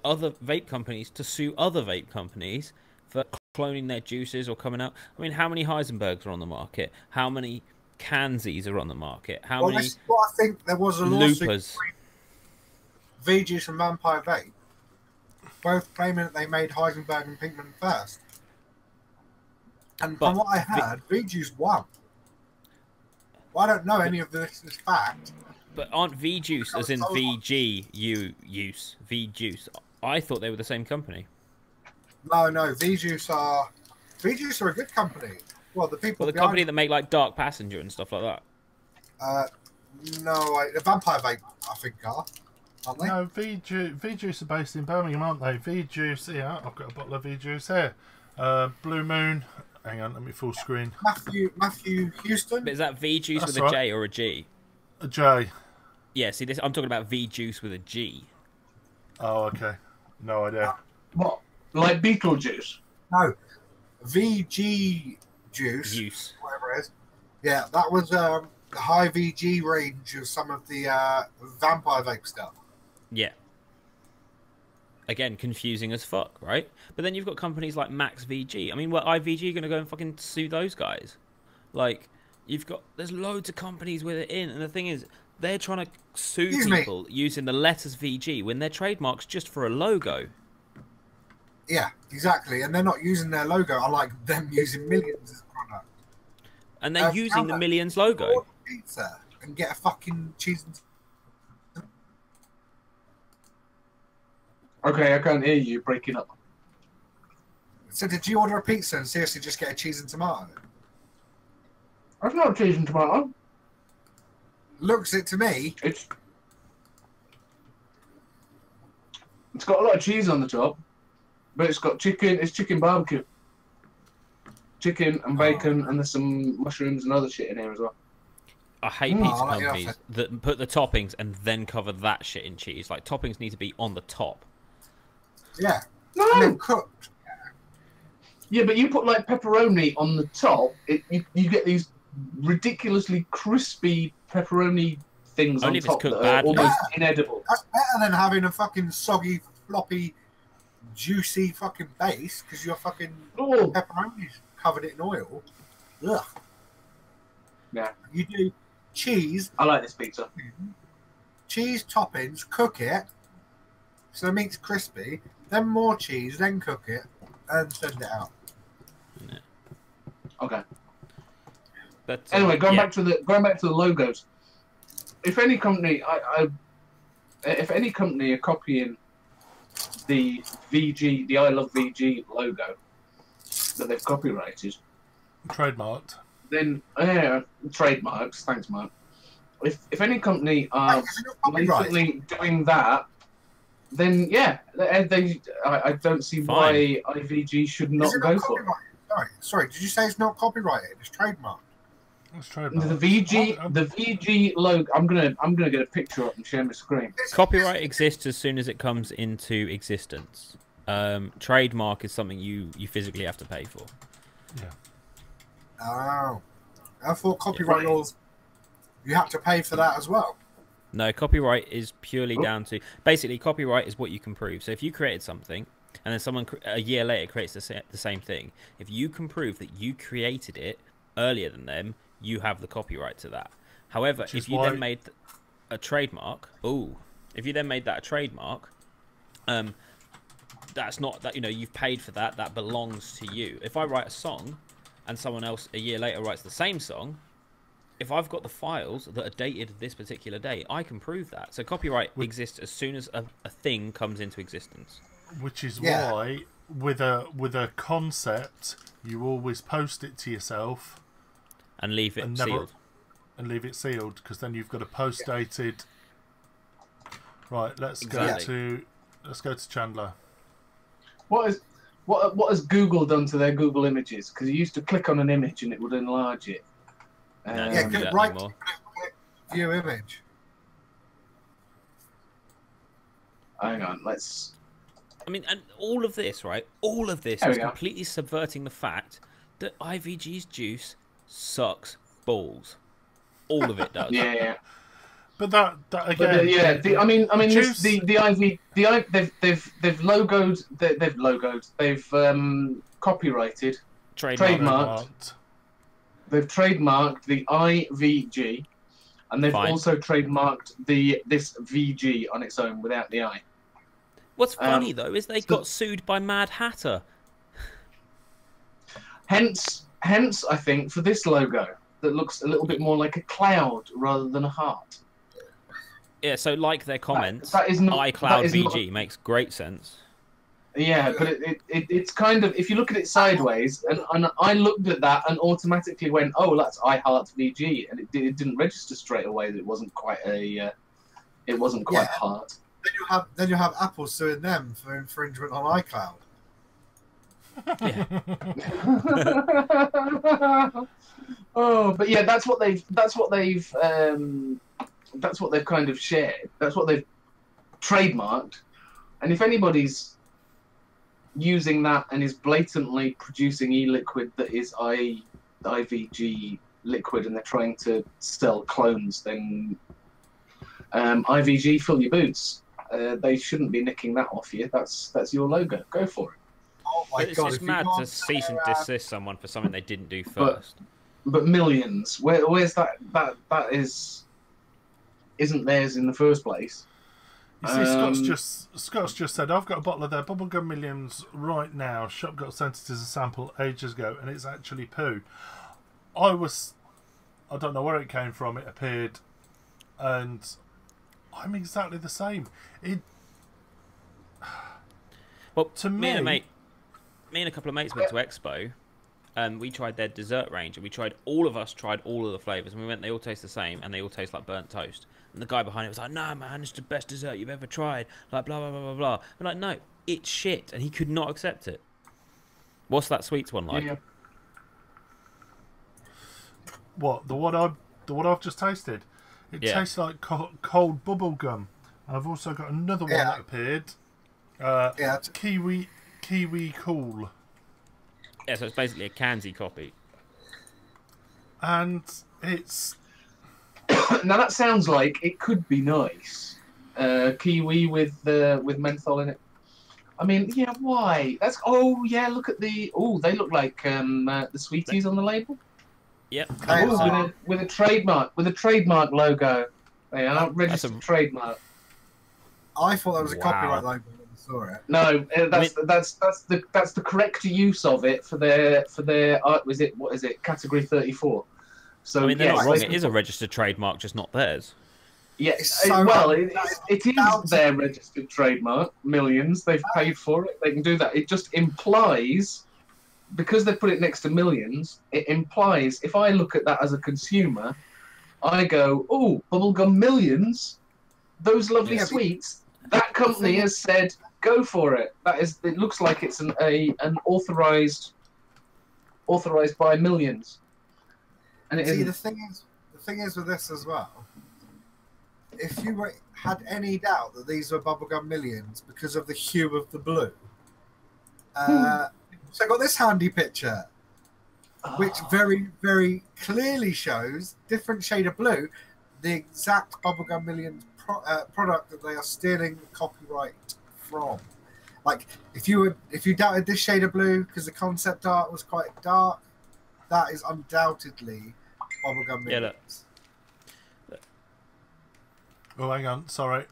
other vape companies to sue other vape companies for cloning their juices or coming out. I mean, how many Heisenbergs are on the market? How many Kansies are on the market? How many? Well, I think there was a lawsuit Loopers. V-Juice and Vampire Vape, both claiming that they made Heisenberg and Pinkman first. And from what I heard, V-Juice won. Well, I don't know any of this is fact. But aren't V-Juice, as in V-G-U-Use, V-Juice? I thought they were the same company. No, V-Juice are a good company. Well, the company that make like Dark Passenger and stuff like that. The Vampire Vape, I think, aren't they? No, V-Juice are based in Birmingham, aren't they? V-Juice, yeah, I've got a bottle of V-Juice here. Blue Moon. Hang on, let me full screen. Matthew Houston. But is that V-Juice with a J or a G? A J. Yeah, see, I'm talking about V-Juice with a G. Oh, okay. No idea. What? Like Beetlejuice? No. VG Juice. Whatever it is. Yeah, that was high VG range of some of the vampire vape stuff. Yeah. Again, confusing as fuck, right? But then you've got companies like Max VG. I mean, what IVG going to go and fucking sue those guys? Like, there's loads of companies with it in, and the thing is, they're trying to sue people using the letters VG when their trademark's just for a logo. Yeah, exactly. And they're not using their logo, unlike them using Millions as a product. And they're using the Millions logo. Order pizza and get a fucking cheese and... Okay, I can't hear you. Breaking up. So did you order a pizza and seriously just get a cheese and tomato? That's not cheese and tomato. Looks it to me. It's got a lot of cheese on the top, but it's got chicken. It's chicken barbecue. Chicken and bacon, and there's some mushrooms and other shit in here as well. I hate pizza companies that put the toppings and then cover that shit in cheese. Like, toppings need to be on the top. Yeah. No. And then cooked. Yeah, but you put like pepperoni on the top, you get these ridiculously crispy pepperoni things Only on top cooked that are badly. almost inedible. That's better than having a fucking soggy, floppy, juicy fucking base because your fucking pepperoni's covered it in oil. Ugh. Yeah. You do cheese. I like this pizza. Cheese toppings, cook it so the meat's crispy, then more cheese, then cook it, and send it out. Yeah. Okay. But anyway, going back to the logos. If any company, if any company are copying the VG, the I Love VG logo that they've copyrighted, trademarked, then trademarks. Thanks, Mark. If any company are blatantly doing that, then yeah, I don't see why IVG should not go for it. Sorry, did you say it's not copyrighted? It's trademarked. It's trademarked. The VG logo. I'm gonna get a picture up and share my screen. Copyright exists as soon as it comes into existence. Trademark is something you physically have to pay for. Yeah. Oh, I thought copyright laws. You have to pay for that as well. No, copyright is purely down to... Basically, copyright is what you can prove. So if you created something, and then someone a year later creates the same thing, if you can prove that you created it earlier than them, you have the copyright to that. However, if you then made a trademark... if you then made that a trademark, that's not... that. You've paid for that. That belongs to you. If I write a song, and someone else a year later writes the same song... If I've got the files that are dated this particular day, I can prove that. So copyright exists as soon as a thing comes into existence. Which is why, with a concept, you always post it to yourself and leave it sealed. And leave it sealed, because then you've got a post-dated. Right, let's go to Chandler. What has Google done to their Google Images? Because you used to click on an image and it would enlarge it. View image. Hang on, let's... I mean, and all of this, right? All of this is completely subverting the fact that IVG's juice sucks balls. All of it does. Yeah. But that again... They've copyrighted, trademarked. They've trademarked the IVG, and they've also trademarked this VG on its own without the I. What's funny though is they got sued by Mad Hatter. Hence, I think for this logo that looks a little bit more like a cloud rather than a heart. Yeah, so like their comments, that is not, iCloud VG makes great sense. Yeah, but it's kind of, if you look at it sideways, and I looked at that and automatically went, oh, that's I Heart VG, and it didn't register straight away that it wasn't quite a heart. Then you have Apple suing them for infringement on iCloud. Yeah. Oh, but yeah, that's what they've kind of shared. That's what they've trademarked, and if anybody's using that and is blatantly producing e-liquid that is IVG liquid and they're trying to sell clones, then IVG, fill your boots. They shouldn't be nicking that off you. That's your logo. Go for it. Oh my But it's god! just If you mad go to on cease and desist someone for something they didn't do But- first. But millions, where's that? That isn't theirs in the first place. You see, Scott's just said, I've got a bottle of their Bubblegum Millions right now. Shop got sent it as a sample ages ago, and it's actually poo. I don't know where it came from. It appeared, and I'm exactly the same. Well, to me and me- a couple of mates went to Expo, and we tried their dessert range, and all of us tried all of the flavors, and we went, they all taste the same, and they all taste like burnt toast. And the guy behind it was like, "No, man, it's the best dessert you've ever tried." Like blah blah blah blah blah. I'm like, "No, it's shit," and he could not accept it. What's that sweets one like? Yeah. What the one I've just tasted? It Yeah. tastes like cold bubble gum. I've also got another one Yeah. that appeared. Yeah, it's- Kiwi Cool, Yeah, so it's basically a Kanzi copy. and it's Now that sounds like it could be nice. Kiwi with menthol in it. I mean, yeah, why? Yeah. Look at they look like the sweeties on the label. Yep. Hey, Ooh, so- with a trademark logo. They are registered trademark. I thought that was a Wow. copyright logo when I saw it. No, that's the correct use of it for their art. What is it? Category 34. So I mean, they're yes, not wrong. they- It is a registered trademark, just not theirs. Yeah, It's so it is their registered trademark. Millions, they've paid for it. They can do that. It just implies, because they put it next to millions, it implies if I look at that as a consumer, I go, "Oh, bubblegum millions, those lovely Yeah, but- sweets." That company has said, "Go for it." That is, it looks like it's an authorized by millions, and it See, isn't. the thing is with this as well. If you had any doubt that these were Bubblegum Millions because of the hue of the blue, so I got this handy picture, which very, very clearly shows different shade of blue, the exact Bubblegum Millions product that they are stealing the copyright from. Like, if you doubted this shade of blue because the concept art was quite dark, that is undoubtedly Bubblegum Yeah, look. Millions. oh, hang on, sorry.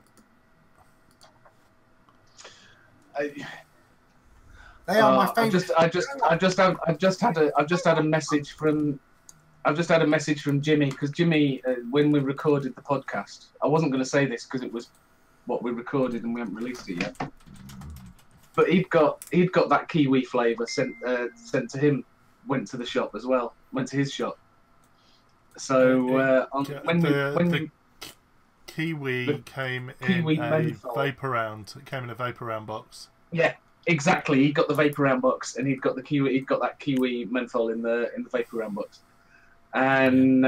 They are my favorite. I've just had a message from Jimmy, because Jimmy, when we recorded the podcast, I wasn't going to say this because it was what we recorded and we haven't released it yet. But he'd got that kiwi flavour sent to him. Went to the shop as well. Went to his shop. So The Kiwi came in Kiwi a menthol. Vape-Around. It came in a Vape-Around box. yeah, exactly. He got the Vape-Around box, and he'd got that kiwi menthol in the Vape-Around box. And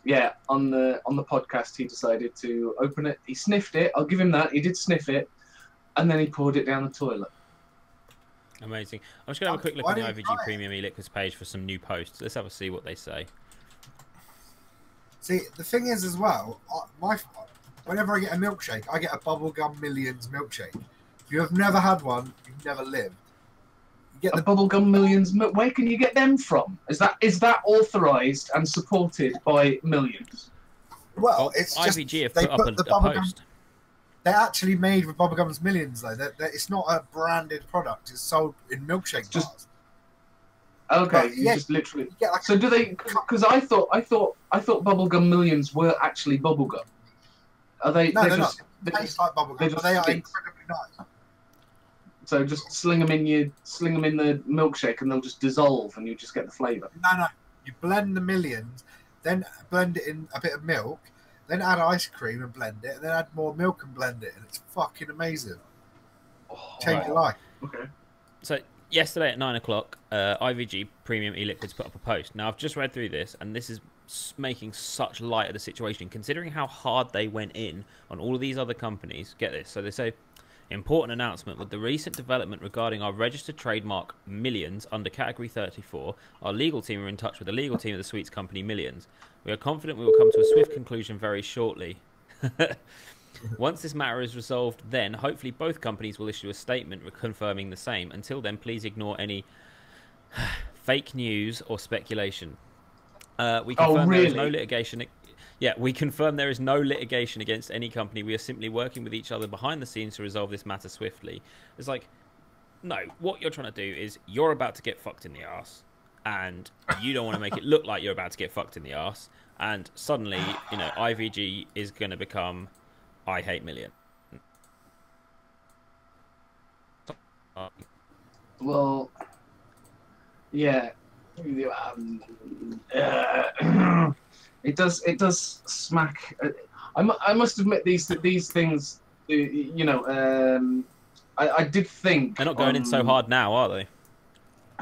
yeah, on the podcast, he decided to open it. He sniffed it. I'll give him that. He did sniff it, and then he poured it down the toilet. Amazing. I'm just going to have a quick look Why on the don't you IVG try it? Premium e-liquids page for some new posts. Let's have a see what they say. See, the thing is as well, whenever I get a milkshake, I get a Bubblegum Millions milkshake. If you have never had one, you've never lived. You get The the Bubblegum Millions. Where can you get them from? Is that authorised and supported by Millions? well, it's just IVG have they put up the a bubblegum. post. They're actually made with Bubblegum's Millions though. It's not a branded product. It's sold in milkshake Just- bars. Okay, But, you yeah. just literally. You get like So do they? Because I thought Bubblegum Millions were actually bubblegum. Are they? No, they're just, they taste like bubblegum, they're but just they are sticks. incredibly nice. So just sling them in the milkshake, and they'll just dissolve, and you just get the flavour. No. You blend the Millions, then blend it in a bit of milk, then add ice cream and blend it, and then add more milk and blend it, and it's fucking amazing. Change your life. Okay. So yesterday at 9 o'clock, IVG Premium e-liquids put up a post. Now I've just read through this, and this is making such light of the situation, considering how hard they went in on all of these other companies. Get this. So they say, Important announcement: with the recent development regarding our registered trademark Millions under category 34, our legal team are in touch with the legal team of the sweets company Millions. We are confident we will come to a swift conclusion very shortly. Once this matter is resolved, then hopefully both companies will issue a statement confirming the same. Until then, please ignore any fake news or speculation. We confirm there is no litigation. Yeah, we confirm there is no litigation against any company. We are simply working with each other behind the scenes to resolve this matter swiftly. It's like, no, what you're trying to do is you're about to get fucked in the ass, and you don't want to make it look like you're about to get fucked in the ass, and suddenly, you know, IVG is going to become I Hate Million. Well, yeah. It does smack. I must admit these things. You know, I did think They're not going in so hard now, are they?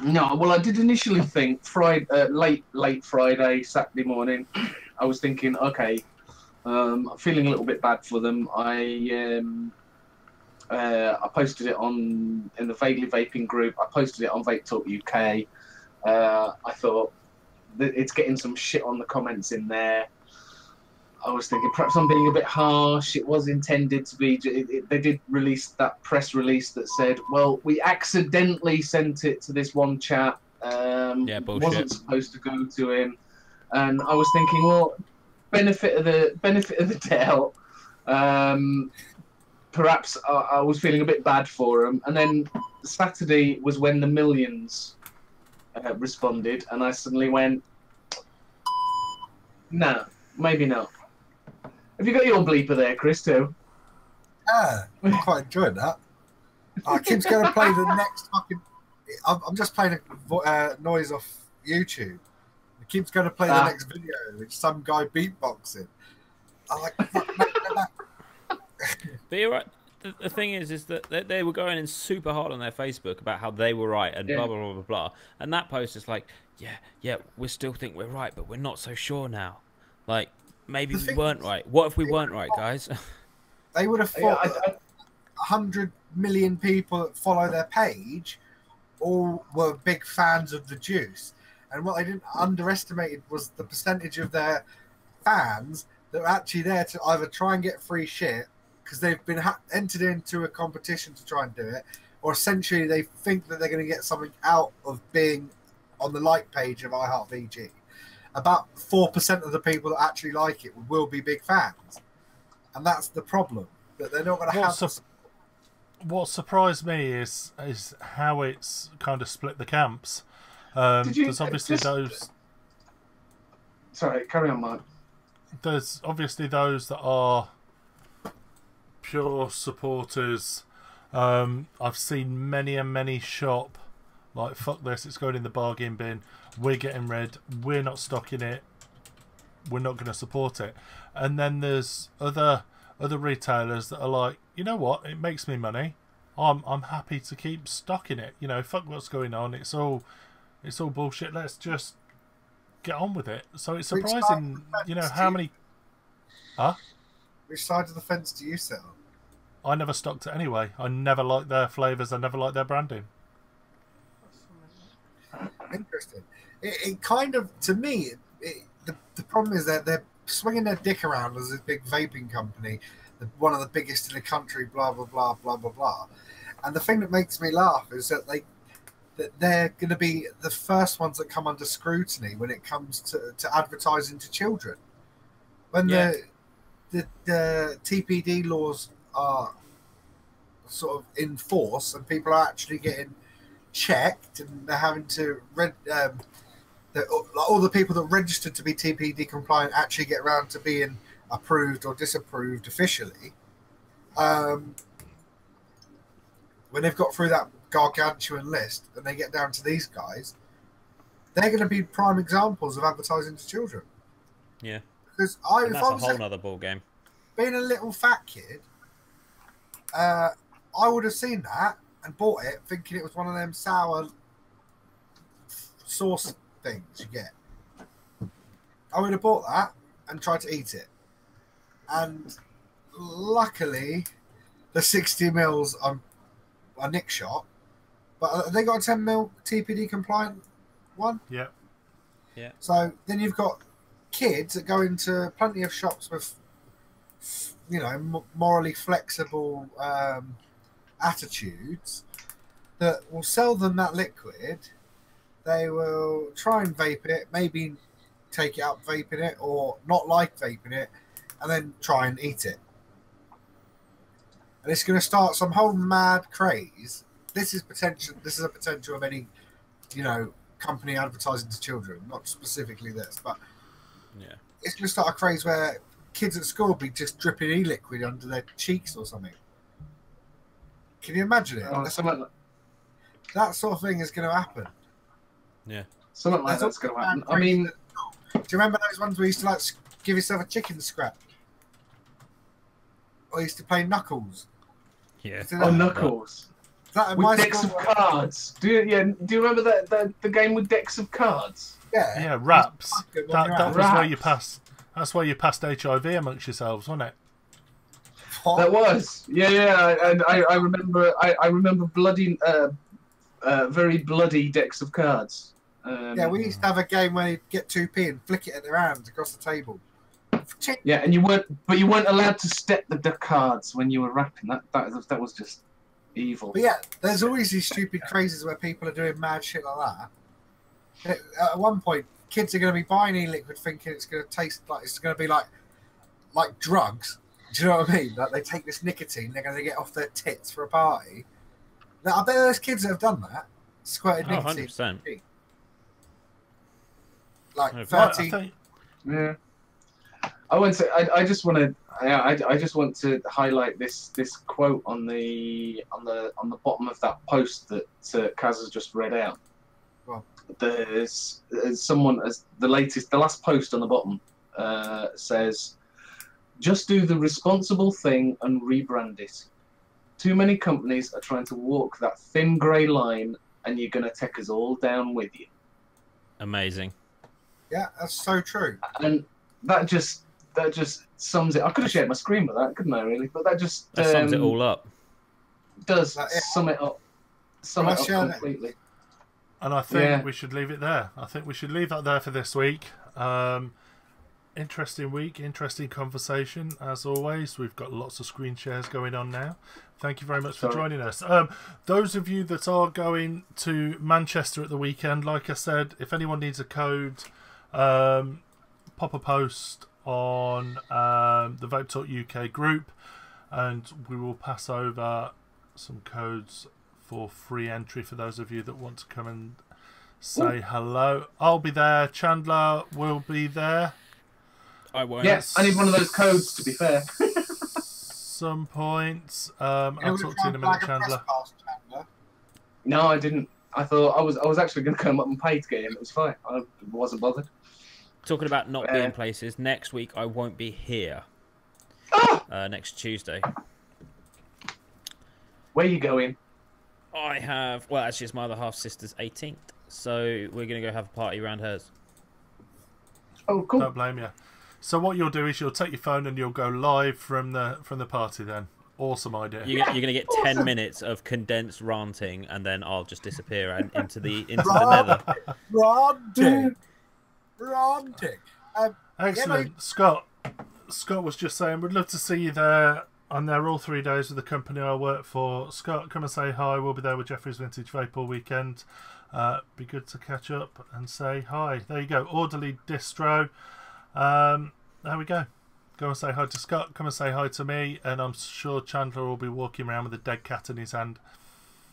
No, well, I did initially think late Friday, Saturday morning. I was thinking, okay, I'm feeling a little bit bad for them. I posted it in the Vaguely Vaping group. I posted it on Vape Talk UK. I thought it's getting some shit on the comments in there. I was thinking perhaps I'm being a bit harsh. It was intended to be. They did release that press release that said, "Well, we accidentally sent it to this one chap. Yeah, bullshit. Wasn't supposed to go to him." And I was thinking, well, benefit of the doubt. Perhaps I was feeling a bit bad for him. And then Saturday was when the Millions responded, and I suddenly went, "No, maybe not." Have you got your bleeper there, Chris, too? Yeah, I'm quite enjoying that. Kim's going to play the next fucking... I'm just playing a noise off YouTube. Kim's going to play the next video with some guy beatboxing. I'm like, fuck, no. But you're right. The thing is that they were going in super hard on their Facebook about how they were right and blah, blah, blah, blah, blah. And that post is like, yeah, we still think we're right, but we're not so sure now. Like, maybe we weren't right. What if we weren't right, guys? They would have thought 100 million people that follow their page all were big fans of the juice. And what they didn't underestimate was the percentage of their fans that are actually there to either try and get free shit because they've been entered into a competition to try and do it, or essentially they think that they're going to get something out of being on the like page of iHeartVG. About 4% of the people that actually like it will be big fans. And that's the problem, that they're not going to have... What surprised me is how it's kind of split the camps. There's obviously those... Sorry, carry on, Mark. There's obviously those that are pure supporters. I've seen many and many shop like, fuck this, it's going in the bargain bin, we're getting rid, we're not stocking it, we're not going to support it. And then there's other retailers that are like, you know what, it makes me money, I'm happy to keep stocking it, you know, fuck what's going on, it's all bullshit, let's just get on with it. So it's surprising, you know, how many... Which side of the fence do you sit on? I never stocked it anyway. I never liked their flavours, I never liked their branding. Interesting. It kind of, to me, the problem is that they're swinging their dick around as a big vaping company, one of the biggest in the country, blah, blah, blah, blah, blah, blah. And the thing that makes me laugh is that they're going to be the first ones that come under scrutiny when it comes to advertising to children. When the TPD laws are sort of in force and people are actually getting checked and they're having to all the people that registered to be TPD compliant actually get around to being approved or disapproved officially. When they've got through that gargantuan list and they get down to these guys, they're going to be prime examples of advertising to children. Yeah. Because that's a whole nother ball game. Being a little fat kid, I would have seen that and bought it thinking it was one of them sour sauce things you get. I would have bought that and tried to eat it. And luckily, the 60 mils a nick shot, but have they got a 10 mil TPD compliant one? Yeah. Yeah. So then you've got kids that go into plenty of shops with, you know, morally flexible attitudes that will sell them that liquid. They will try and vape it, maybe take it up vaping it, or not like vaping it, and then try and eat it. And it's going to start some whole mad craze. This is potential. This is a potential of any, you know, company advertising to children, not specifically this, but Yeah. it's going to start a craze where kids at school will be just dripping e-liquid under their cheeks or something. Can you imagine it? Oh, something That sort of thing is going to happen. Yeah. like that's going to happen. I mean, do you remember those ones where you used to like give yourself a chicken scrap? Or you used to play Knuckles? Yeah. Knuckles. That With decks of cards. Do you remember that the game with decks of cards? Yeah. Yeah, raps. That That was Raps. where you passed. That's where you passed HIV amongst yourselves, wasn't it? That was. Yeah. And I remember. I remember bloody, very bloody decks of cards. Yeah, we used to have a game where you'd get 2p and flick it at their hands across the table. Yeah, and you weren't allowed to step the cards when you were rapping. That was just evil. But yeah, there's always these stupid crazes where people are doing mad shit like that. At one point, kids are going to be buying e-liquid thinking it's going to taste like it's going to be like drugs. Do you know what I mean? Like they take this nicotine, they're going to get off their tits for a party. Now, I bet there's kids that have done that. Squirted Oh, nicotine. 100%. Like No, 30. Yeah. I just want to. I just want to highlight this quote on the bottom of that post that Kaz has just read out. Well, there's someone as the last post on the bottom says, "Just do the responsible thing and rebrand it. Too many companies are trying to walk that thin grey line, and you're going to take us all down with you." Amazing. Yeah, that's so true. And that just sums it. I could have shared my screen with that, couldn't I? Really, but that just That sums it all up. does Yeah. sum it up. I'll share that. Completely. And I think Yeah. we should leave it there. I think we should leave that there for this week. Interesting week, interesting conversation. As always, we've got lots of screen shares going on now. Thank you very much for joining us. Those of you that are going to Manchester at the weekend, like I said, if anyone needs a code, pop a post on the Vape Talk UK group, and we will pass over some codes for free entry for those of you that want to come and say hello. I'll be there. Chandler will be there. I won't. Yes, I need one of those codes. To be fair. Some points. I'll talk to you in a minute, Chandler. No, I didn't. I thought I was actually going to come up and pay to get in. It was fine. I wasn't bothered. Talking about not being places, next week I won't be here. Next Tuesday. Where are you going? I have, well, actually it's my other half sister's 18th, so we're going to go have a party around hers. Oh, cool. Don't blame you. So what you'll do is you'll take your phone and you'll go live from the party then. Awesome idea. You're going to get 10 minutes of condensed ranting, and then I'll just disappear into the nether. Ranting. Excellent. Scott was just saying we'd love to see you there. I'm there all 3 days with the company I work for. Scott, come and say hi. We'll be there with Jeffrey's Vintage Vape all weekend. Be good to catch up and say hi. There you go. Orderly Distro. There we go. Go and say hi to Scott. Come and say hi to me. And I'm sure Chandler will be walking around with a dead cat in his hand.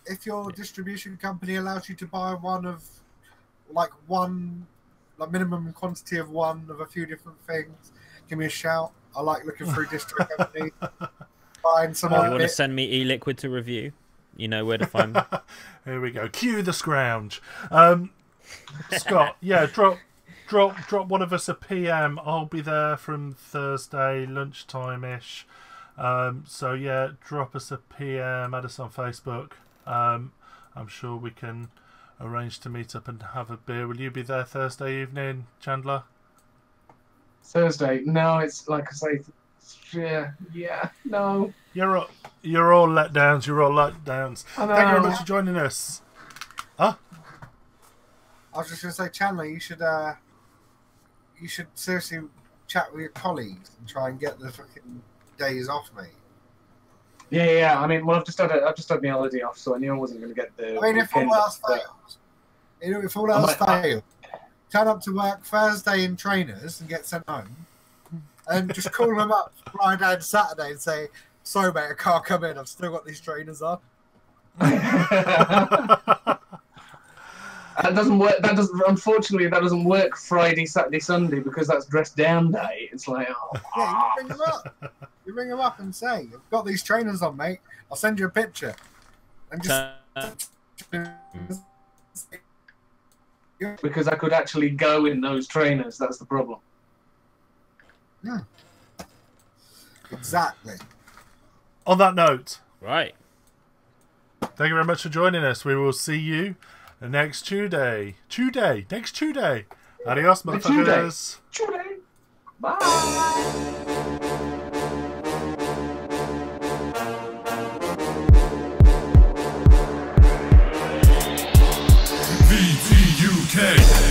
If your distribution company allows you to buy one minimum quantity of one of a few different things, give me a shout. I like looking through distro companies. Find some If you want to send me e-liquid to review, you know where to find me. Here we go. Cue the scrounge. Scott, yeah, drop one of us a PM. I'll be there from Thursday lunchtime-ish. So yeah, drop us a PM, add us on Facebook. I'm sure we can arrange to meet up and have a beer. Will you be there Thursday evening, Chandler? Thursday? No, it's like I say, Yeah, no. You're all letdowns. You're all letdowns. Thank you very much for joining us. Huh? I was just going to say, Chandler, you should seriously chat with your colleagues and try and get the fucking days off, mate. Yeah. I mean, well, I've just had my holiday off, so I knew I wasn't going to get the. I mean, if all else fails, turn up to work Thursday in trainers and get sent home, and just call them up Friday and Saturday and say, "Sorry, mate, I can't come in. I've still got these trainers on." That doesn't work. Unfortunately, that doesn't work Friday, Saturday, Sunday because that's dress down day. It's like, Yeah, you ring them up. You ring them up and say, "I've got these trainers on, mate. I'll send you a picture." And just because I could actually go in those trainers. That's the problem. Yeah. Exactly. On that note, Right. thank you very much for joining us. We will see you next Tuesday. Next Tuesday. Adios, motherfuckers. Tuesday. Bye. VTUK.